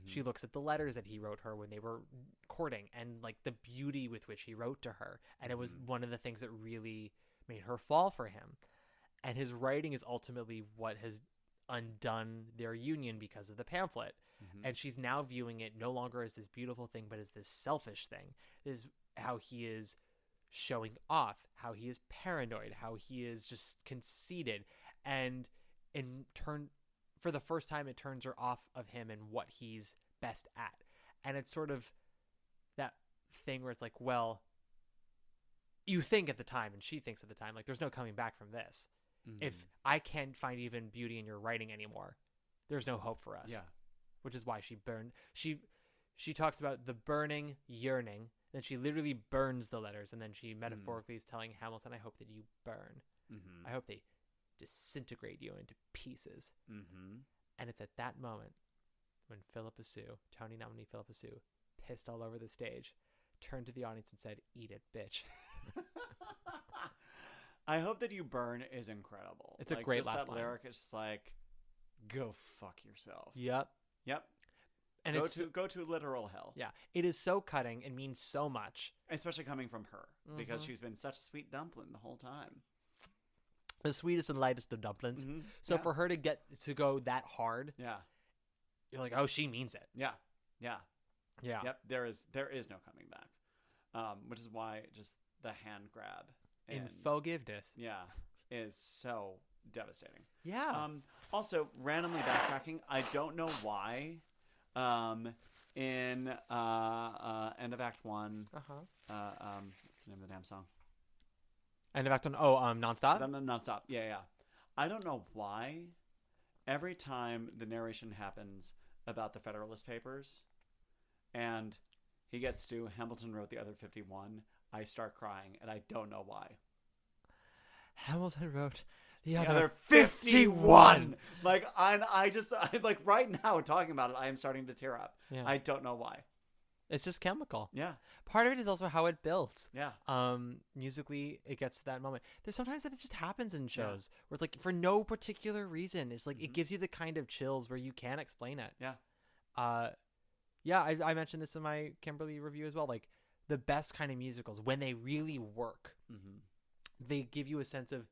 She looks at the letters that he wrote her when they were courting, and like the beauty with which he wrote to her, and it was one of the things that really made her fall for him. And his writing is ultimately what has undone their union because of the pamphlet. And she's now viewing it no longer as this beautiful thing, but as this selfish thing. This is how he is showing off, how he is paranoid, how he is just conceited. And in turn, for the first time, it turns her off of him and what he's best at. And it's sort of that thing where it's like, well, you think at the time, and she thinks at the time, like, there's no coming back from this. If I can't find even beauty in your writing anymore, there's no hope for us. Yeah. Which is why she burned. She talks about the burning, yearning. Then she literally burns the letters, and then she metaphorically is telling Hamilton, I hope that you burn. I hope they disintegrate you into pieces. And it's at that moment when Philippa Sue, Tony nominee Philippa Sue, pissed all over the stage, turned to the audience and said, eat it, bitch. I hope that you burn is incredible. It's a great last that line. lyric is just like, go fuck yourself. Yep. And go to literal hell. Yeah. It is so cutting and means so much. Especially coming from her, because she's been such a sweet dumpling the whole time. The sweetest and lightest of dumplings. So for her to get to go that hard, you're like, oh, she means it. Yeah. Yep. There is no coming back, which is why just the hand grab In forgiveness. is so devastating. Yeah. Also, randomly backtracking, I don't know why. In end of Act 1, what's the name of the damn song? End of Act 1. Oh, Nonstop? Nonstop. Yeah. I don't know why. Every time the narration happens about the Federalist Papers, and he gets to Hamilton wrote the other 51, I start crying, and I don't know why. Hamilton wrote the The other 51. Like, I like right now talking about it, I am starting to tear up. Yeah. I don't know why. It's just chemical. Yeah. Part of it is also how it builds. Yeah. Musically, it gets to that moment. There's sometimes that it just happens in shows where it's like for no particular reason. It's like it gives you the kind of chills where you can't explain it. Yeah. I mentioned this in my Kimberly review as well. Like the best kind of musicals, when they really work, they give you a sense of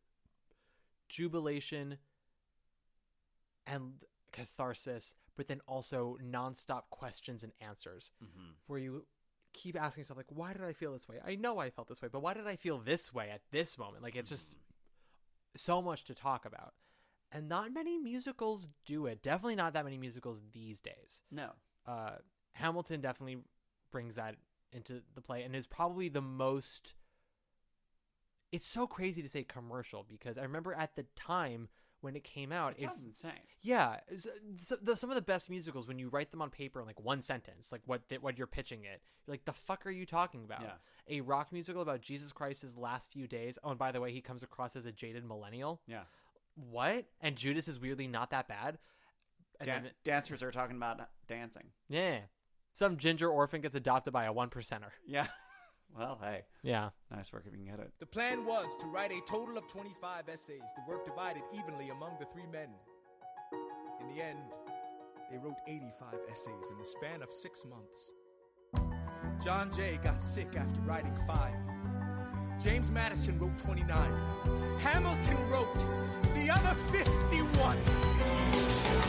jubilation and catharsis, but then also nonstop questions and answers where you keep asking yourself, like, why did I feel this way? I know I felt this way, but why did I feel this way at this moment? Like, it's just so much to talk about. And not many musicals do it. Definitely not that many musicals these days. No. Hamilton definitely brings that into the play and is probably the most... It's so crazy to say commercial, because I remember at the time when it came out... It sounds insane. Yeah. Some of the best musicals, when you write them on paper in like one sentence, like what you're pitching it, you're like, the fuck are you talking about? Yeah. A rock musical about Jesus Christ's last few days. Oh, and by the way, he comes across as a jaded millennial. Yeah. What? And Judas is weirdly not that bad. And Dancers are talking about dancing. Yeah. Some ginger orphan gets adopted by a 1%er. Yeah. Well, hey. Yeah. Nice work if you can get it. The plan was to write a total of 25 essays, the work divided evenly among the three men. In the end, they wrote 85 essays in the span of 6 months. John Jay got sick after writing 5. James Madison wrote 29. Hamilton wrote the other 51.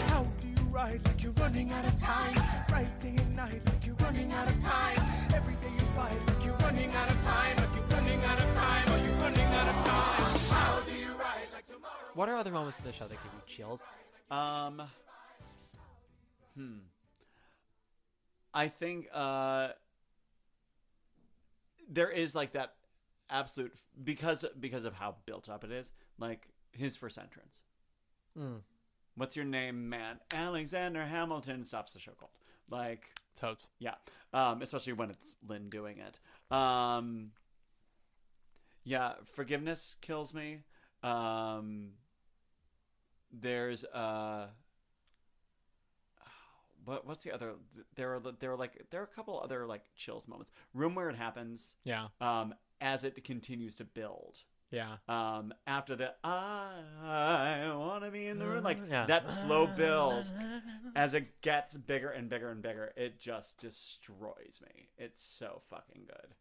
How do you write like you're running out of time? Write day and night like you're running out of time. Every day you fight like you're running out of time. Like you're running out of time. Are you running out of time? How do you write like tomorrow? What are other moments in the show that give you chills? I think there is like that absolute, because of how built up it is, like his first entrance. What's your name, man? Alexander Hamilton. Stops the show cold. Like, Totes. yeah. Especially when it's Lynn doing it. Yeah, Forgiveness kills me. There's what's the other? There are a couple other like chills moments. Room Where It Happens. Yeah. As it continues to build. Yeah. After the I want to be in the room, like Yeah. that slow build, as it gets bigger and bigger and bigger, it just destroys me. It's so fucking good.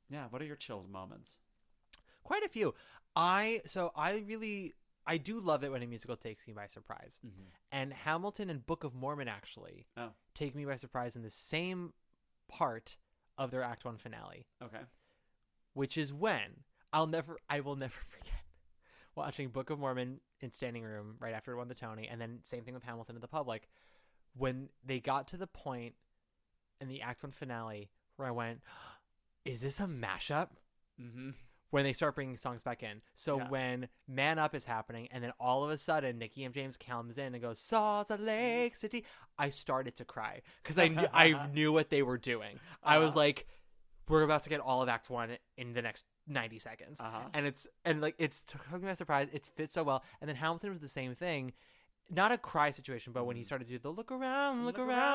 Yeah. What are your chills moments? Quite a few. I do love it when a musical takes me by surprise. And Hamilton and Book of Mormon actually take me by surprise in the same part of their Act 1 finale. Okay. Which is when I will never forget watching Book of Mormon in standing room right after it won the Tony, and then same thing with Hamilton in the public, when they got to the point in the Act 1 finale where I went, is this a mashup? When they start bringing songs back in. So when Man Up is happening, and then all of a sudden Nikki and James comes in and goes, Salt Lake City, I started to cry because I knew what they were doing. I was like, we're about to get all of Act 1 in the next 90 seconds. And it's took me by surprise. It fits so well. And then Hamilton was the same thing. Not a cry situation, but when he started to do the look around,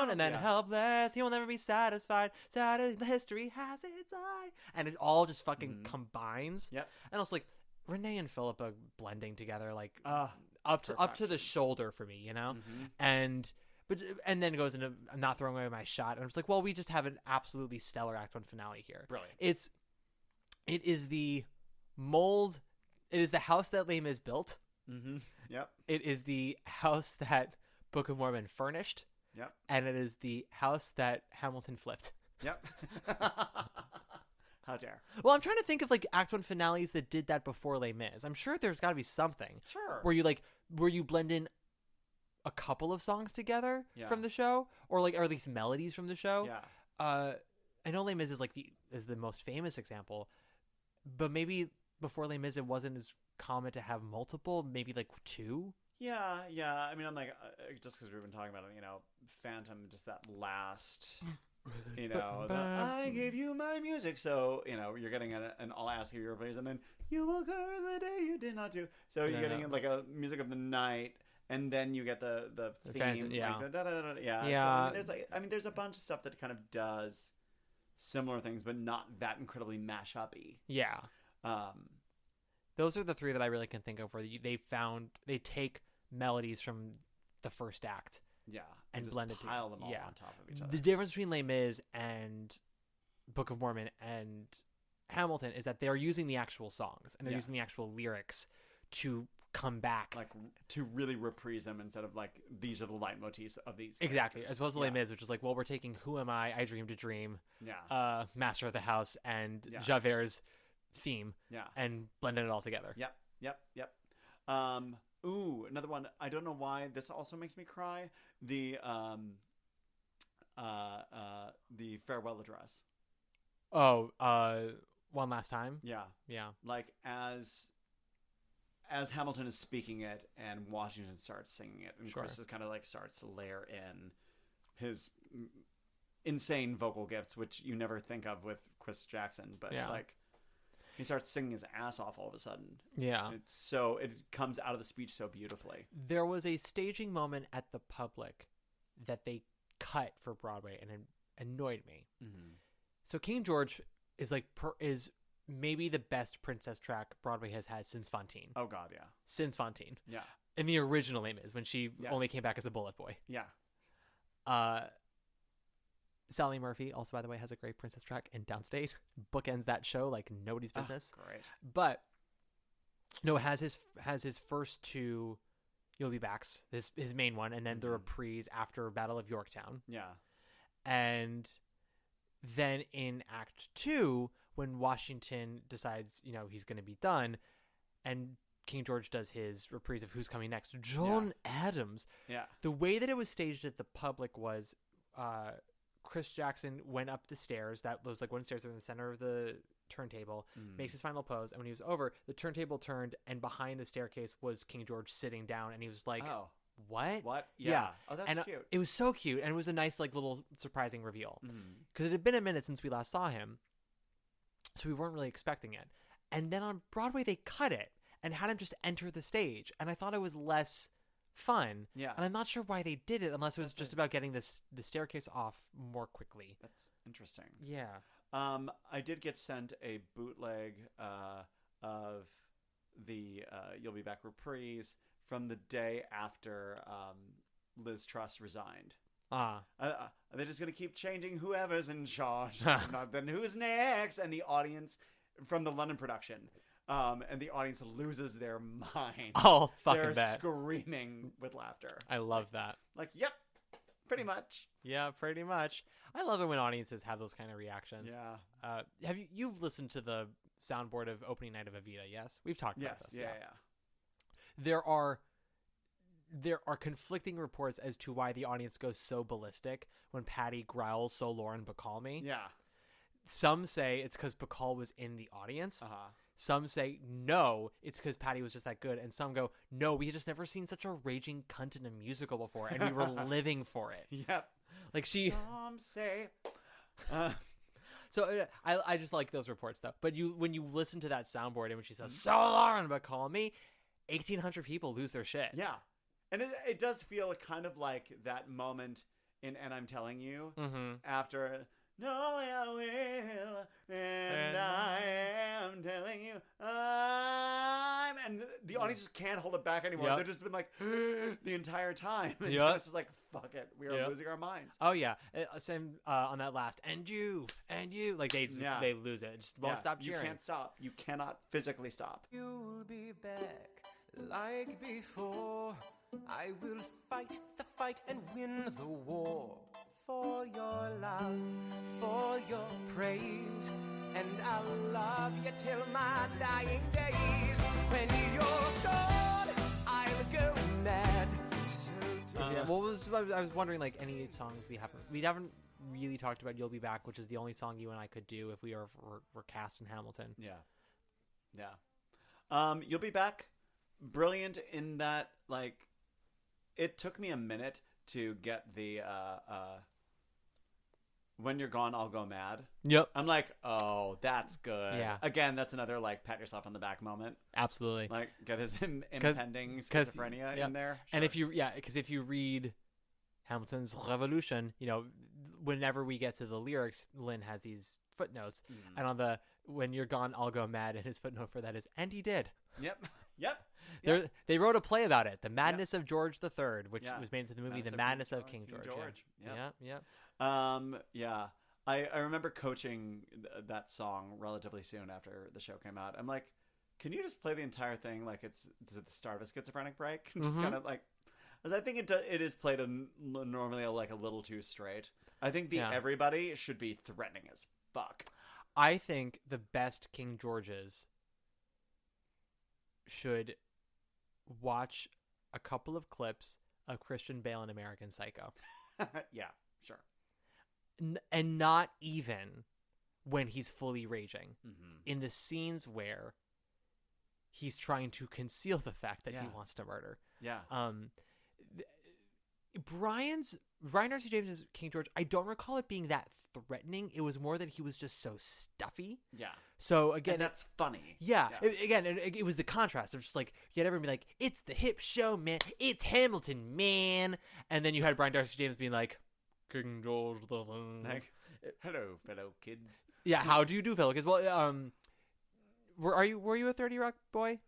and then helpless, he will never be satisfied. Sad history has its eye. And it all just fucking combines. Yep. And also, like, Renee and Philippa blending together, like, up to the shoulder for me, you know? And then it goes into, I'm not throwing away my shot. And I'm just like, well, we just have an absolutely stellar Act 1 finale here. Brilliant. It is the mold. It is the house that Les Mis built. Yep. It is the house that Book of Mormon furnished. Yep. And it is the house that Hamilton flipped. Yep. How dare. Well, I'm trying to think of like Act 1 finales that did that before Les Mis. I'm sure there's got to be something. Sure. Where you blend in a couple of songs together from the show, or at least melodies from the show. Yeah. I know Les Mis is the most famous example, but maybe before Les Mis it wasn't as common to have multiple, maybe like 2. Yeah. I mean, I'm like, just because we've been talking about it, you know, Phantom, just that last, you know, I gave you my music, so, you know, you're getting an I'll ask you your place, and then you will curse the day you did not do. So you're getting like a music of the night, and then you get the theme, like the da-da-da-da. Yeah. So, there's a bunch of stuff that kind of does similar things, but not that incredibly mash-up-y. Yeah. Those are the 3 that I really can think of where they take melodies from the first act. Yeah. And just blend it pile them all on top of each other. The difference between Les Mis and Book of Mormon and Hamilton is that they're using the actual songs and they're using the actual lyrics to come back. Like to really reprise them instead of like these are the leitmotifs of these Exactly. characters. As opposed to Les Mis, which is like, well, we're taking Who Am I Dream to Dream, Yeah. Master of the House, and Yeah. Javert's theme, Yeah. and blending it all together. Yep. Ooh, another one. I don't know why this also makes me cry. The farewell address. Oh, One Last Time. Yeah. Yeah. Like as Hamilton is speaking it and Washington starts singing it, and Sure. Chris is kind of like starts to layer in his insane vocal gifts, which you never think of with Chris Jackson, but Yeah. like he starts singing his ass off all of a sudden. Yeah. It comes out of the speech so beautifully. There was a staging moment at the Public that they cut for Broadway, and it annoyed me. Mm-hmm. So King George is is maybe the best princess track Broadway has had since Fantine. Oh God, yeah, Since Fantine. yeah, In the original Les Mis, when she Yes. only came back as a bullet boy. yeah. Sally Murphy also, by the way, has a great princess track in Downstate. Bookends that show like nobody's business. Great. But no, has his first two You'll Be Backs, his main one, and then the reprise after Battle of Yorktown. Yeah. And then in Act 2, when Washington decides, he's going to be done, and King George does his reprise of Who's Coming Next, John Adams. Yeah. The way that it was staged at the Public was Chris Jackson went up the stairs, those like wooden stairs in the center of the turntable, makes his final pose, and when he was over, the turntable turned, and behind the staircase was King George sitting down, and he was like, Oh. what? Yeah. Oh, that's and cute. it was so cute, and it was a nice like little surprising reveal Mm-hmm. because it had been a minute since we last saw him, so we weren't really expecting it. And then on Broadway they cut it and had him just enter the stage, and I thought it was less fun. Yeah. And I'm not sure why they did it, unless it was just about getting the staircase off more quickly. That's interesting. Yeah. I did get sent a bootleg of the You'll Be Back reprise from the day after Liz Truss resigned. They're just going to keep changing whoever's in charge. Not then who's next? And the audience from the London production. And the audience loses their mind. Oh, fucking They're bet. screaming with laughter. I love that. Like, yep, pretty much. Yeah, pretty much. I love it when audiences have those kind of reactions. Yeah. Have you've listened to the soundboard of opening night of Evita? Yes, we've talked about this. Yeah. There are conflicting reports as to why the audience goes so ballistic when Patty growls "So Lauren Bacall me." Yeah. Some say it's because Bacall was in the audience. Uh-huh. Some say no, it's because Patty was just that good. And some go, no, we had just never seen such a raging cunt in a musical before, and we were living for it. Yep. Like she. Some say. So I just like those reports though. But when you listen to that soundboard and when she says "So Lauren Bacall me," 1,800 people lose their shit. Yeah. And it does feel kind of like that moment in And I'm Telling You after "No, I will, and I am telling you and the audience just can't hold it back anymore. Yep. They've just been like the entire time. And Yep. it's just like, fuck it. We are losing our minds. Oh yeah, same on that last and you, like they lose it. Just won't stop cheering. You can't stop. You cannot physically stop. You'll be back like before. I will fight the fight and win the war for your love, for your praise, and I'll love you till my dying days. When you're gone, I'll go mad. So Yeah, I was wondering like any songs we haven't really talked about. "You'll Be Back," which is the only song you and I could do if we were cast in Hamilton. Yeah. You'll Be Back. Brilliant in that, like, it took me a minute to get the "When You're Gone, I'll Go Mad." Yep, I'm like, oh, that's good. Yeah. Again, that's another like pat yourself on the back moment. absolutely. Like, get his impending schizophrenia in there. And Sure. because if you read Hamilton's Revolution, whenever we get to the lyrics, Lynn has these footnotes, and on the "When You're Gone, I'll Go Mad," and his footnote for that is, and he did. Yep. They wrote a play about it, "The Madness of George III," which Yeah. was made into the movie "The Madness Madness of of King George." Yep. Yeah. Yeah. I remember coaching that song relatively soon after the show came out. I'm like, Can you just play the entire thing like is it the start of a schizophrenic break? Just kind of like, because I think it is played normally like a little too straight. I think everybody should be threatening as fuck. I think the best King Georges should watch a couple of clips of Christian Bale in American Psycho. Yeah, sure. And not even when he's fully raging. In the scenes where he's trying to conceal the fact that he wants to murder. Yeah. Ryan Darcy James' King George, I don't recall it being that threatening. It was more that he was just so stuffy. Yeah. So again, and that's funny. Yeah. It was the contrast of just like, you had everyone be like, it's the hip show, man. It's Hamilton, man. And then you had Brian Darcy James being like, King George the like, hello, fellow kids. Yeah. How do you do, fellow kids? Well, were you a 30 Rock boy?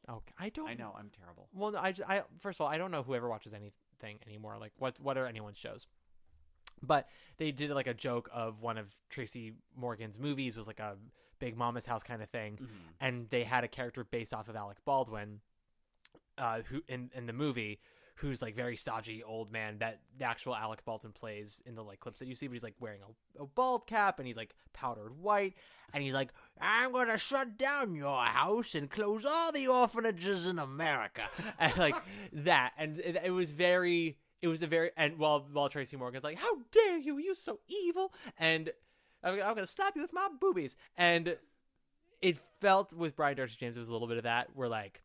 No. Okay. I know. I'm terrible. Well, I first of all, I don't know whoever watches anything anymore. Like, what are anyone's shows? But they did like a joke of one of Tracy Morgan's movies was like a Big Mama's House kind of thing, and they had a character based off of Alec Baldwin, who in the movie, who's like very stodgy old man that the actual Alec Baldwin plays in the like clips that you see, but he's like wearing a bald cap and he's like powdered white, and he's like, I'm gonna shut down your house and close all the orphanages in America, and like that, and it was a very and while Tracy Morgan's like, how dare you so evil, and I'm gonna slap you with my boobies, and it felt with Brian Darcy James, it was a little bit of that, where like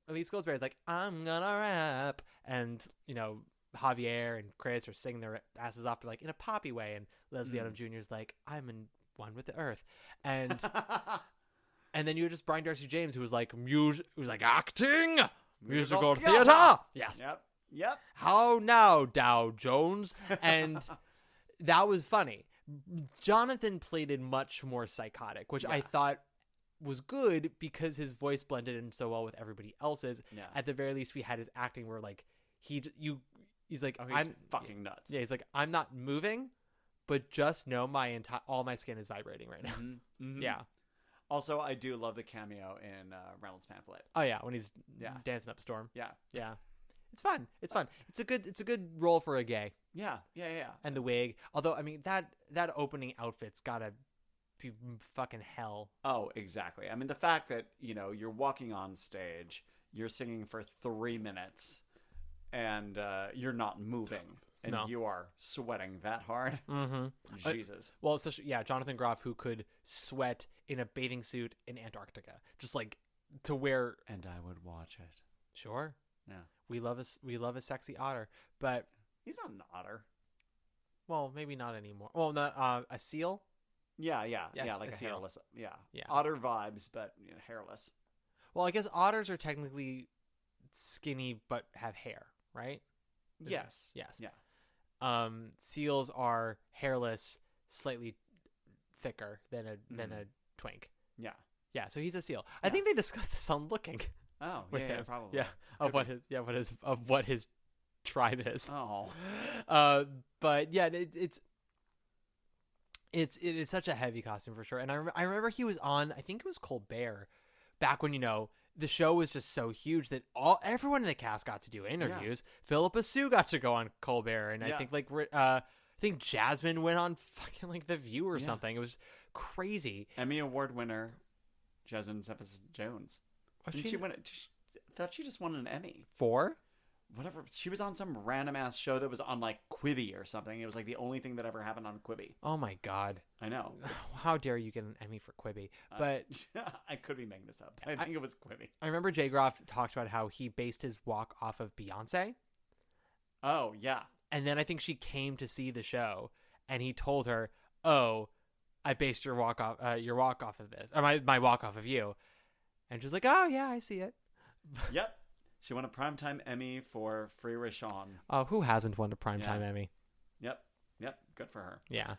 Elise Goldsberry's like, I'm gonna rap, and you know Javier and Chris are singing their asses off, but like in a poppy way, and Leslie Odom Jr.'s like, I'm in one with the earth, and and then you had just Brian Darcy James who was like acting, musical theater, yes, yep. How now, Dow Jones, and that was funny. Jonathan played it much more psychotic, which I thought was good because his voice blended in so well with everybody else's. Yeah. At the very least, we had his acting where like he's like, I'm fucking nuts. Yeah, he's like, I'm not moving, but just know all my skin is vibrating right now. Yeah. Also, I do love the cameo in Reynolds' Pamphlet. Oh yeah, when he's dancing up a storm. Yeah. It's fun. It's a good role for a gay. Yeah. And the wig. Although I mean that opening outfit's gotta be fucking hell. Oh, exactly. I mean the fact that, you know, you're walking on stage, you're singing for 3 minutes, and you're not moving, and you are sweating that hard. Jesus. Well, especially Jonathan Groff, who could sweat in a bathing suit in Antarctica, just like to where. And I would watch it. Sure. Yeah. We love a sexy otter, but he's not an otter. Well, maybe not anymore. Well, not a seal. Yeah, Yes, like a seal. hairless. Yeah, otter vibes, but hairless. Well, I guess otters are technically skinny but have hair, right? Yes. Yeah. Seals are hairless, slightly thicker than a twink. Yeah. Yeah. So he's a seal. I think they discussed this on Looking. Oh, probably. Yeah, of what his tribe is. Oh, but yeah, it's such a heavy costume for sure. And I remember he was on, I think it was Colbert, back when the show was just so huge that everyone in the cast got to do interviews. Philippa Sue got to go on Colbert, and I think Jasmine went on fucking like The View or something. It was crazy. Emmy Award winner Jasmine Cephas-Jones. Didn't she win it? I thought she just won an Emmy. For? Whatever. She was on some random ass show that was on like Quibi or something. It was like the only thing that ever happened on Quibi. Oh my God. I know. How dare you get an Emmy for Quibi? But I could be making this up. I think it was Quibi. I remember Jay Groff talked about how he based his walk off of Beyonce. Oh, yeah. And then I think she came to see the show and he told her, "Oh, I based your walk off of this. Or my walk off of you." And she's like, "Oh yeah, I see it." Yep. She won a Primetime Emmy for Free Rashawn. Oh, who hasn't won a Primetime Emmy? Yep. Good for her. Yeah.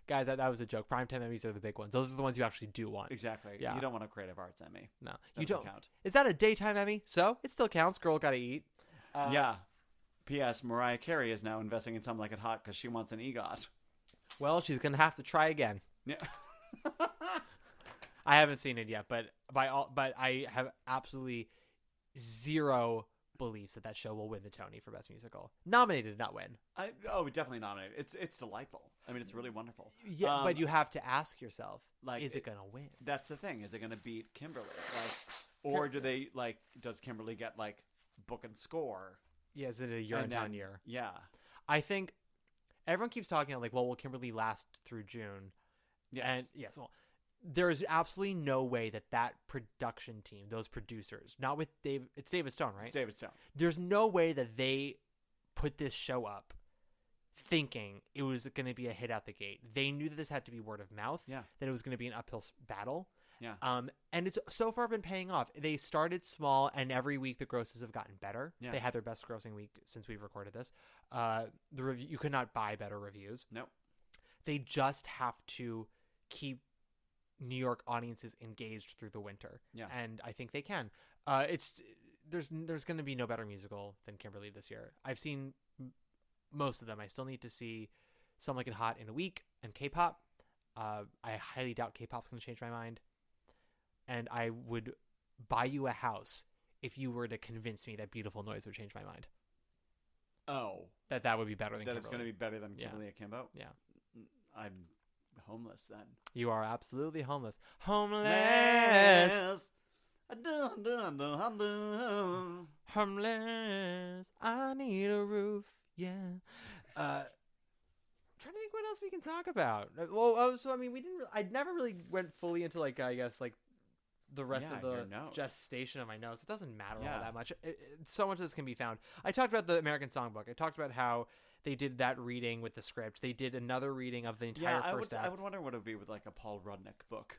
Guys, that was a joke. Primetime Emmys are the big ones. Those are the ones you actually do want. Exactly. Yeah. You don't want a Creative Arts Emmy. No. You don't count. Is that a daytime Emmy? So it still counts. Girl gotta eat. Yeah. P.S. Mariah Carey is now investing in Some Like It Hot because she wants an EGOT. Well, she's gonna have to try again. Yeah. I haven't seen it yet, but I have absolutely zero beliefs that show will win the Tony for Best Musical. Nominated, not win. Definitely nominated. It's delightful. I mean, it's really wonderful. Yeah, but you have to ask yourself, is it gonna win? That's the thing. Is it gonna beat Kimberly? Or does Kimberly get book and score? Yeah, is it a Urinetown year? Yeah. I think everyone keeps talking will Kimberly last through June? Yes. And yes, well, there is absolutely no way that production team, those producers, not with Dave, it's David Stone, right? It's David Stone. There's no way that they put this show up thinking it was going to be a hit out the gate. They knew that this had to be word of mouth, that it was going to be an uphill battle. Yeah. And it's so far been paying off. They started small, and every week the grosses have gotten better. Yeah. They had their best grossing week since we've recorded this. The review, you could not buy better reviews. Nope. They just have to keep New York audiences engaged through the winter. Yeah. And I think they can. There's going to be no better musical than Kimberly this year. I've seen most of them. I still need to see Some Like It Hot in a week and K-pop. I highly doubt K-pop's going to change my mind. And I would buy you a house if you were to convince me that Beautiful Noise would change my mind. Oh. That would be better than That Kimberly. it's going to be better than Kimberly Akimbo? Yeah. I'm homeless then. You are absolutely homeless. Homeless. Homeless. I need a roof. Yeah. Trying to think what else we can talk about. Well, so I mean, I never really went fully into the rest of the gestation of my notes. It doesn't matter all that much. So much of this can be found. I talked about the American Songbook. I talked about how they did that reading with the script. They did another reading of the entire first act. I would wonder what it would be with a Paul Rudnick book.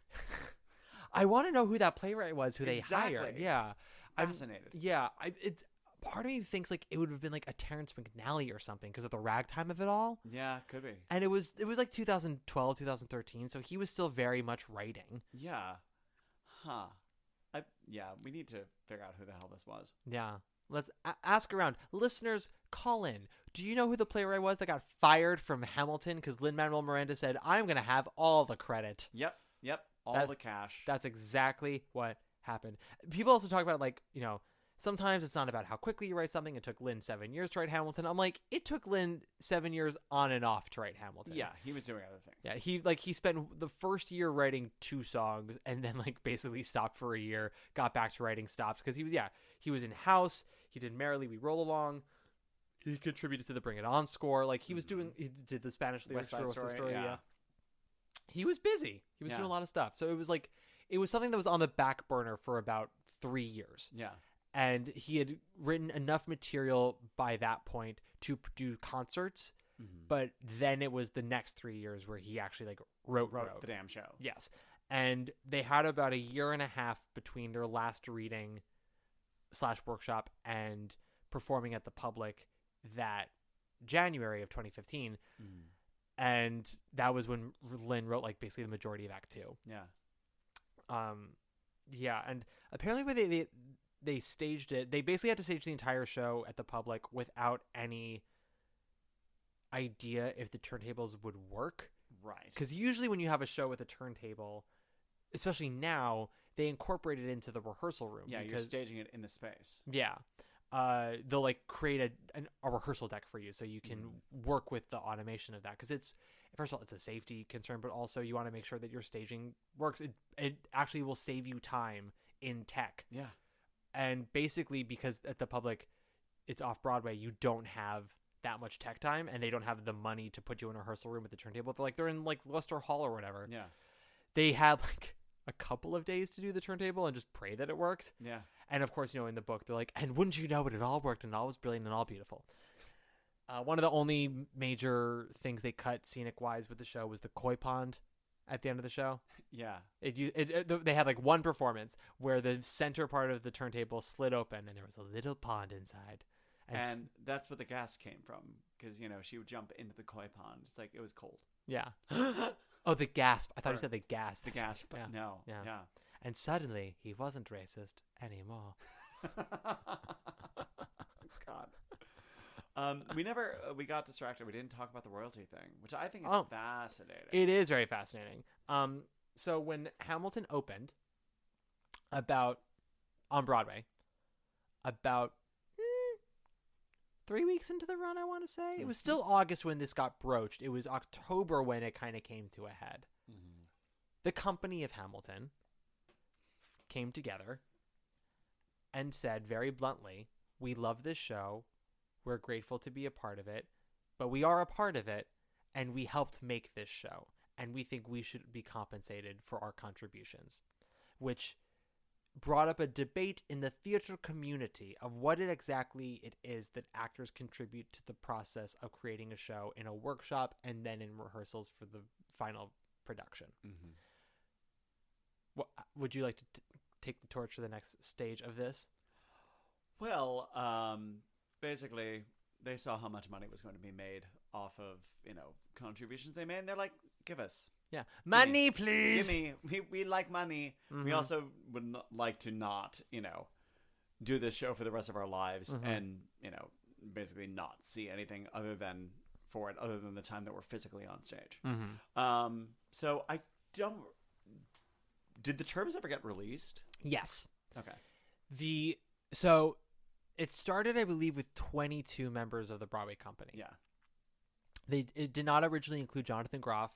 I want to know who that playwright was, who they hired. Yeah. Fascinated. It's part of me thinks it would have been a Terrence McNally or something because of the ragtime of it all. Yeah, could be. And it was 2012, 2013, so he was still very much writing. Yeah. Huh. We need to figure out who the hell this was. Yeah. Let's ask around. Listeners, call in. Do you know who the playwright was that got fired from Hamilton because Lin-Manuel Miranda said, I'm going to have all the credit? Yep. All the cash. That's exactly what happened. People also talk about, sometimes it's not about how quickly you write something. It took Lin 7 years to write Hamilton. I'm like, it took Lin 7 years on and off to write Hamilton. Yeah, he was doing other things. Yeah, he spent the first year writing 2 songs and then basically stopped for a year, got back to writing stops because he was in House. He did Merrily We Roll Along. He contributed to the Bring It On score. He did the Spanish lyrics for West Side Story. Yeah. He was busy. He was doing a lot of stuff. So it was something that was on the back burner for about 3 years. Yeah. And he had written enough material by that point to do concerts, but then it was the next 3 years where he actually wrote the damn show. Yes. And they had about a year and a half between their last reading / workshop and performing at the public that January of 2015. And that was when Lin wrote basically the majority of Act 2. Yeah. Yeah. And apparently when they staged it, they basically had to stage the entire show at the public without any idea if the turntables would work. Right. Because usually when you have a show with a turntable, especially now, they incorporate it into the rehearsal room. Yeah, you're staging it in the space. Yeah. They'll create a rehearsal deck for you so you can work with the automation of that. Because first of all, it's a safety concern, but also you want to make sure that your staging works. It actually will save you time in tech. Yeah. And basically, because at the public, it's off Broadway, you don't have that much tech time, and they don't have the money to put you in a rehearsal room with the turntable. They're in Leicester Hall or whatever. Yeah. They had a couple of days to do the turntable and just pray that it worked. Yeah. And of course, in the book, they're and wouldn't you know it all worked and all was brilliant and all beautiful. One of the only major things they cut scenic wise with the show was the koi pond at the end of the show. Yeah. They had one performance where the center part of the turntable slid open and there was a little pond inside. And that's where the gas came from because, she would jump into the koi pond. It's it was cold. Yeah. Oh, the gasp. I thought you said the gas. The gasp. Yeah. No. Yeah. And suddenly he wasn't racist anymore. God. We got distracted. We didn't talk about the royalty thing, which I think is fascinating. It is very fascinating. So when Hamilton opened on Broadway, about 3 weeks into the run, I want to say. It was still August when this got broached. It was October when it kind of came to a head. The company of Hamilton came together and said very bluntly, we love this show. We're grateful to be a part of it, but we are a part of it, and we helped make this show, and we think we should be compensated for our contributions, which brought up a debate in the theater community of what exactly it is that actors contribute to the process of creating a show in a workshop and then in rehearsals for the final production. What, would you like to take the torch to the next stage of this? Well, basically, they saw how much money was going to be made off of, contributions they made, and they're like, give us. Yeah. Money, please. Gimme. We like money. We also would like to not, do this show for the rest of our lives and, basically not see anything other than the time that we're physically on stage. So I don't... Did the terms ever get released? Yes. Okay. So it started, I believe, with 22 members of the Broadway company. Yeah. It did not originally include Jonathan Groff.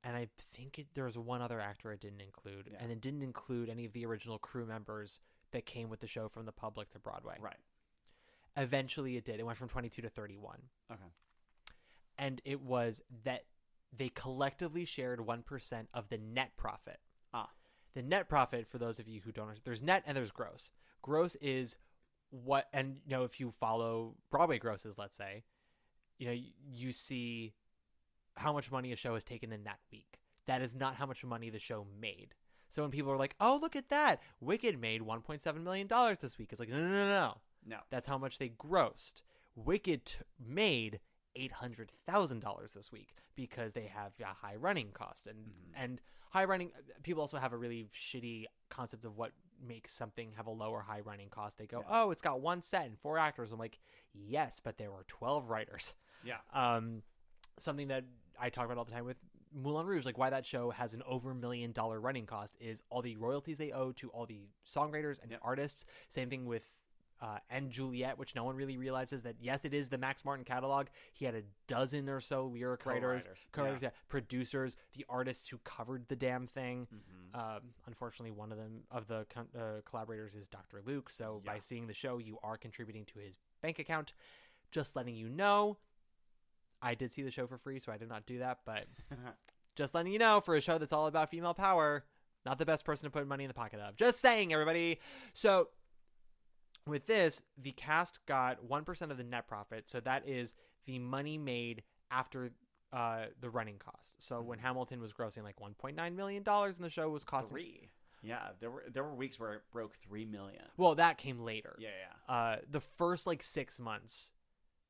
And I think there was one other actor it didn't include. Yeah. And it didn't include any of the original crew members that came with the show from the public to Broadway. Right. Eventually it did. It went from 22 to 31. Okay. And it was that they collectively shared 1% of the net profit. The net profit, for those of you who don't know, there's net and there's gross. Gross is what, and if you follow Broadway grosses, let's say, you see how much money a show has taken in that week. That is not how much money the show made. So when people are like, oh, look at that, Wicked made $1.7 million this week, it's like, no. That's how much they grossed. Wicked made $800,000 this week because they have a high running cost, and high running people also have a really shitty concept of what makes something have a lower high running cost. They go, oh, it's got one set and 4 actors. I'm like, yes, but there were 12 writers. Yeah. Something that I talk about all the time with Moulin Rouge, like why that show has an over $1 million running cost, is all the royalties they owe to all the songwriters and artists. Same thing with and Juliet, which no one really realizes that, yes, it is the Max Martin catalog. He had a dozen or so lyric writers, producers, the artists who covered the damn thing. Unfortunately, one of the collaborators is Dr. Luke. So by seeing the show, you are contributing to his bank account. Just letting you know, I did see the show for free, so I did not do that. But just letting you know, for a show that's all about female power, not the best person to put money in the pocket of. Just saying, everybody. So with this, the cast got 1% of the net profit. So that is the money made after the running cost. So when Hamilton was grossing like $1.9 million and the show was costing... 3. Yeah, there were weeks where it broke $3 million. Well, that came later. Yeah. The first 6 months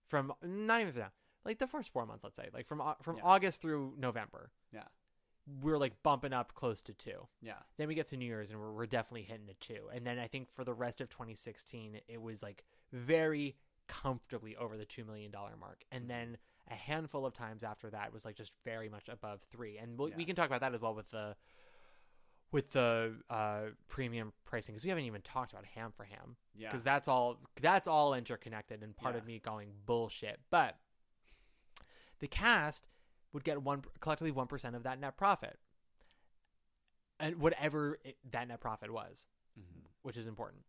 from... Not even that. Like the first 4 months, let's say. Like from August through November. Yeah. We're bumping up close to 2. Yeah. Then we get to New Year's and we're definitely hitting the 2. And then I think for the rest of 2016, it was very comfortably over the $2 million mark. And then a handful of times after that was just very much above 3. And we can talk about that as well with the premium pricing, because we haven't even talked about Ham for Ham. Yeah. Because that's all interconnected and part of me going bullshit. But the cast would get collectively 1% of that net profit, and whatever that net profit was, which is important.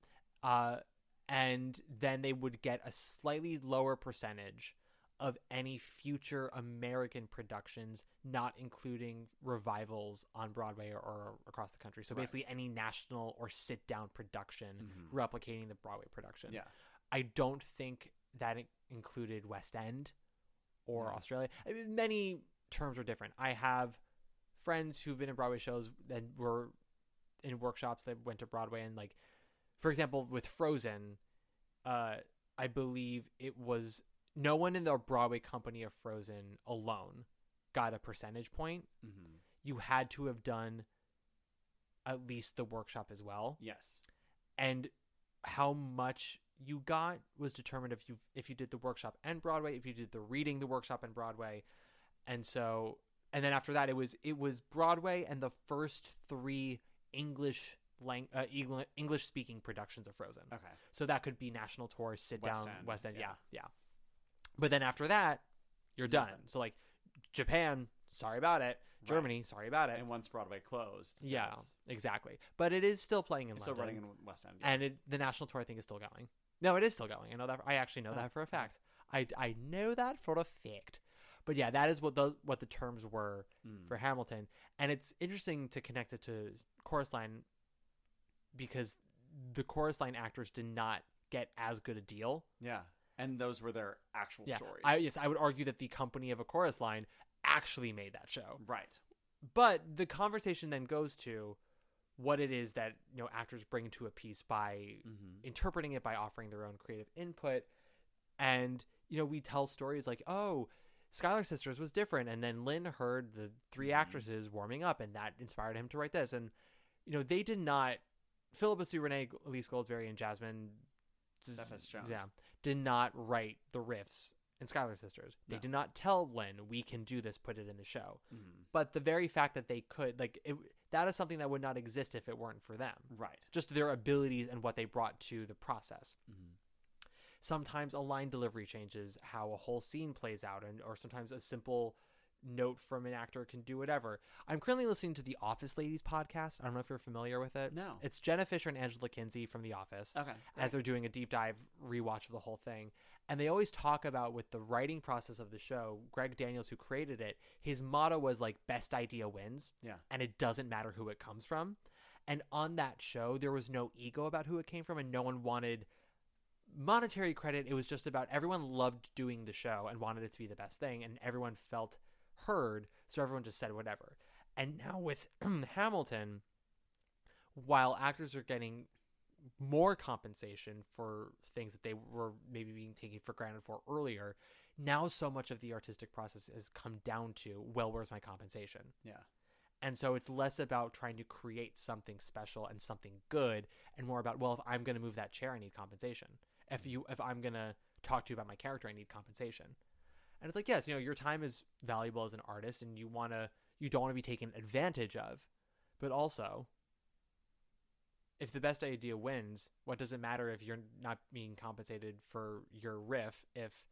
And then they would get a slightly lower percentage of any future American productions, not including revivals on Broadway or across the country. So basically any national or sit-down production replicating the Broadway production. Yeah. I don't think that included West End or Australia. I mean, many terms are different. I have friends who've been in Broadway shows that were in workshops that went to Broadway, and for example, with Frozen, I believe it was no one in the Broadway company of Frozen alone got a percentage point. You had to have done at least the workshop as well. Yes. And how much you got was determined if you did the workshop and Broadway, if you did the reading, the workshop and Broadway. And so And then after that, it was Broadway and the first 3 English speaking productions of Frozen. Okay. So that could be national tour, sit West down, End, West End. yeah. Yeah. But then after that, you're done. Nothing. So like Japan, sorry about it. Right. Germany, sorry about it. And once Broadway closed. Yeah, it's exactly. But it is still playing in still London. running in West End. And the national tour, I think, is still going. No, it is still going. I know that. I actually know that for a fact. I know that for a fact. But yeah, that is what the terms were for Hamilton. And it's interesting to connect it to chorus line because the chorus line actors did not get as good a deal. Yeah. And those were their actual stories. I would argue that the company of a chorus line actually made that show. Right. But the conversation then goes to what it is that actors bring to a piece by interpreting it, by offering their own creative input. And we tell stories like, oh, Schuyler Sisters was different, and then Lynn heard the 3 actresses warming up, and that inspired him to write this. And they did not. Philippa Sue Renee, Elise Goldsberry, and Jasmine Jones. Did not write the riffs in Schuyler Sisters. They did not tell Lynn, we can do this, put it in the show. But the very fact that they could, that is something that would not exist if it weren't for them. Right. Just their abilities and what they brought to the process. Sometimes a line delivery changes how a whole scene plays out, or sometimes a simple note from an actor can do whatever. I'm currently listening to the Office Ladies podcast. I don't know if you're familiar with it. No. It's Jenna Fisher and Angela Kinsey from The Office. Okay. As they're doing a deep dive rewatch of the whole thing. And they always talk about with the writing process of the show, Greg Daniels, who created it, his motto was best idea wins. Yeah. And it doesn't matter who it comes from. And on that show, there was no ego about who it came from, and no one wanted monetary credit. It was just about everyone loved doing the show and wanted it to be the best thing, and everyone felt heard, so everyone just said whatever. And now with Hamilton, while actors are getting more compensation for things that they were maybe being taken for granted for earlier, now so much of the artistic process has come down to, well, where's my compensation? Yeah. And so it's less about trying to create something special and something good, and more about, well, if I'm going to move that chair, I need compensation. If I'm going to talk to you about my character, I need compensation. And it's like, yes, your time is valuable as an artist, and you don't want to be taken advantage of, but also, if the best idea wins, what does it matter if you're not being compensated for your riff if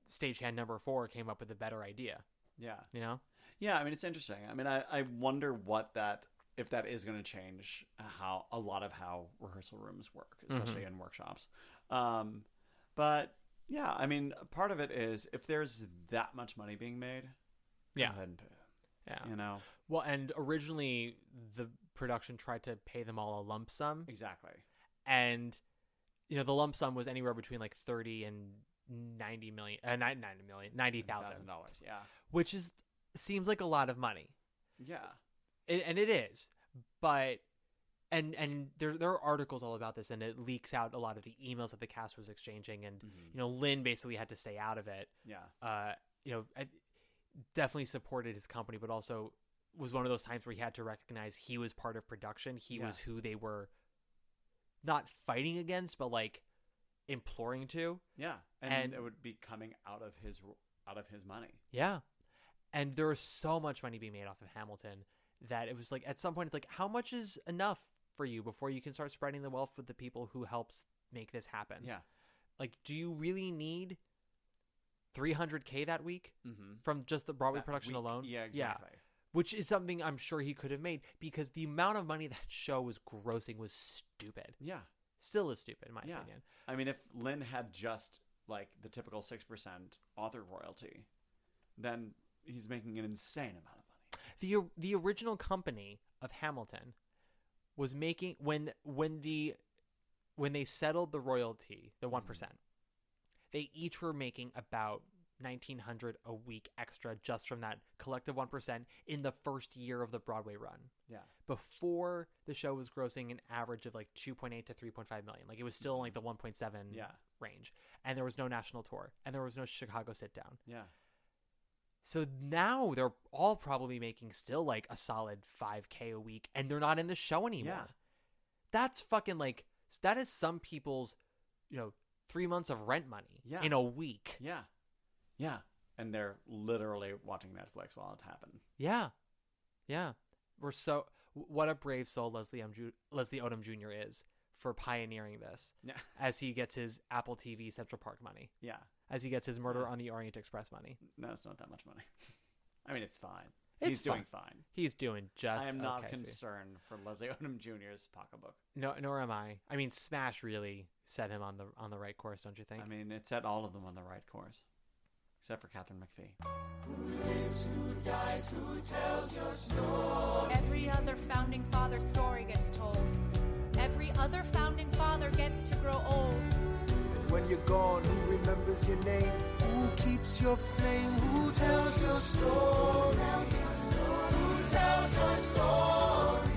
stagehand number 4 came up with a better idea? Yeah. Yeah, I mean, it's interesting. I mean, I wonder if that is going to change how a lot of how rehearsal rooms work, especially in workshops. But yeah, I mean, part of it is if there's that much money being made, go ahead and pay it. Yeah. Well, and originally the production tried to pay them all a lump sum. Exactly. And the lump sum was anywhere between 30 and 90 million, $90,000. Yeah. Which seems like a lot of money. Yeah. And it is. But and there are articles all about this, and it leaks out a lot of the emails that the cast was exchanging, and Lynn basically had to stay out of it. Yeah. I definitely supported his company, but also was one of those times where he had to recognize he was part of production. He was who they were not fighting against, but imploring to. Yeah. And it would be coming out of his money. Yeah. And there was so much money being made off of Hamilton that it was at some point, it's how much is enough for you before you can start spreading the wealth with the people who helps make this happen? Yeah. Do you really need $300K that week from just the Broadway production alone? Yeah, exactly. Yeah. Which is something I'm sure he could have made, because the amount of money that show was grossing was stupid. Yeah. Still is stupid, in my opinion. I mean, if Lynn had just the typical 6% author royalty, then he's making an insane amount of money. The original company of Hamilton was making, when they settled the royalty, the 1%, they each were making about $1,900 a week extra just from that collective 1% in the first year of the Broadway run. Yeah. Before the show was grossing an average of 2.8 to 3.5 million. It was still in the 1.7 range. And there was no national tour, and there was no Chicago sit down. Yeah. So now they're all probably making still a solid $5K a week, and they're not in the show anymore. Yeah. That's fucking that is some people's 3 months of rent money in a week. Yeah. Yeah. and they're literally watching Netflix while it happened. Yeah. What a brave soul Leslie Odom Jr. is for pioneering this. Yeah. As he gets his Apple TV Central Park money. Yeah. As he gets his Murder on the Orient Express money. No, it's not that much money. I mean, it's fine. He's doing fine. He's doing just I am not okay, concerned for Leslie Odom Jr.'s pocketbook. No, nor am I. I mean, Smash really set him on the right course, don't you think? I mean, it set all of them on the right course. Except for Catherine McPhee. Who lives, who dies, who tells your story? Every other founding father's story gets told. Every other founding father gets to grow old. And when you're gone, who remembers your name? Who keeps your flame? Who tells your story? Who tells your story? Who tells your story?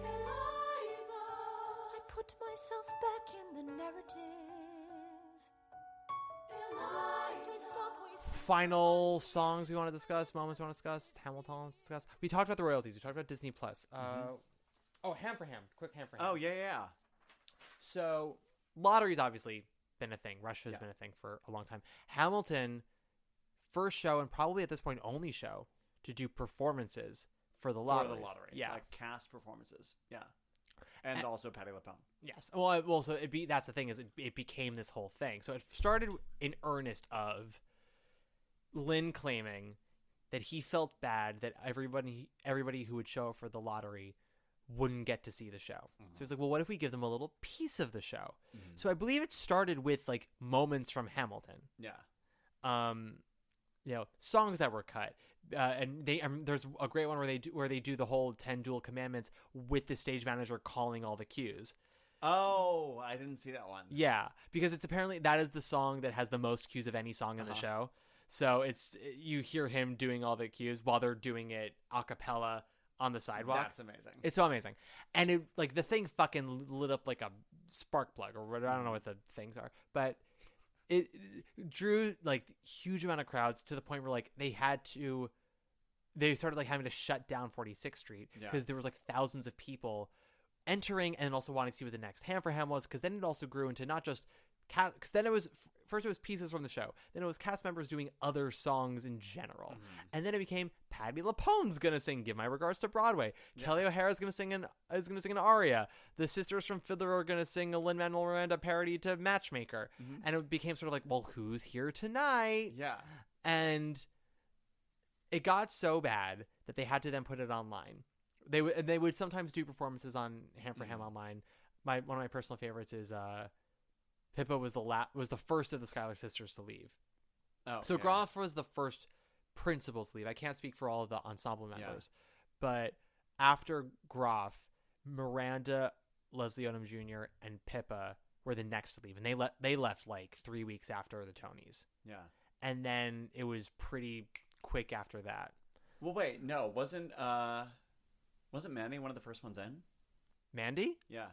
Eliza, I put myself back in the narrative. Final songs we want to discuss, moments we want to discuss, Hamilton wants to discuss. We talked about the royalties. We talked about Disney Plus. Oh, Ham for Ham. Quick Ham for Ham. Oh, yeah. So, lottery's obviously been a thing. Russia's been a thing for a long time. Hamilton, first show and probably at this point only show to do performances for the lottery. Yeah. Like cast performances. Yeah. And also Patti LuPone. Yes. Well, so that's the thing is it became this whole thing. So it started in earnest of Lin claiming that he felt bad that everybody who would show up for the lottery wouldn't get to see the show. Mm-hmm. So he's like, well, what if we give them a little piece of the show? Mm-hmm. So I believe it started with like moments from Hamilton. Yeah. Songs that were cut. And there's a great one where they do the whole 10 dual commandments with the stage manager calling all the cues. Oh, I didn't see that one. Yeah, because it's apparently that is the song that has the most cues of any song in the show. So you hear him doing all the cues while they're doing it a cappella on the sidewalk. That's amazing. It's so amazing. And it like the thing fucking lit up like a spark plug or whatever. I don't know what the things are, but it drew like huge amount of crowds to the point where like they started like having to shut down 46th Street because there was like thousands of people entering and also wanting to see what the next Ham for Ham was, because then it also grew into not just because then it was pieces from the show, then it was cast members doing other songs in general, and then it became Patti LuPone's gonna sing "Give My Regards to Broadway," Kelly O'Hara's gonna sing an aria, the sisters from Fiddler are gonna sing a Lin-Manuel Miranda parody to Matchmaker, and it became sort of like, well, who's here tonight? And it got so bad that they had to then put it online. They would sometimes do performances on Ham for Ham online. One of my personal favorites is Pippa was the first of the Schuyler sisters to leave. Groff was the first principal to leave. I can't speak for all of the ensemble members, but after Groff, Miranda, Leslie Odom Jr., and Pippa were the next to leave, and they left like 3 weeks after the Tonys. Yeah, and then it was pretty quick after that. Well, wait, no, wasn't Mandy one of the first ones in? Mandy? Yeah.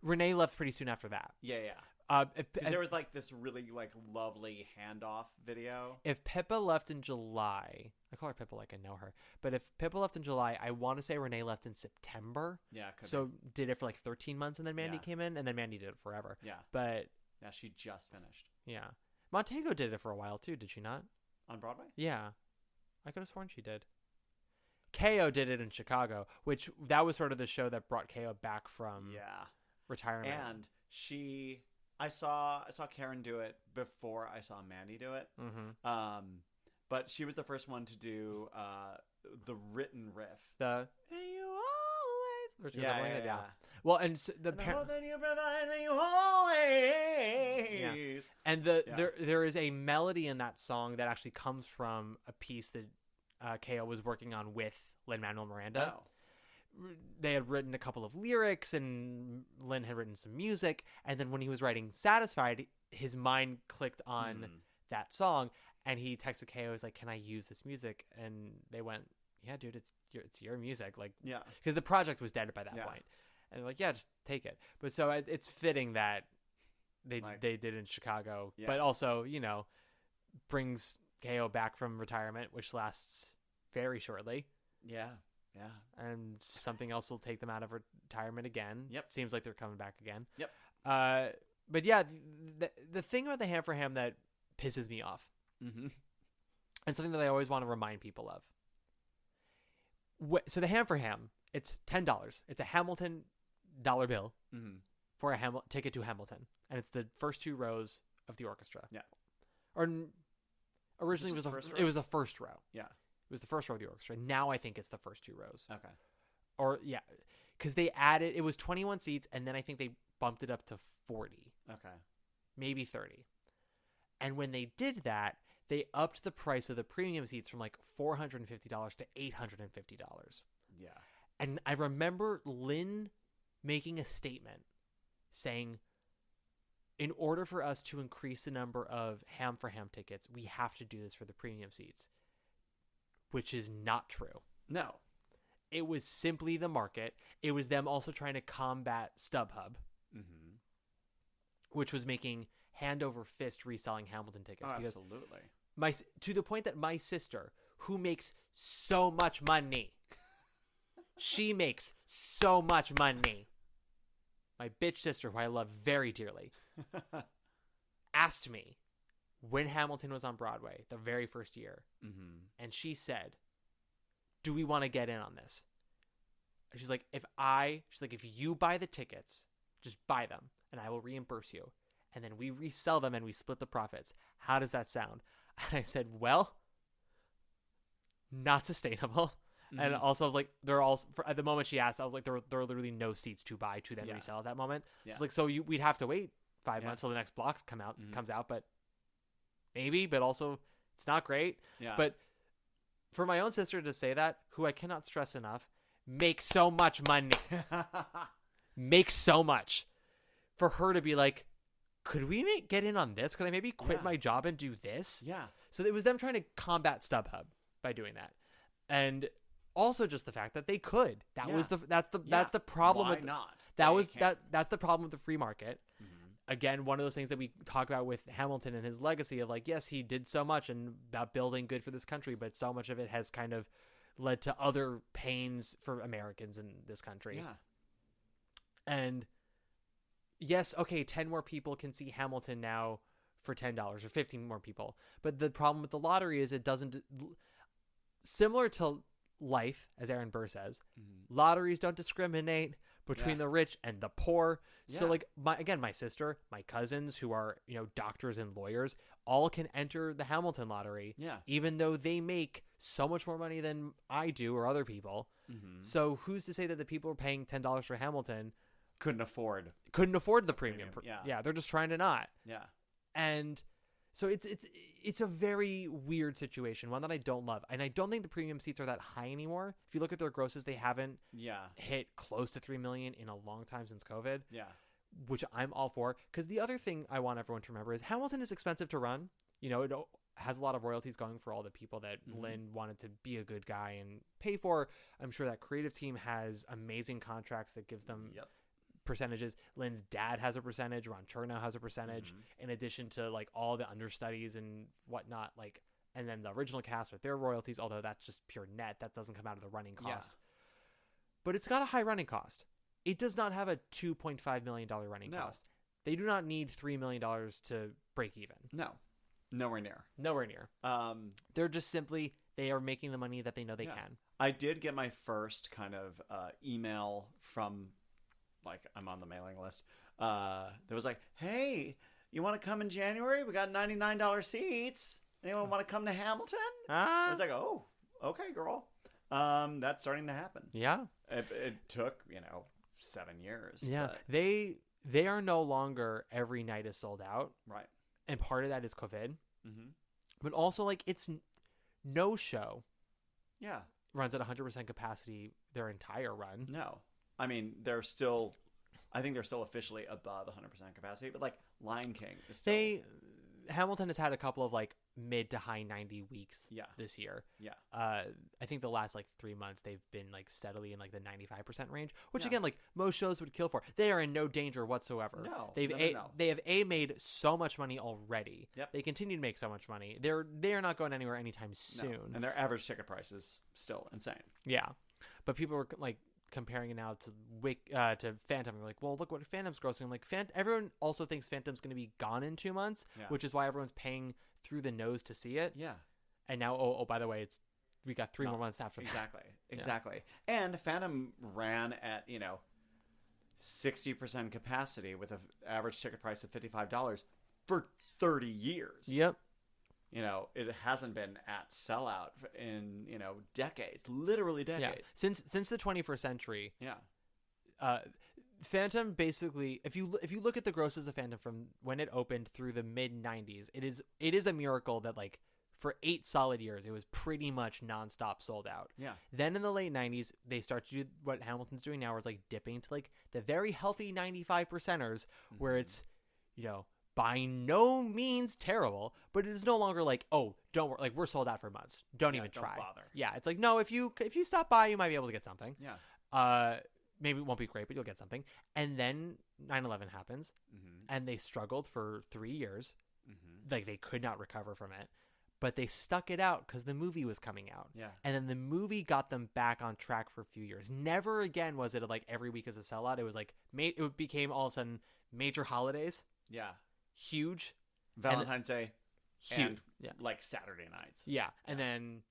Renee left pretty soon after that. Yeah. Because there was like this really like lovely handoff video. If Pippa left in July, I call her Pippa like I know her, but if Pippa left in July, I want to say Renee left in September. Yeah, so did it for like 13 months, and then Mandy came in, and then Mandy did it forever. Yeah, but yeah, she just finished. Yeah, Montego did it for a while too, did she not? On Broadway? Yeah, I could have sworn she did. KO did it in Chicago, which that was sort of the show that brought KO back from retirement. And I saw Karen do it before I saw Mandy do it. But she was the first one to do the written riff. The "Hey, you always." Yeah. Well, and so the then you provide me always. And there is a melody in that song that actually comes from a piece that KO was working on with Lin-Manuel Miranda. Oh. They had written a couple of lyrics, and Lin had written some music, and then when he was writing Satisfied, his mind clicked on that song, and he texted KO, was like, can I use this music? And they went, yeah, dude, it's your music. Like, yeah, because the project was dead by that point. And they're like, yeah, just take it. But so it's fitting that they did it in Chicago, but also, brings KO back from retirement, which lasts very shortly. Yeah. And something else will take them out of retirement again. Yep. Seems like they're coming back again. Yep. But yeah, the thing about the Ham for Ham that pisses me off. Mm-hmm. And something that I always want to remind people of. So the Ham for Ham, it's $10. It's a Hamilton dollar bill for a ticket to Hamilton. And it's the first 2 rows of the orchestra. Yeah. Or originally it was the first row. Yeah. It was the first row of the orchestra. Now I think it's the first 2 rows. Okay. Or, yeah. Because they added, it was 21 seats, and then I think they bumped it up to 40. Okay. Maybe 30. And when they did that, they upped the price of the premium seats from like $450 to $850. Yeah. And I remember Lynn making a statement saying, in order for us to increase the number of Ham for Ham tickets, we have to do this for the premium seats, which is not true. No. It was simply the market. It was them also trying to combat StubHub, which was making hand over fist reselling Hamilton tickets. Oh, because absolutely. To the point that my sister, who makes so much money, she makes so much money, my bitch sister, who I love very dearly, asked me when Hamilton was on Broadway the very first year, and she said, do we want to get in on this? She's like, if you buy the tickets, just buy them and I will reimburse you. And then we resell them and we split the profits. How does that sound? And I said, well, not sustainable. And also I was like, at the moment she asked, I was like, there are literally no seats to buy to then resell at that moment. Yeah. It's like, so we'd have to wait 5 months till the next block comes out, but maybe, but also it's not great. Yeah. But for my own sister to say that, who I cannot stress enough, makes so much money. Makes so much. For her to be like, could we get in on this? Could I maybe quit my job and do this? Yeah. So it was them trying to combat StubHub by doing that. And also just the fact that they could. That's the problem. Why not? That's the problem with the free market. Again, one of those things that we talk about with Hamilton and his legacy of like, yes, he did so much and about building good for this country, but so much of it has kind of led to other pains for Americans in this country. Yeah. And yes, okay, 10 more people can see Hamilton now for $10 or 15 more people. But the problem with the lottery is it doesn't, similar to life, as Aaron Burr says, lotteries don't discriminate between the rich and the poor. So like my sister, my cousins who are, doctors and lawyers, all can enter the Hamilton lottery. Yeah. Even though they make so much more money than I do or other people. So who's to say that the people who are paying $10 for Hamilton couldn't afford the premium. Yeah. They're just trying to not. Yeah. And so it's a very weird situation, one that I don't love. And I don't think the premium seats are that high anymore. If you look at their grosses, they haven't hit close to 3 million in a long time since COVID. Yeah. Which I'm all for. Because the other thing I want everyone to remember is Hamilton is expensive to run. It has a lot of royalties going for all the people that Lynn wanted to be a good guy and pay for. I'm sure that creative team has amazing contracts that gives them percentages. Lynn's dad has a percentage. Ron Chernow has a percentage, in addition to like all the understudies and whatnot. Like, and then the original cast with their royalties. Although that's just pure net, that doesn't come out of the running cost. But it's got a high running cost. It does not have a $2.5 million running cost. They do not need $3 million to break even. No, nowhere near. They're just simply they are making the money that they know they can. I did get my first kind of email from. Like, I'm on the mailing list. There was like, hey, you want to come in January? We got $99 seats. Anyone want to come to Hamilton? I was like, oh, okay, girl. That's starting to happen. Yeah. It took, 7 years. Yeah. But... They are no longer every night is sold out. Right. And part of that is COVID. But also, like, it's no show. Yeah. Runs at 100% capacity their entire run. No. I mean, I think they're still officially above 100% capacity, but like Lion King is still... Hamilton has had a couple of like mid to high 90 weeks this year. Yeah. I think the last like 3 months they've been like steadily in like the 95% range, which again, like most shows would kill for. They are in no danger whatsoever. No. They have made so much money already. Yep. They continue to make so much money. They're not going anywhere anytime soon. No. And their average ticket price is still insane. Yeah. But people were like comparing it now to Phantom. They're like, well, look what Phantom's grossing. I'm like, everyone also thinks Phantom's going to be gone in 2 months, which is why everyone's paying through the nose to see it. Yeah. And now, oh, by the way, we got 3 more months after that. Exactly. And Phantom ran at 60% capacity with an average ticket price of $55 for 30 years. Yep. It hasn't been at sellout in decades, literally decades. Yeah. Since the 21st century. Yeah. Phantom basically, if you look at the grosses of Phantom from when it opened through the mid 90s, it is a miracle that like for 8 solid years it was pretty much nonstop sold out. Yeah. Then in the late 90s they start to do what Hamilton's doing now, where it's like dipping to like the very healthy 95%ers, where it's by no means terrible, but it is no longer like, oh, don't worry, like we're sold out for months. Don't even try. Don't bother. Yeah, it's like, no, if you stop by, you might be able to get something. Yeah. Maybe it won't be great, but you'll get something. And then 9/11 happens, and they struggled for 3 years. Like they could not recover from it, but they stuck it out because the movie was coming out. Yeah. And then the movie got them back on track for a few years. Never again was it like every week as a sellout. It was like it became all of a sudden major holidays. Yeah. Huge. Valentine's Day. Huge. And like Saturday nights. Yeah. And then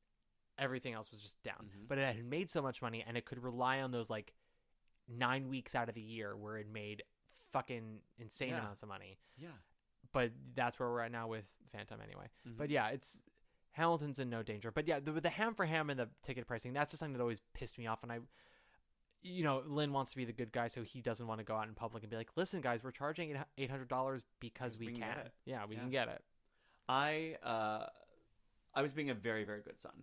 everything else was just down. But it had made so much money, and it could rely on those like 9 weeks out of the year where it made fucking insane amounts of money. Yeah. But that's where we're at now with Phantom anyway. But yeah, it's Hamilton's in no danger. But yeah, the ham for ham and the ticket pricing, that's just something that always pissed me off. And Lynn wants to be the good guy, so he doesn't want to go out in public and be like, listen, guys, we're charging $800 because we can. Get it. Yeah, we can get it. I was being a very, very good son.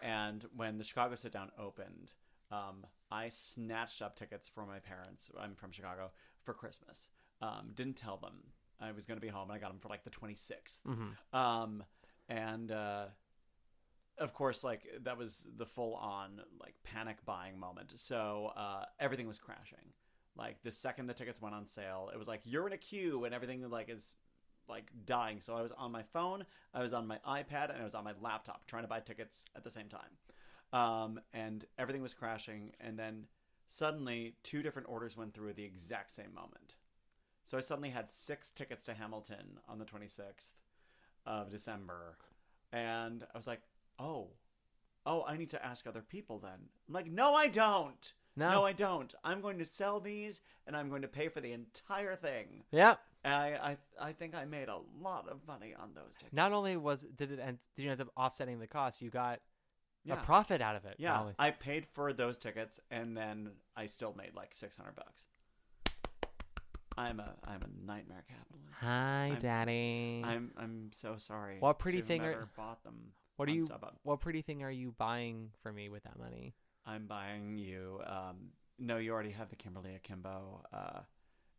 And when the Chicago Sit Down opened, I snatched up tickets for my parents. I'm from Chicago for Christmas. Didn't tell them I was going to be home, and I got them for like the 26th. And of course, like that was the full on like panic buying moment. So everything was crashing. Like the second the tickets went on sale, it was like you're in a queue, and everything like is like dying. So I was on my phone, I was on my iPad, and I was on my laptop trying to buy tickets at the same time. And everything was crashing, and then suddenly 2 different orders went through at the exact same moment. So I suddenly had 6 tickets to Hamilton on the 26th of December, and I was like, oh, I need to ask other people then. I'm like, no, I don't. No, I don't. I'm going to sell these, and I'm going to pay for the entire thing. Yeah. I think I made a lot of money on those tickets. Not only did you end up offsetting the cost, you got a profit out of it. Yeah, probably. I paid for those tickets, and then I still made like $600. I'm a nightmare capitalist. Hi, Daddy. I'm so sorry. What pretty thing bought them? What pretty thing are you buying for me with that money? I'm buying you. No, you already have the Kimberly Akimbo.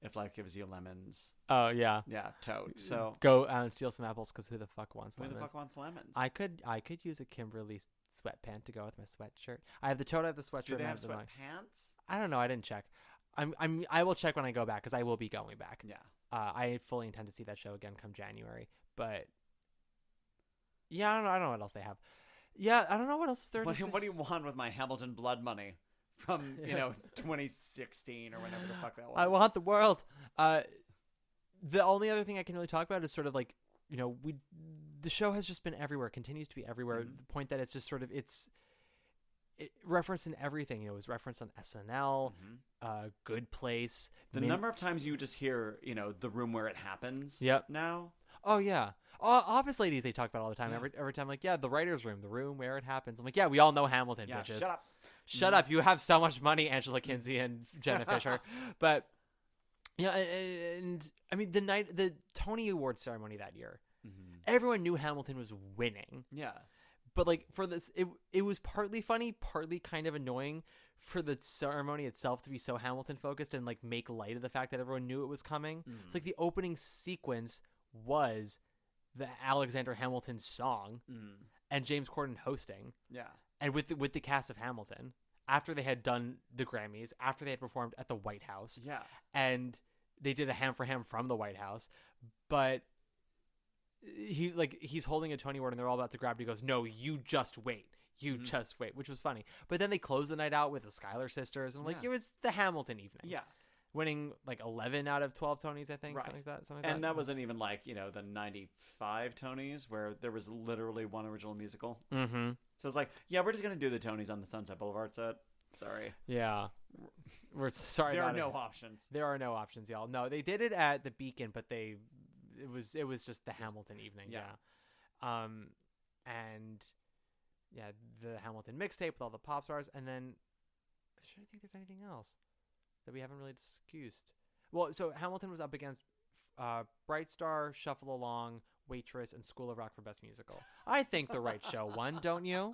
If life gives you lemons. Oh yeah. Yeah, tote. So go out and steal some apples, because who the fuck wants lemons? Who the fuck wants lemons? I could use a Kimberly sweatpant to go with my sweatshirt. I have the tote. I have the sweatshirt. Do they have sweatpants? I don't know. I didn't check. I will check when I go back, because I will be going back. Yeah. I fully intend to see that show again come January. But yeah, I don't know what else they have. Yeah, I don't know what else is there. What do you want with my Hamilton blood money from 2016 or whenever the fuck that was? I want the world. The only other thing I can really talk about is sort of like the show has just been everywhere, continues to be everywhere. The point that it's just sort of it referenced in everything. It was referenced on SNL, Good Place. The number of times you just hear the room where it happens. Yep. Now. Oh yeah. Office Ladies, they talk about all the time. Yeah. Every time, like, yeah, the writer's room, the room where it happens. I'm like, yeah, we all know Hamilton, bitches. Shut up. You have so much money, Angela Kinsey and Jenna Fisher. But yeah, and I mean the Tony Awards ceremony that year, everyone knew Hamilton was winning. Yeah. But like for this, it was partly funny, partly kind of annoying for the ceremony itself to be so Hamilton focused and like make light of the fact that everyone knew it was coming. It's like the opening sequence was the Alexander Hamilton song and James Corden hosting. Yeah. And with the cast of Hamilton, after they had done the Grammys, after they had performed at the White House. Yeah. And they did a ham for ham from the White House. But he's holding a Tony Award and they're all about to grab it. He goes, no, you just wait. You just wait, which was funny. But then they closed the night out with the Schuyler sisters, and like it was the Hamilton evening. Yeah. Winning like 11 out of 12 Tonys, I think, Right. something like that. And that wasn't even like, the 95 Tonys where there was literally one original musical. Mm-hmm. So it's like, yeah, we're just going to do the Tonys on the Sunset Boulevard set. Sorry. Yeah. We're sorry There about are no it. options. There are no options, y'all. No, they did it at the Beacon, but it was just the Hamilton evening. Yeah. And yeah, the Hamilton mixtape with all the pop stars, and then I'm trying to think if there's anything else that we haven't really discussed. Well, so Hamilton was up against Bright Star, Shuffle Along, Waitress, and School of Rock for Best Musical. I think the right show won, don't you?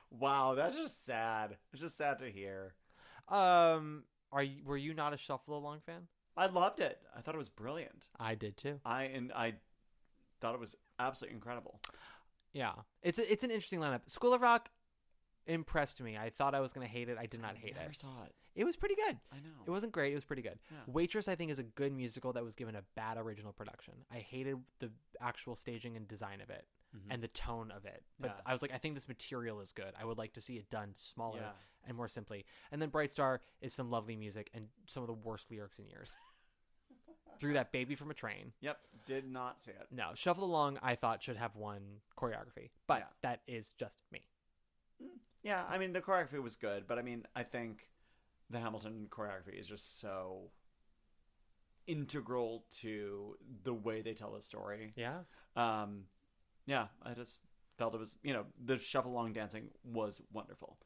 Wow, that's just sad. It's just sad to hear. Were you not a Shuffle Along fan? I loved it. I thought it was brilliant. I did too. I thought it was absolutely incredible. Yeah, it's an interesting lineup. School of Rock impressed me. I thought I was gonna hate it. I did not hate Never it. saw it. It was pretty good. I know. It wasn't great. It was pretty good. Yeah. Waitress, I think, is a good musical that was given a bad original production. I hated the actual staging and design of it and the tone of it. But Yeah. I was like, I think this material is good. I would like to see it done smaller Yeah. and more simply. And then Bright Star is some lovely music and some of the worst lyrics in years. Threw that baby from a train. Yep. Did not see it. No, Shuffle Along, I thought should have won choreography, but Yeah. that is just me. Yeah, I mean, the choreography was good, but I mean, I think the Hamilton choreography is just so integral to the way they tell the story. Yeah. Yeah, I just felt it was, the shuffle along dancing was wonderful.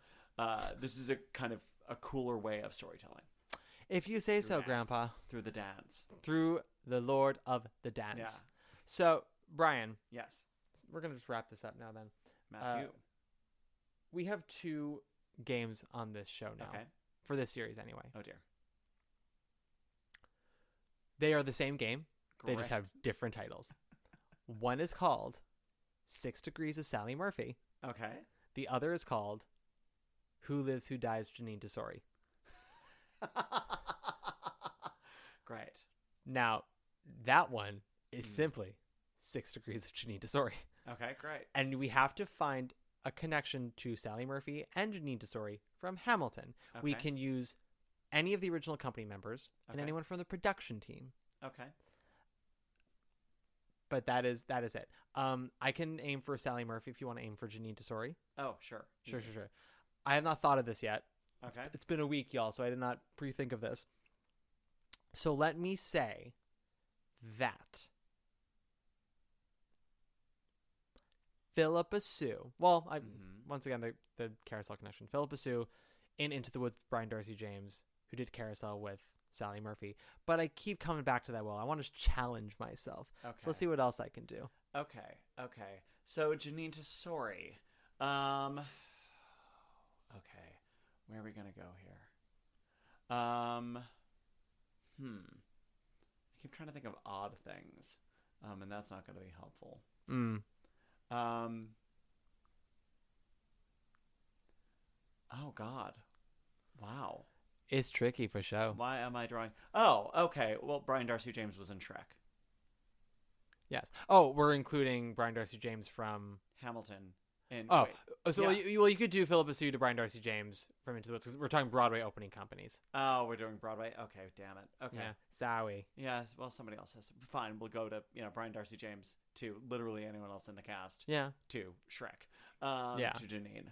This is a kind of a cooler way of storytelling. If you say so, Dance. Grandpa. Through the dance. Through the Lord of the Dance. Yeah. So, Brian, Yes. we're going to just wrap this up now then. Matthew. We have 2 games on this show now. Okay. For this series, anyway. Oh, dear. They are the same game. They just Great. have different titles. One is called 6 Degrees of Sally Murphy. Okay. The other is called Who Lives, Who Dies, Janine Tesori. Great. Now, that one is simply 6 Degrees of Janine Tesori. Okay, great. And we have to find a connection to Sally Murphy and Janine Tesori from Hamilton. We Okay. can use any of the original company members and Okay. anyone from the production team. Okay. But that is it. I can aim for Sally Murphy if you want to aim for Janine Tesori. Oh, sure. Sure. I have not thought of this yet. Okay. It's been a week, y'all, so I did not pre-think of this. So let me say that Philippa Sue. Well, once again, the Carousel connection. Philippa Sue in Into the Woods with Brian Darcy James, who did Carousel with Sally Murphy. But I keep coming back to that. Well, I want to challenge myself. Okay. So let's see what else I can do. Okay. So Janine Tesori. Okay. Where are we gonna go here? I keep trying to think of odd things, and that's not gonna be helpful. Oh God. Wow. It's tricky for show. Why am I drawing? Oh, okay. Well, Brian Darcy James was in Shrek. Yes. Oh, we're including Brian Darcy James from... Hamilton. And Oh, wait. so Yeah. you could do Philippa Sue to Brian Darcy James from Into the Woods, because we're talking Broadway opening companies. Oh, we're doing Broadway. Okay, damn it. Okay. Yeah, sorry. Yeah. Well, somebody else has. Fine. We'll go to Brian Darcy James to literally anyone else in the cast. Yeah. To Shrek. Yeah. To Janine.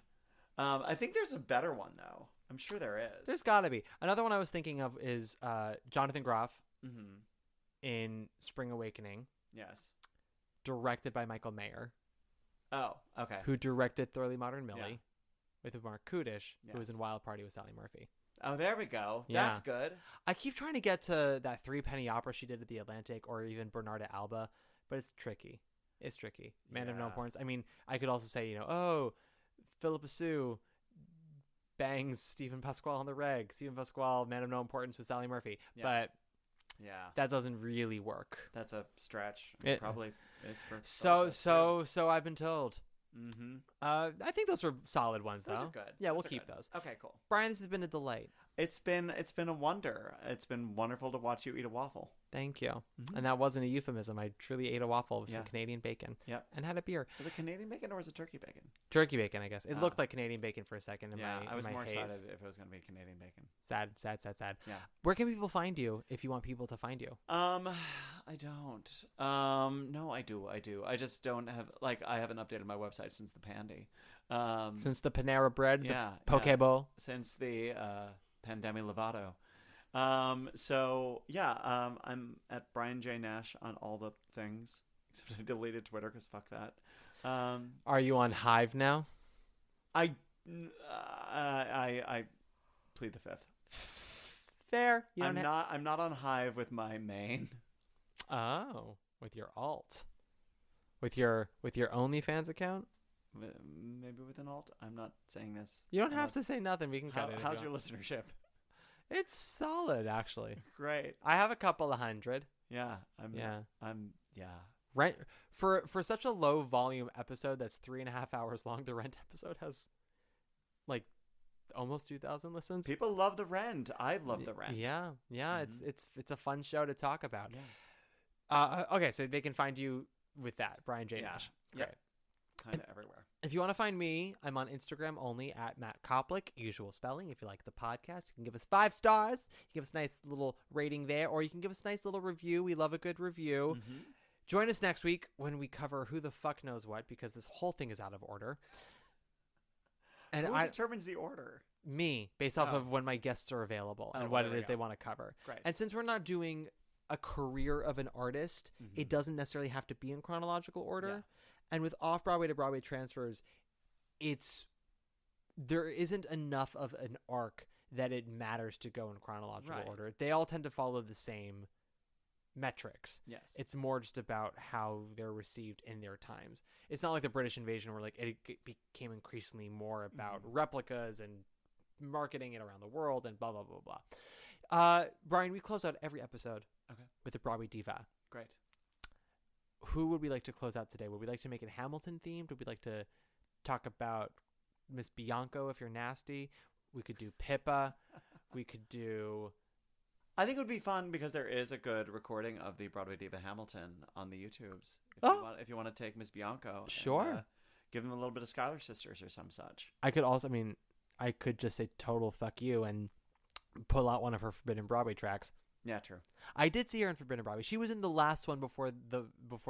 I think there's a better one though. I'm sure there is. There's got to be. Another one I was thinking of is Jonathan Groff Mm-hmm. in Spring Awakening, Yes. directed by Michael Mayer, Oh. Okay. who directed Thoroughly Modern Millie, Yeah. with Mark Kudish, who was Yes. in Wild Party with Sally Murphy. Oh, there we go. Yeah. That's good. I keep trying to get to that 3-penny opera she did at the Atlantic, or even Bernarda Alba, but it's tricky. It's tricky. Man of No Yeah. Importance. I mean, I could also say, Philippa Sue bangs Stephen Pasquale on the reg. Stephen Pasquale, Man of No Importance with Sally Murphy. Yeah. But Yeah. that doesn't really work. That's a stretch. It- Probably is for So I've been told. Mm-hmm. I think those are solid ones, though. Those are good. Yeah, Those we'll are keep good. those. Okay, cool. Brian, this has been a delight. It's been a wonder. It's been wonderful to watch you eat a waffle. Thank you. Mhm. And that wasn't a euphemism. I truly ate a waffle with some Yeah. Canadian bacon. Yep. And had a beer. Was it Canadian bacon or was it turkey bacon? Turkey bacon, I guess. It Ah. looked like Canadian bacon for a second in Yeah, my I was in my more haze. excited if it was going to be Canadian bacon. Sad. Yeah. Where can people find you if you want people to find you? I don't. No, I do. I just don't have, like, I haven't updated my website since the Pandy. Since the Panera Bread, Yeah, the Poke yeah. Bowl. Since the Pandemi Lovato. I'm at Brian J. Nash on all the things. Except I deleted Twitter because fuck that. Are you on Hive now? I plead the fifth. Fair. You don't I'm not on Hive with my main. Oh, with your alt. With your OnlyFans account? Maybe with an alt. I'm not saying this. You don't have to say nothing. We can cut it. if How's you your want. listenership? It's solid, actually. Great. I have a couple of hundred. Yeah. Yeah. Yeah. Rent for such a low volume episode that's 3.5 hours long. The Rent episode has like almost 2,000 listens. People love the Rent. I love the Rent. Yeah. Mhm. It's a fun show to talk about. Yeah. Okay, so they can find you with that, Brian J. Nash. Yeah. Great. Kind of everywhere. If you want to find me, I'm on Instagram only at Matt Koplik, usual spelling. If you like the podcast, you can give us 5 stars. You give us a nice little rating there, or you can give us a nice little review. We love a good review. Mm-hmm. Join us next week when we cover Who the Fuck Knows What, because this whole thing is out of order. And Who determines the order? Me, based off Oh. of when my guests are available and well, what there it we is go. they want to cover. Great. And since we're not doing a career of an artist, Mhm. it doesn't necessarily have to be in chronological order. Yeah. And with off-Broadway to Broadway transfers, there isn't enough of an arc that it matters to go in chronological Right. order. They all tend to follow the same metrics. Yes. It's more just about how they're received in their times. It's not like the British invasion where like it became increasingly more about replicas and marketing it around the world and blah, blah, blah, blah. Brian, we close out every episode with a Broadway diva. Great. Who would we like to close out today? Would we like to make it Hamilton themed? Would we like to talk about Miss Bianco if you're nasty? We could do Pippa. We could do... I think it would be fun because there is a good recording of the Broadway diva Hamilton on the YouTubes. If you want to take Miss Bianco, Sure. and, give them a little bit of Schuyler Sisters or some such. I could just say total fuck you and pull out one of her Forbidden Broadway tracks. Yeah, true. I did see her in Forbidden Broadway. She was in the last one before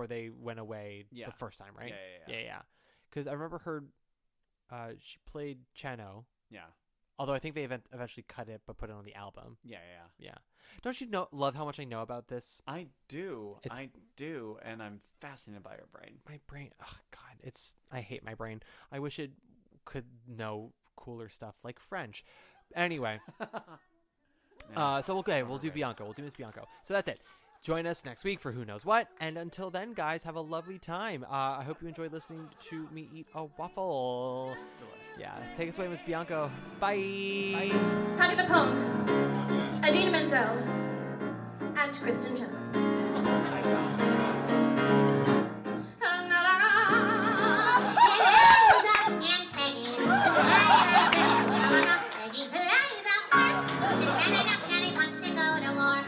they went away the first time, right? Yeah. Because I remember her. She played Cheno. Yeah. Although I think they eventually cut it, but put it on the album. Yeah. Don't you love how much I know about this? I do, and I'm fascinated by your brain. My brain. Oh God, I hate my brain. I wish it could know cooler stuff like French. Anyway. We'll do Bianco. We'll do Miss Bianco. So that's it. Join us next week for Who Knows What. And until then, guys, have a lovely time. I hope you enjoyed listening to me eat a waffle. Yeah. Take us away, Miss Bianco. Bye. Patty the Pum, Adina Menzel, and Kristen Jenner. Wants to go to war.